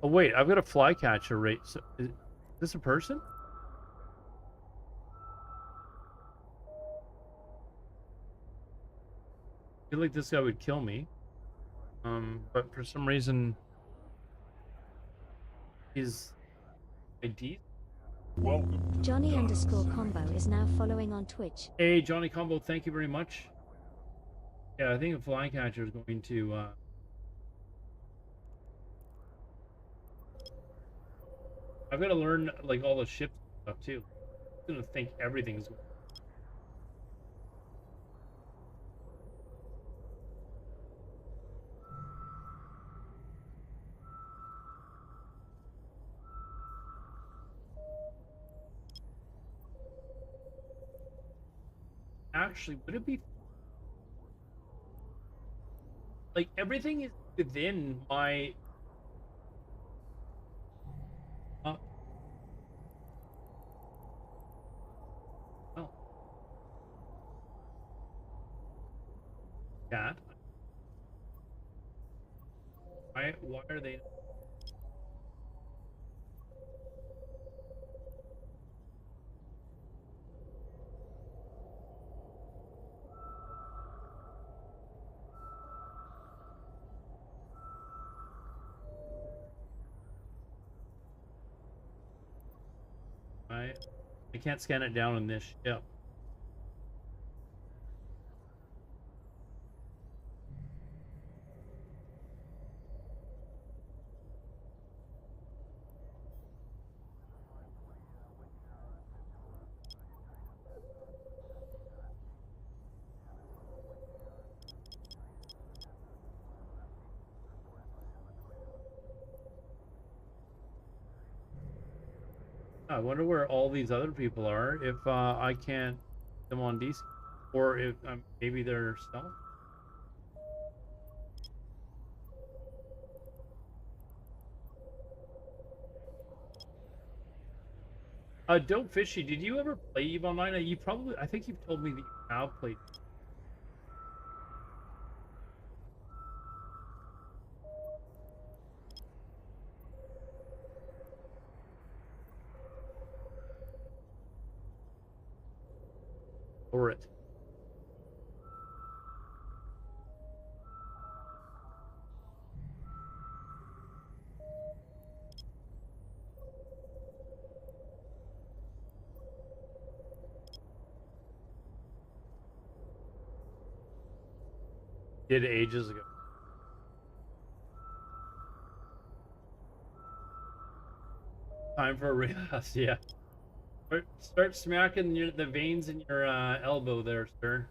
Oh wait, I've got a flycatcher rate. So is this a person? I feel like this guy would kill me. But for some reason, his ID.
Welcome to the
Johnny
dark
underscore
side.
combo is now following on Twitch.
Hey, Johnny Combo, thank you very much. Yeah, I think a flycatcher is going to. I've got to learn like all the ship stuff too. I'm gonna think everything's. Actually, would it be like everything is within my? Uh, oh, cat. Why are they? I can't scan it down in this ship. I wonder where all these other people are if I can't get them on DC, or if maybe they're stealth. Dope Fishy, did you ever play EVE Online? You probably, I think you've told me that you have played. Or it. Did ages ago. Time for a relapse, yeah. Start smacking the veins in your elbow there, sir.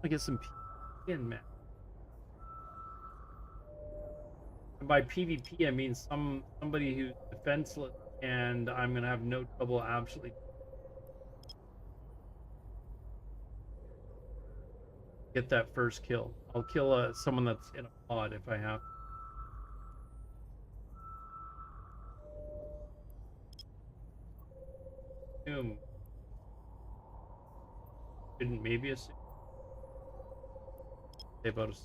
I get some PvP in, man. And by PvP, I mean somebody who's defenseless, and I'm gonna have no trouble absolutely. Get that first kill. I'll kill someone that's in a pod if I have. Boom. Didn't maybe say about a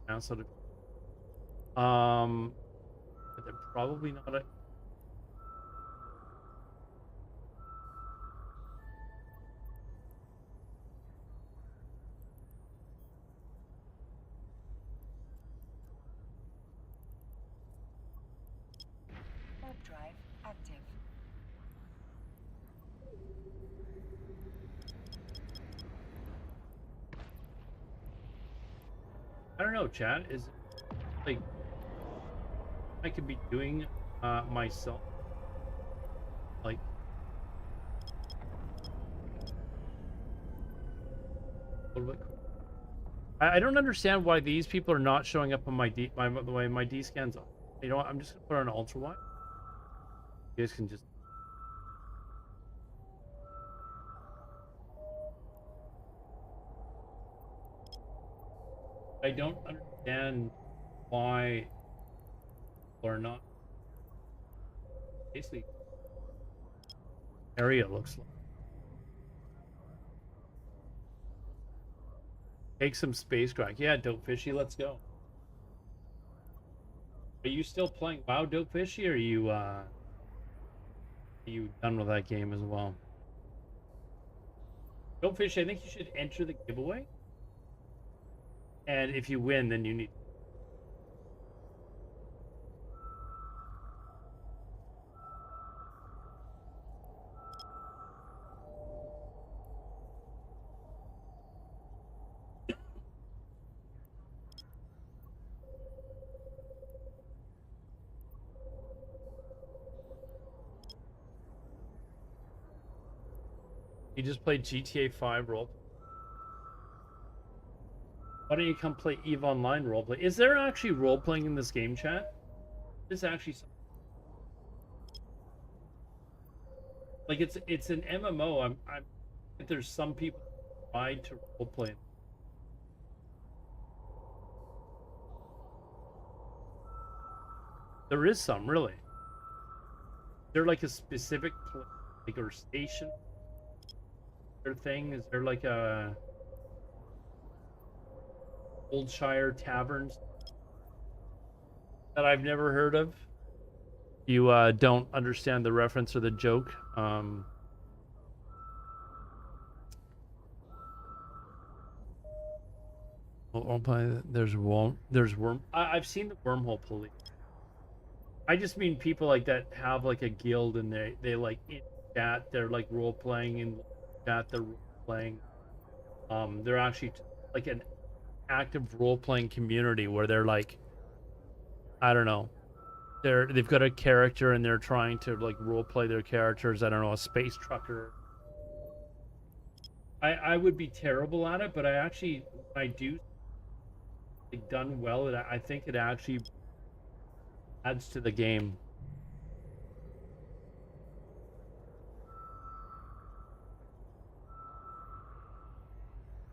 now sort of but they're probably not a
Warp drive active.
I don't know, chat. Is it like I could be doing myself like a little bit. I don't understand why these people are not showing up on my the way my D scans on. You know what? I'm just gonna put on ultra wide. You guys can just. I don't understand why people are not. Basically, area looks like. Take some space crack. Yeah, Dope Fishy, let's go. Are you still playing WoW, Dope Fishy, or are you done with that game as well? Dope Fishy, I think you should enter the giveaway. And if you win, then you need. You just played GTA 5 role. Why don't you come play EVE Online roleplay? Is there actually role playing in this game, chat? There's actually some... like it's an MMO. I'm there's some people who tried to role play. There is some, really. Is there like a specific like or station or thing? Is there like a Oldshire taverns that I've never heard of? You don't understand the reference or the joke. I'll play. There's worm. There's worm. I've seen the wormhole police. I just mean people like that have like a guild and they like in chat they're like role playing in chat they're role playing. They're actually like an active role playing community where they're like, I don't know, they've got a character and they're trying to like role play their characters. I don't know, a space trucker. I would be terrible at it, but I actually I do like done well. I think it actually adds to the game.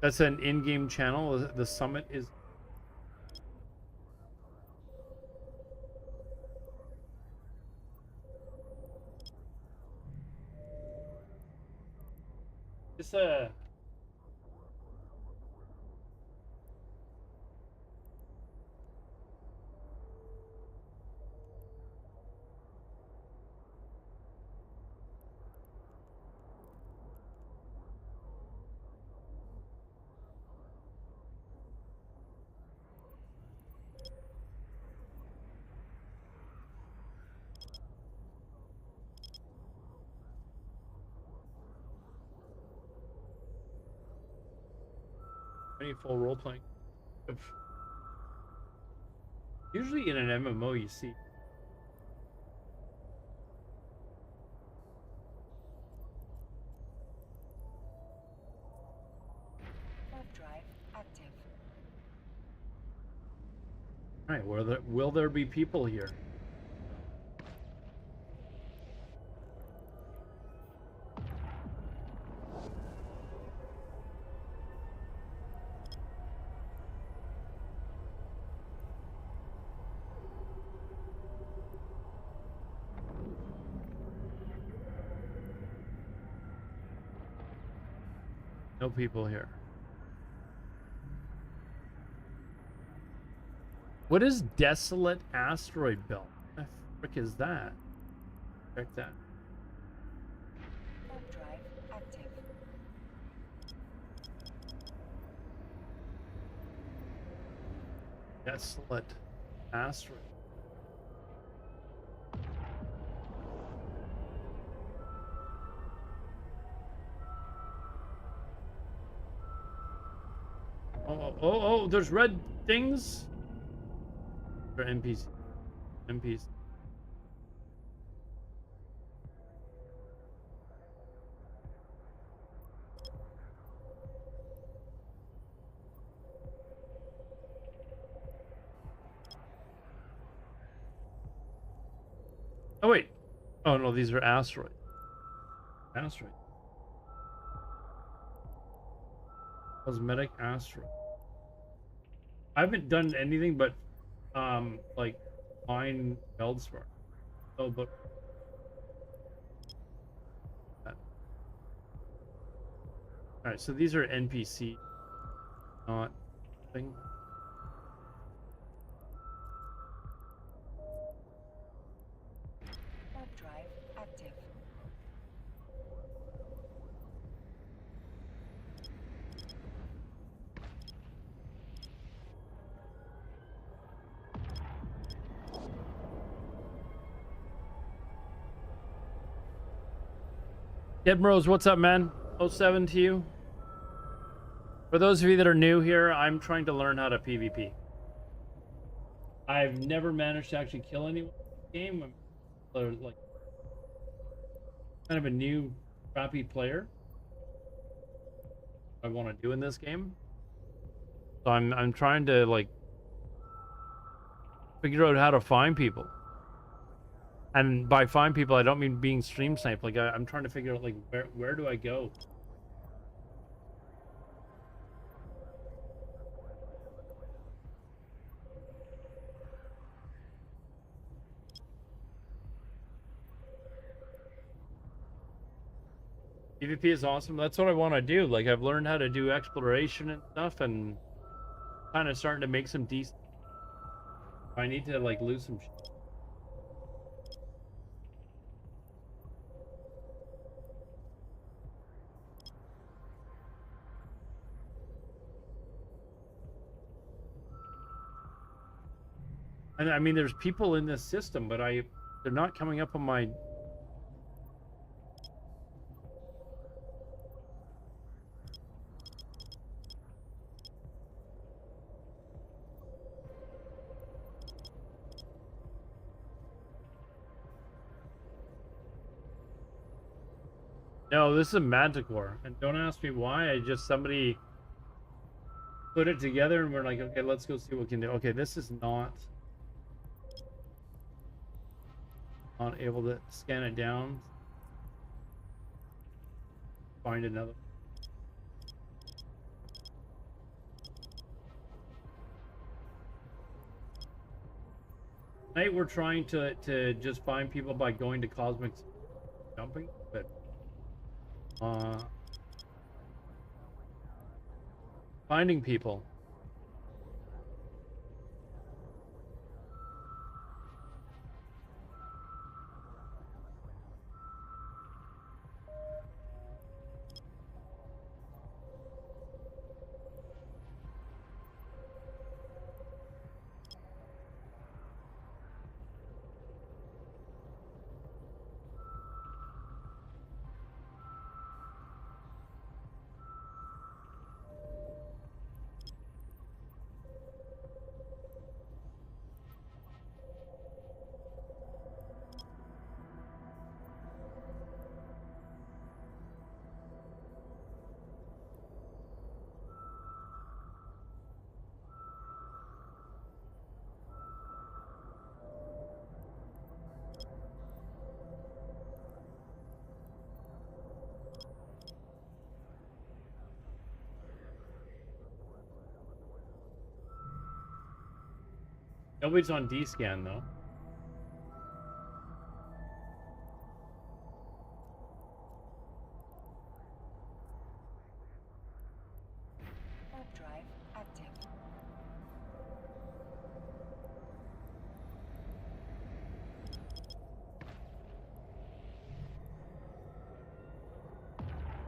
That's an in-game channel. The summit is. It's a. Any full role playing. Usually in an MMO, you see.
Warp drive active.
All right, will there be people here? No people here. What is Desolate Asteroid Belt? What the frick is that? Check that.
Warp drive active.
Desolate Asteroid. Oh, there's red things. Or NPC. NPC. Oh wait. Oh no, these are asteroids. Asteroid. Cosmetic asteroid. I haven't done anything but like mine feldspar. Oh, but all right, so these are NPC, not thing.
Warp drive active.
Rose, what's up, man? 07 to you. For those of you that are new here, I'm trying to learn how to PvP. I've never managed to actually kill anyone in the game. I'm like kind of a new crappy player. I want to do in this game. So I'm trying to like figure out how to find people. And by find people, I don't mean being stream sniped. Like I'm trying to figure out like where do I go? PvP is awesome. That's what I want to do. Like I've learned how to do exploration and stuff, and kind of starting to make some decent. I need to like lose some. And I mean, there's people in this system, but they're not coming up on my. No, this is a Manticore, and don't ask me why. I just somebody put it together, and we're like, okay, let's go see what we can do. Okay, this is not able to scan it down. Find another. Tonight we're trying to just find people by going to cosmic jumping, but finding people. Nobody's on D-scan though.
Warp drive active.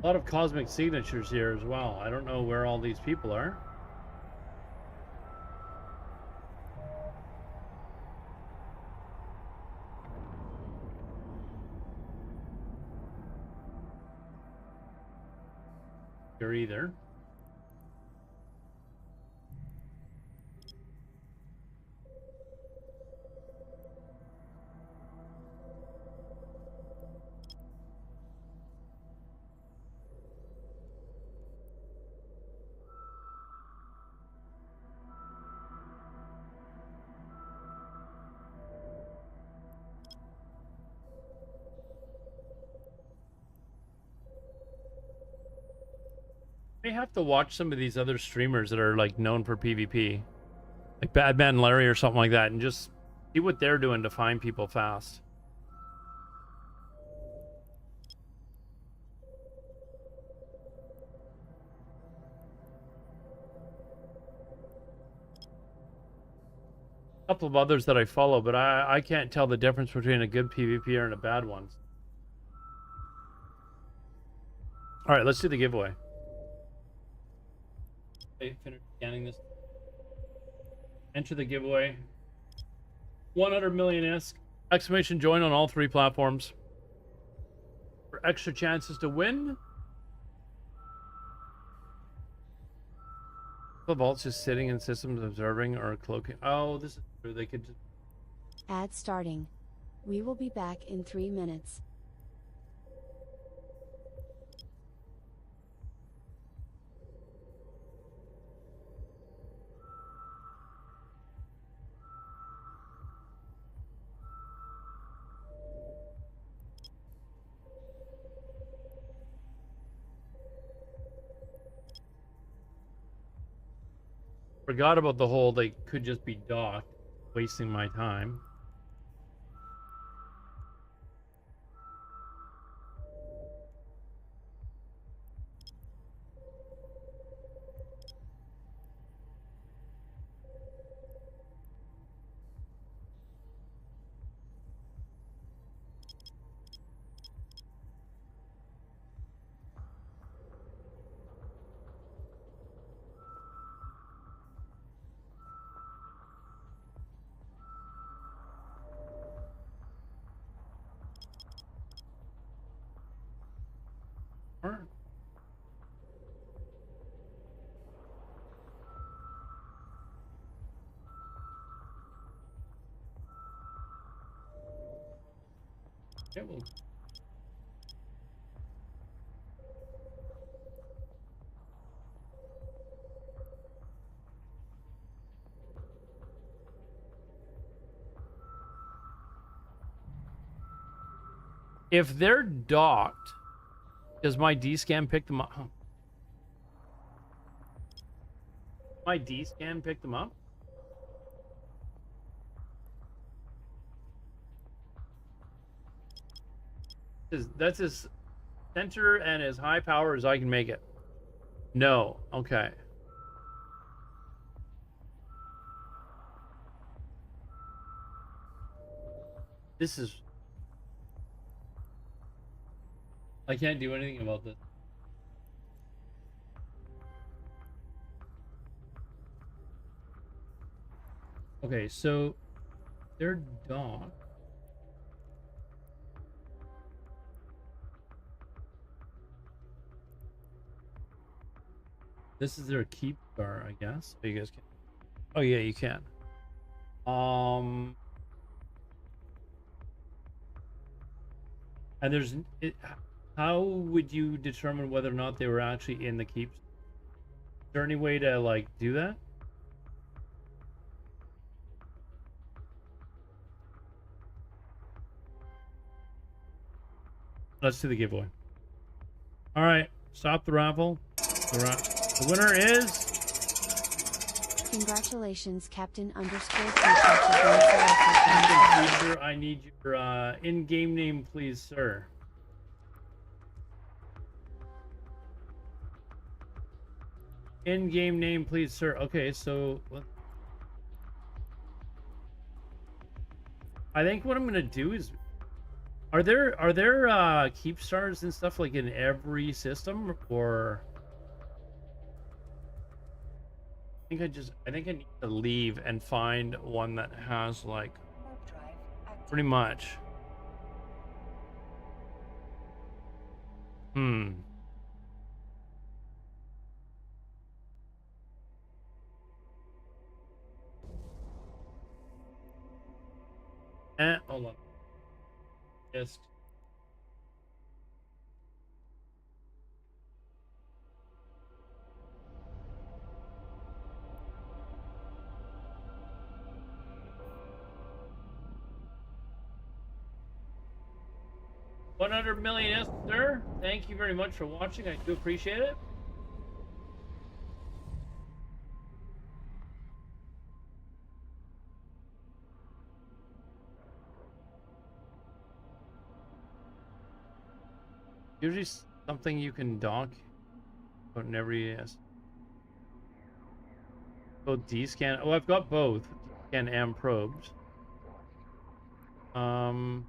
A lot of cosmic signatures here as well. I don't know where all these people are. Here either. May have to watch some of these other streamers that are like known for PvP, like Badman Larry or something like that, and just see what they're doing to find people fast. A couple of others that I follow, but I can't tell the difference between a good PvPer and a bad one. All right, let's do the giveaway. Okay, finish scanning this. Enter the giveaway. 100 million exclamation join on all 3 platforms for extra chances to win. The vault's just sitting in systems observing or cloaking. Oh, this is true. They could just...
Ad starting. We will be back in 3 minutes.
Forgot about the whole they could just be docked, wasting my time. Okay, well, if they're docked, does my D scan pick them up? Huh. My D scan pick them up? That's as center and as high power as I can make it. No. Okay. This is... I can't do anything about this. Okay, so they're docked. This is their keep bar, I guess. Oh, you guys can. Oh yeah, you can. And there's how would you determine whether or not they were actually in the keeps? Is there any way to like do that? Let's do the giveaway. All right, stop the raffle. The winner is...
Congratulations, Captain underscore Future, for being selected.
Future, I need your in-game name, please, sir. In-game name, please, sir. Okay, so I think what I'm gonna do is, are there keep stars and stuff like in every system, or I think I need to leave and find one that has like
Warp drive active.
pretty much. Hold on. Just $100 million, yes, sir. Thank you very much for watching. I do appreciate it. Usually something you can dock, but never yes. Both D scan. Oh, I've got both D scan and probes.
Warp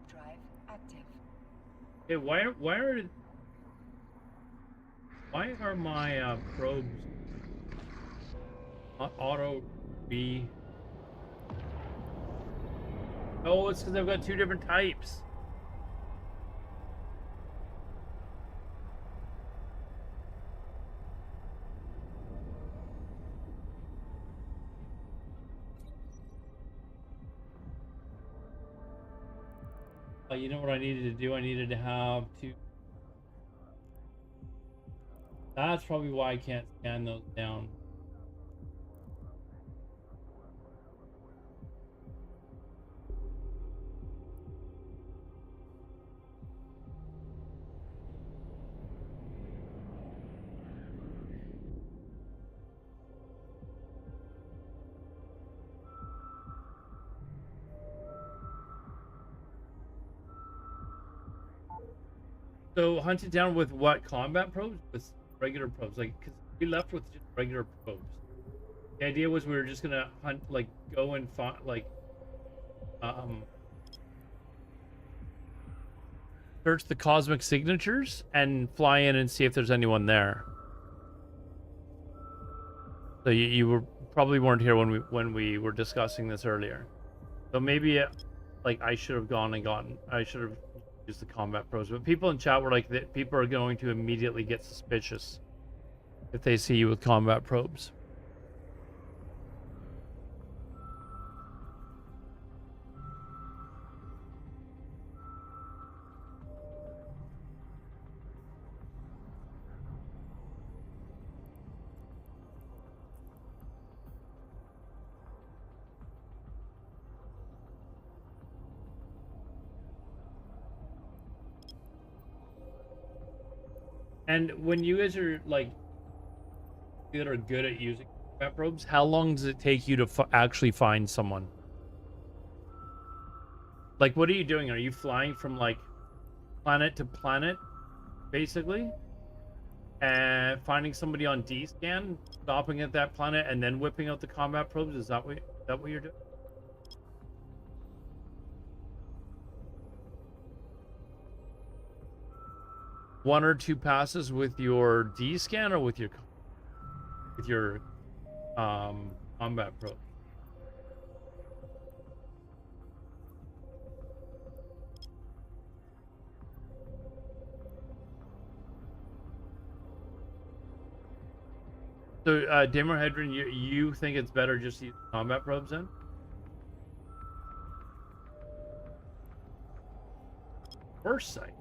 drive active.
Hey, why are my probes auto B? Oh, it's because I've got two different types. You know what I needed to do? I needed to have two. That's probably why I can't scan those down. So hunted down with what combat probes? With regular probes, like because we left with just regular probes. The idea was we were just gonna hunt, like go and find, like, search the cosmic signatures and fly in and see if there's anyone there. So you were probably weren't here when we were discussing this earlier. So maybe like I should have gone and gotten. I should have used the combat pros. But people in chat were like that. People are going to immediately get suspicious if they see you with combat probes. And when you guys are like that are good at using combat probes, how long does it take you to actually find someone? Like, what are you doing? Are you flying from like planet to planet, basically, and finding somebody on D scan, stopping at that planet, and then whipping out the combat probes? Is that what you're doing? One or two passes with your D scan or with your combat probe? So, Damerhedron, you think it's better just to use combat probes then? First sight.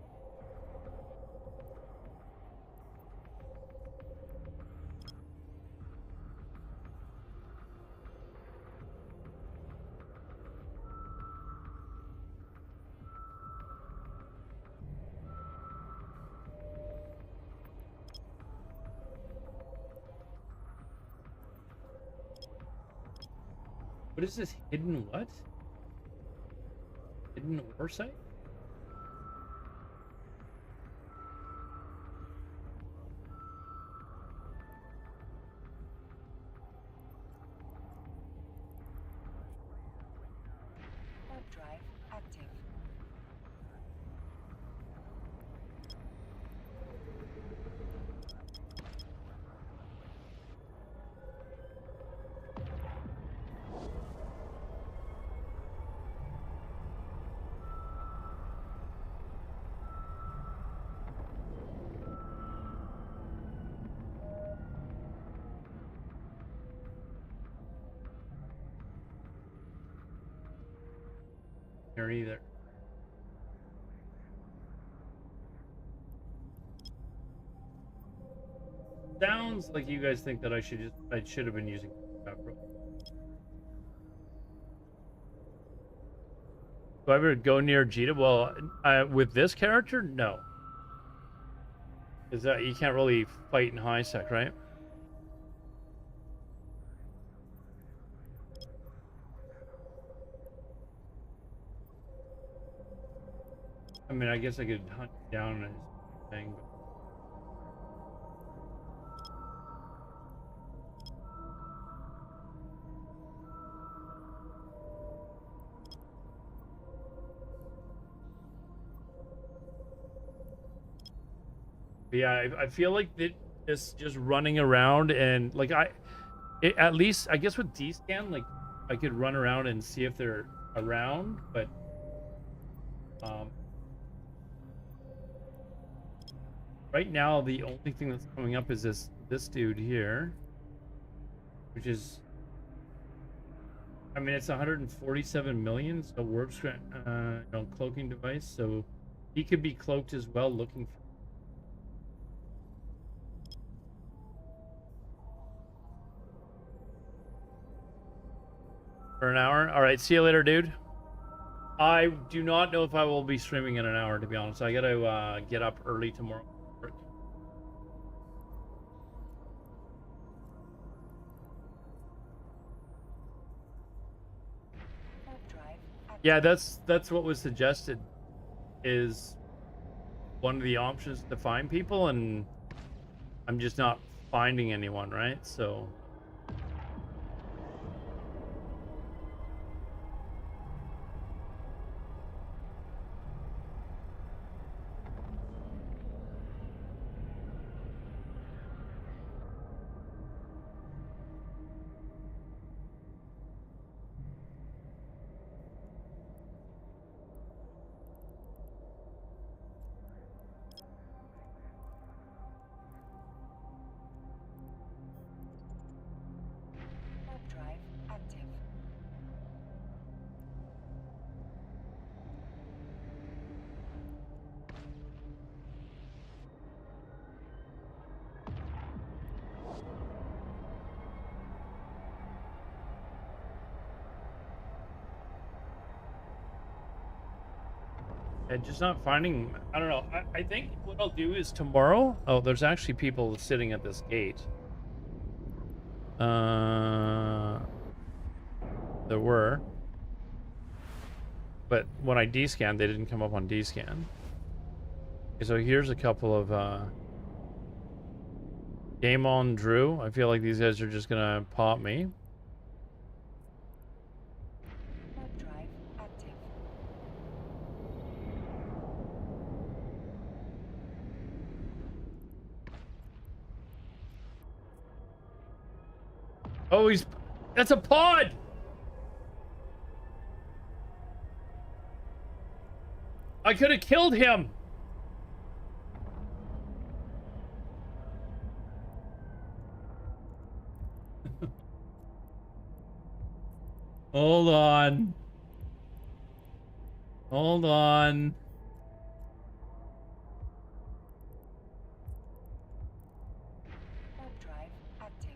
What is this hidden what? Hidden ore site?
Warp drive active.
Here either. Sounds like you guys think that I should have been using combat probe. Do I ever go near Jita? Well, with this character, no. Is that you can't really fight in high sec, right? I mean, I guess I could hunt down his thing. But yeah, I feel like this just running around and like at least I guess with D-scan, like I could run around and see if they're around, but right now the only thing that's coming up is this dude here, which is, I mean, it's 147 million. So warp cloaking device. So he could be cloaked as well, looking for an hour. All right, see you later, dude. I do not know if I will be streaming in an hour, to be honest. I gotta get up early tomorrow. Yeah, that's what was suggested, is one of the options to find people, and I'm just not finding anyone, right? So And just not finding. I don't know. I think what I'll do is tomorrow. Oh, there's actually people sitting at this gate. There were, but when I descanned, they didn't come up on descan. Okay, so here's a couple of Game on Drew. I feel like these guys are just gonna pop me.
Web drive active.
Oh, that's a pod. I could have killed him. Hold on. Hold on.
Web drive active.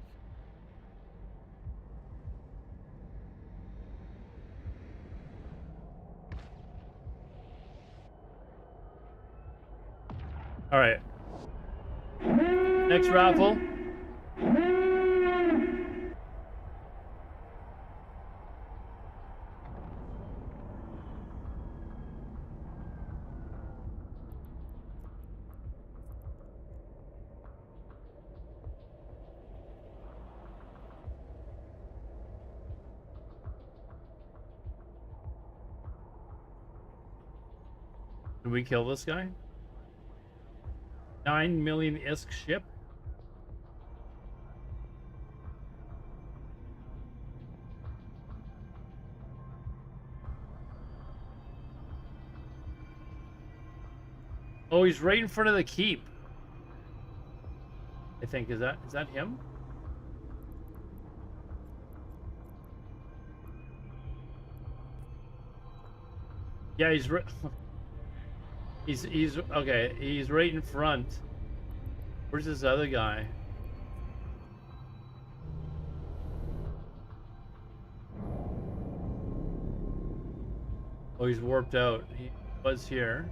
All right. Next raffle. Did we kill this guy? 9 million ISK ship? Oh, he's right in front of the keep. I think is that him? Yeah, he's right. He's okay. He's right in front. Where's this other guy? Oh, he's warped out. He was here.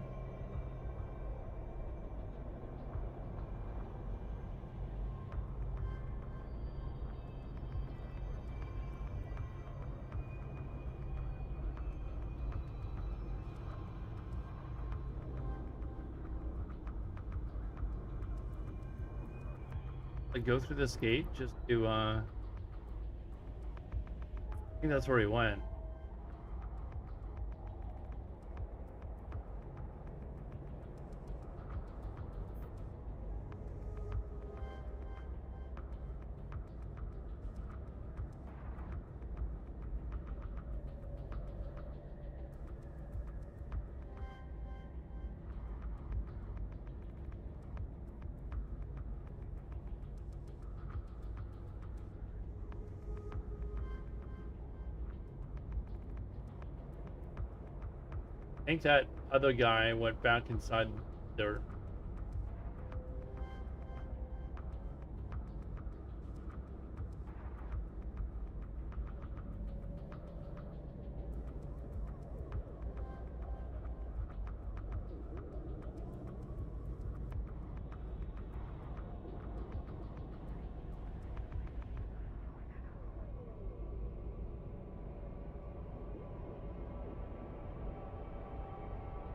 Like go through this gate just to I think that's where he went. I think that other guy went back inside there.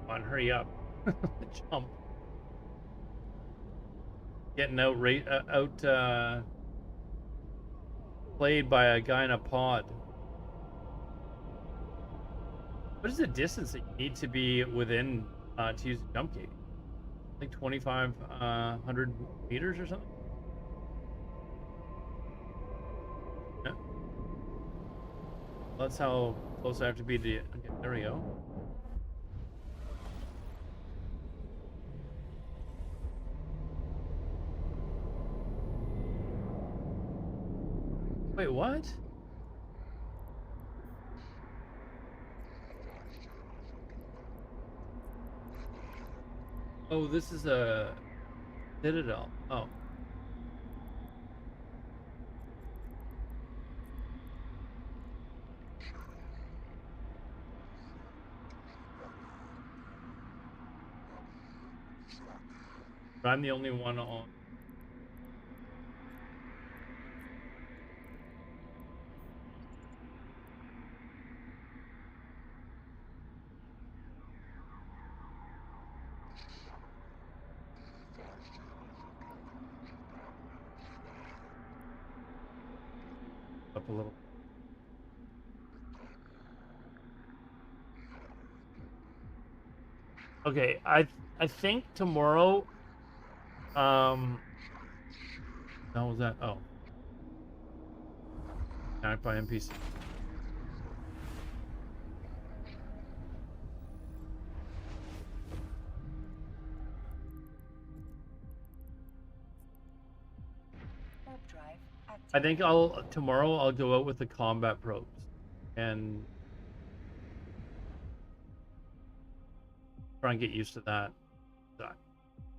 Come on, hurry up. Jump. Getting played by a guy in a pod. What is the distance that you need to be within to use a jump gate? Like 2,500 meters or something? Yeah. That's how close I have to be to. Okay, there we go. Wait, what? Oh, this is a citadel. Oh. But I'm the only one on. Up a little. Okay, I think tomorrow. How was that? Oh, attacked by NPC.
Warp drive active.
I think tomorrow I'll go out with the combat probes and try and get used to that.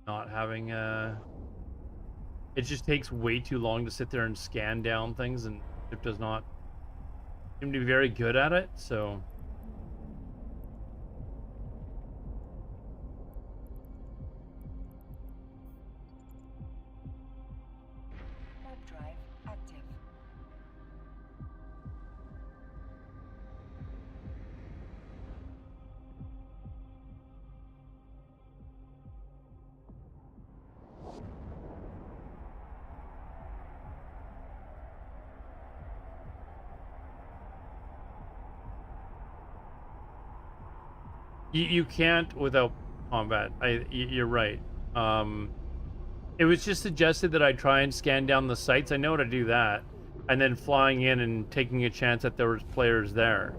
Not having it just takes way too long to sit there and scan down things, and it does not seem to be very good at it, so
Warp drive active.
you can't without combat. You're right. It was just suggested that I try and scan down the sites. I know how to do that, and then flying in and taking a chance that there was players there.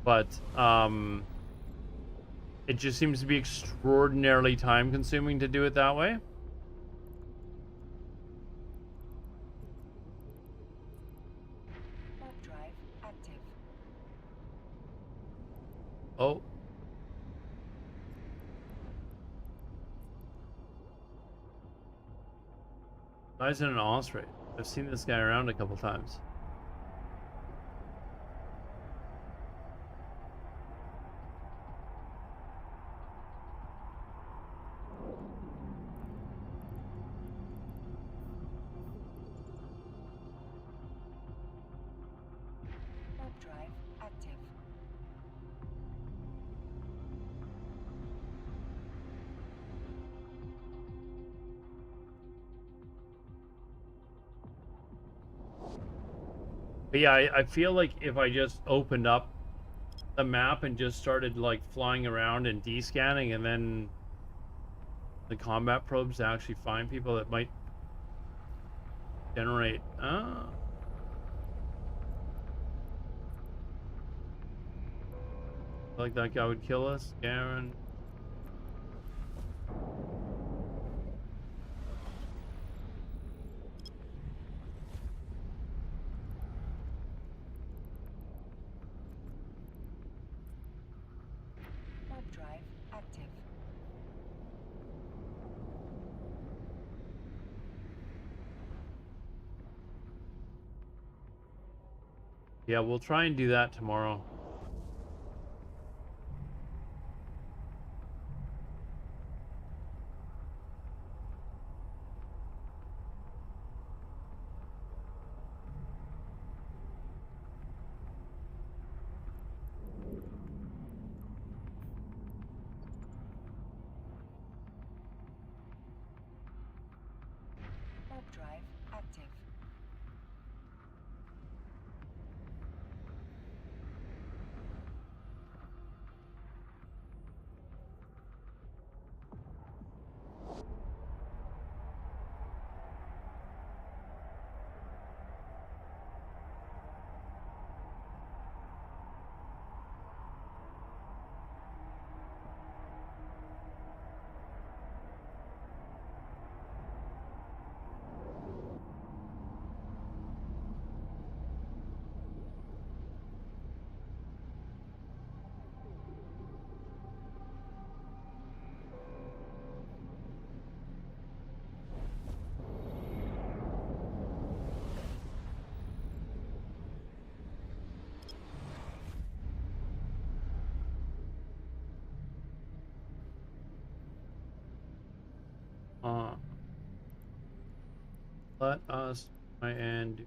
But it just seems to be extraordinarily time consuming to do it that way.
Warp drive active.
Oh. Guy's in an osprey. I've seen this guy around a couple times.
Warp drive active.
But yeah, I feel like if I just opened up the map and just started like flying around and descanning, and then the combat probes to actually find people, that might generate. Like that guy would kill us, Garen.
Warp drive active.
Yeah, we'll try and do that tomorrow.
Warp drive active.
Uh, let us try and do.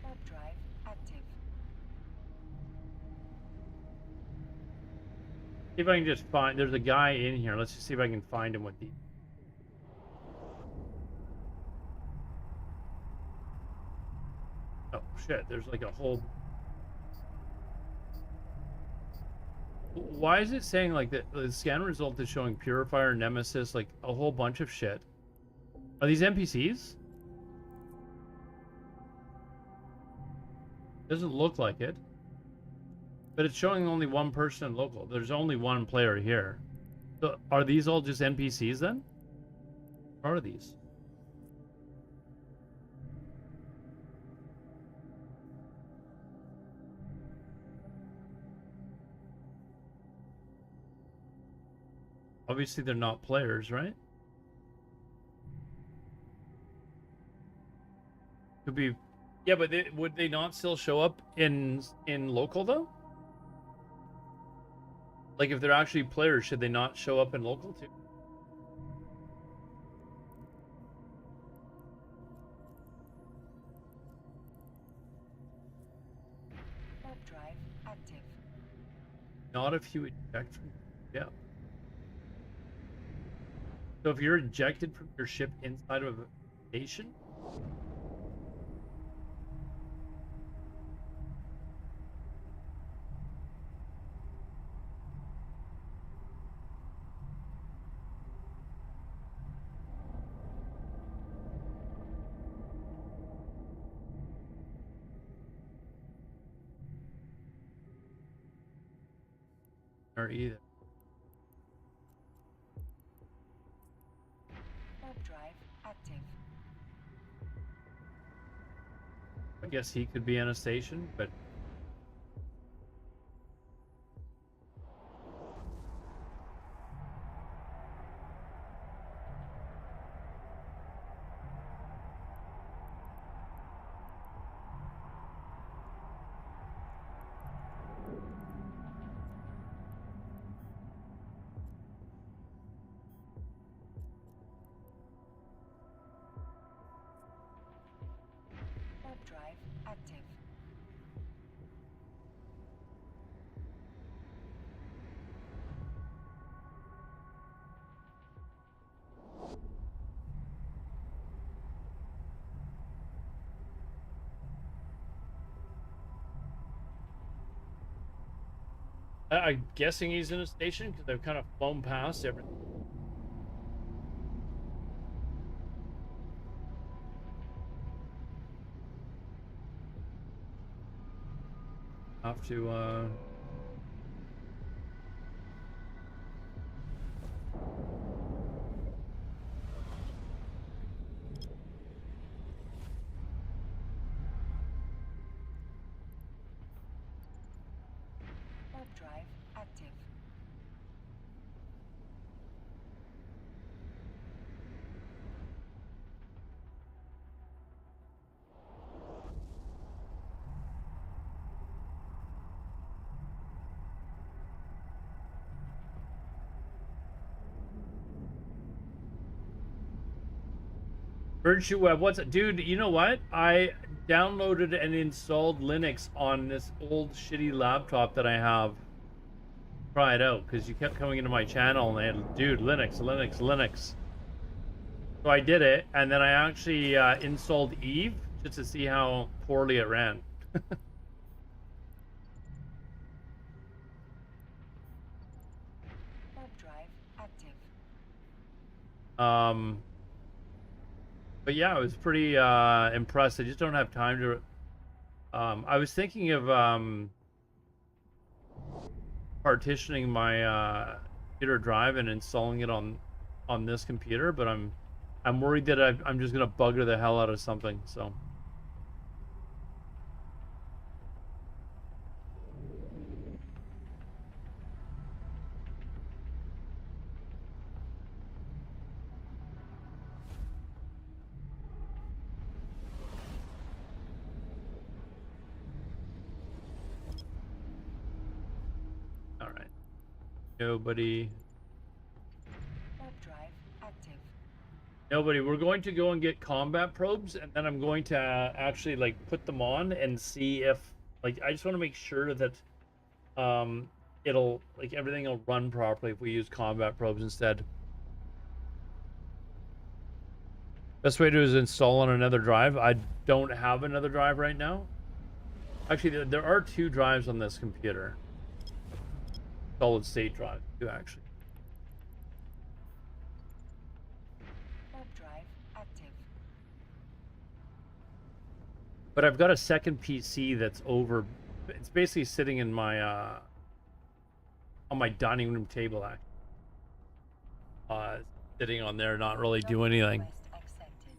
Warp drive active.
See if I can just find. There's a guy in here. Let's just see if I can find him with the. Oh shit! There's like a whole. Why is it saying like the scan result is showing Purifier, Nemesis, like a whole bunch of shit? Are these NPCs? Doesn't look like it. But it's showing only one person in local. There's only one player here. So are these all just NPCs then? Or are these? Obviously they're not players, right? Could be. Yeah, but would they not still show up in local though? Like if they're actually players, should they not show up in local too?
Warp drive active.
Not if you eject from. Yeah. So if you're ejected from your ship inside of a station. Or either.
Warp drive active.
I guess he could be in a station, but
Warp drive active.
I'm guessing he's in a station because they've kind of flown past everything. Have to
Warp drive active.
Virtue Web, what's it? Dude, you know what? I downloaded and installed Linux on this old shitty laptop that I have. Try it out, because you kept coming into my channel and dude, Linux, Linux, Linux. So I did it, and then I actually installed Eve just to see how poorly it ran.
Warp drive active.
But yeah, I was pretty impressed. I just don't have time to. I was thinking of partitioning my computer drive and installing it on this computer, but I'm worried that I'm just gonna bugger the hell out of something. So. Nobody.
Warp drive active.
Nobody. We're going to go and get combat probes, and then I'm going to actually like put them on and see if like I just want to make sure that it'll like everything will run properly if we use combat probes instead. Best way to do is install on another drive. I don't have another drive right now. Actually, there are 2 drives on this computer. Solid state drive, too, actually.
Warp drive active.
But I've got a second PC that's over. It's basically sitting in my on my dining room table, actually. Sitting on there, not really doing anything.
Request accepted.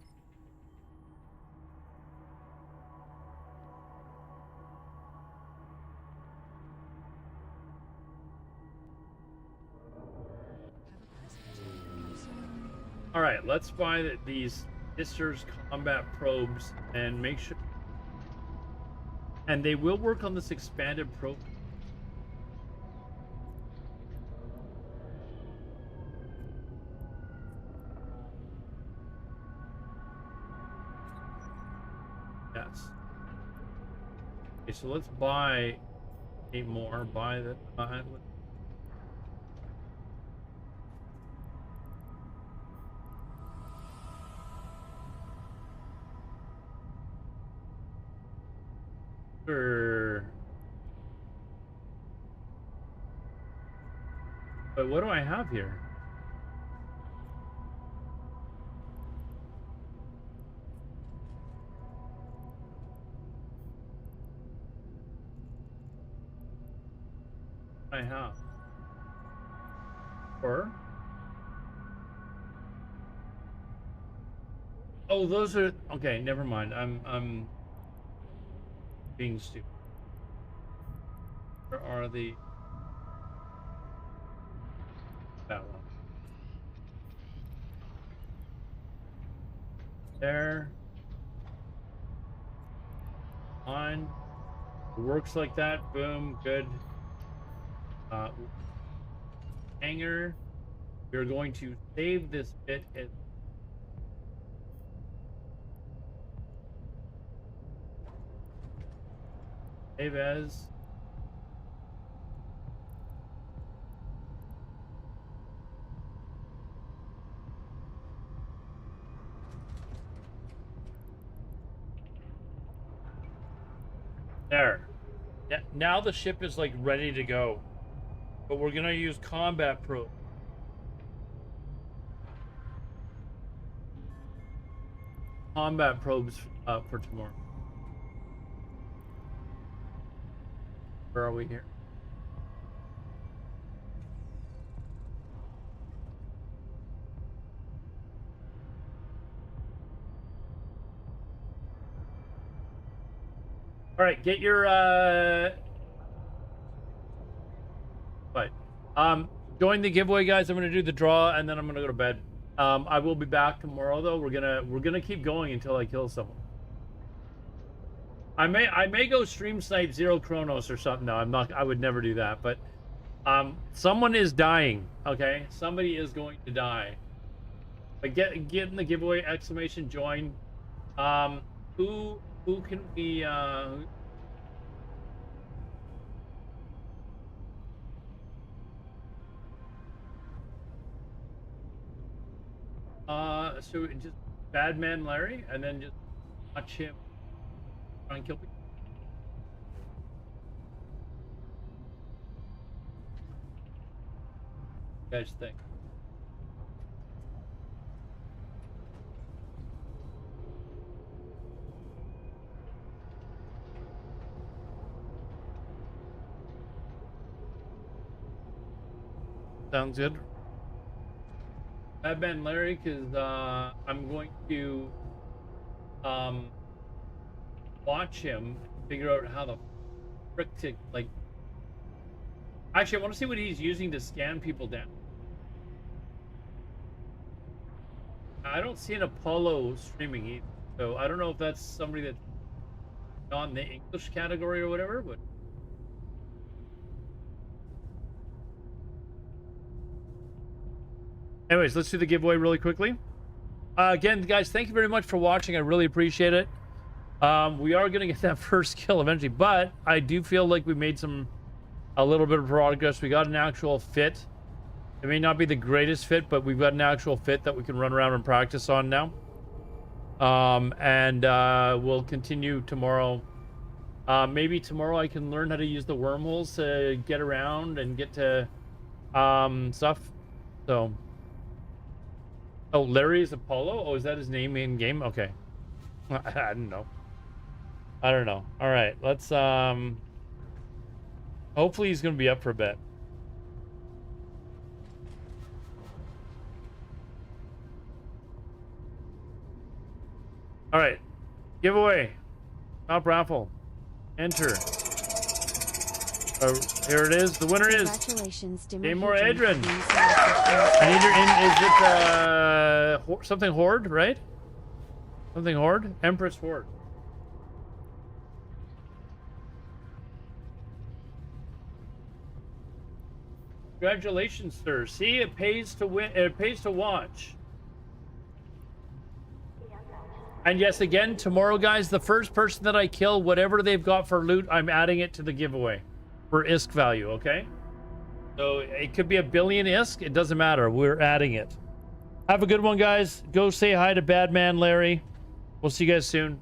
All right, let's buy these Sisters combat probes and make sure. And they will work on this expanded probe. Yes. Okay, so let's buy 8 more. Buy the. Sure. But what do I have here? I have. Or? Oh, those are okay. Never mind. I'm being stupid. Where are the? That one. There. Fine. It works like that. Boom. Good. Hanger. We're going to save this bit as save as. There. Yeah, now the ship is like ready to go. But we're gonna use combat probe. Combat probes for tomorrow. Where are we here? All right, get your Right. Join the giveaway, guys. I'm gonna do the draw and then I'm gonna go to bed. I will be back tomorrow though. We're gonna keep going until I kill someone. I may go stream snipe Zero Chronos or something. No, I'm not. I would never do that. But someone is dying. Okay, somebody is going to die. But get in the giveaway! Exclamation join. Who can be so just Bad Man Larry, and then just watch him try and kill people. What do you guys think? Sounds good. Bad Man Larry, because I'm going to watch him and figure out how the frick to like. Actually, I want to see what he's using to scan people down. I don't see an Apollo streaming either, so I don't know if that's somebody that's on the English category or whatever, but. Anyways, let's do the giveaway really quickly. Again, guys, thank you very much for watching. I really appreciate it. We are going to get that first kill eventually, but I do feel like we made a little bit of progress. We got an actual fit. It may not be the greatest fit, but we've got an actual fit that we can run around and practice on now. We'll continue tomorrow. Maybe tomorrow I can learn how to use the wormholes to get around and get to stuff. So, oh, Larry is Apollo. Oh, is that his name in game? Okay. I don't know. All right, let's hopefully he's gonna be up for a bit. All right, giveaway, top raffle, enter. Here it is. The winner is
Congratulations,
Damore Adrian.
being selected.
I need your in. Is it something Horde, right? Something Horde? Empress Horde. Congratulations, sir. See, it pays to win. It pays to watch. And yes, again, tomorrow, guys, the first person that I kill, whatever they've got for loot, I'm adding it to the giveaway for ISK value, okay? So it could be 1 billion ISK. It doesn't matter. We're adding it. Have a good one, guys. Go say hi to Badman Larry. We'll see you guys soon.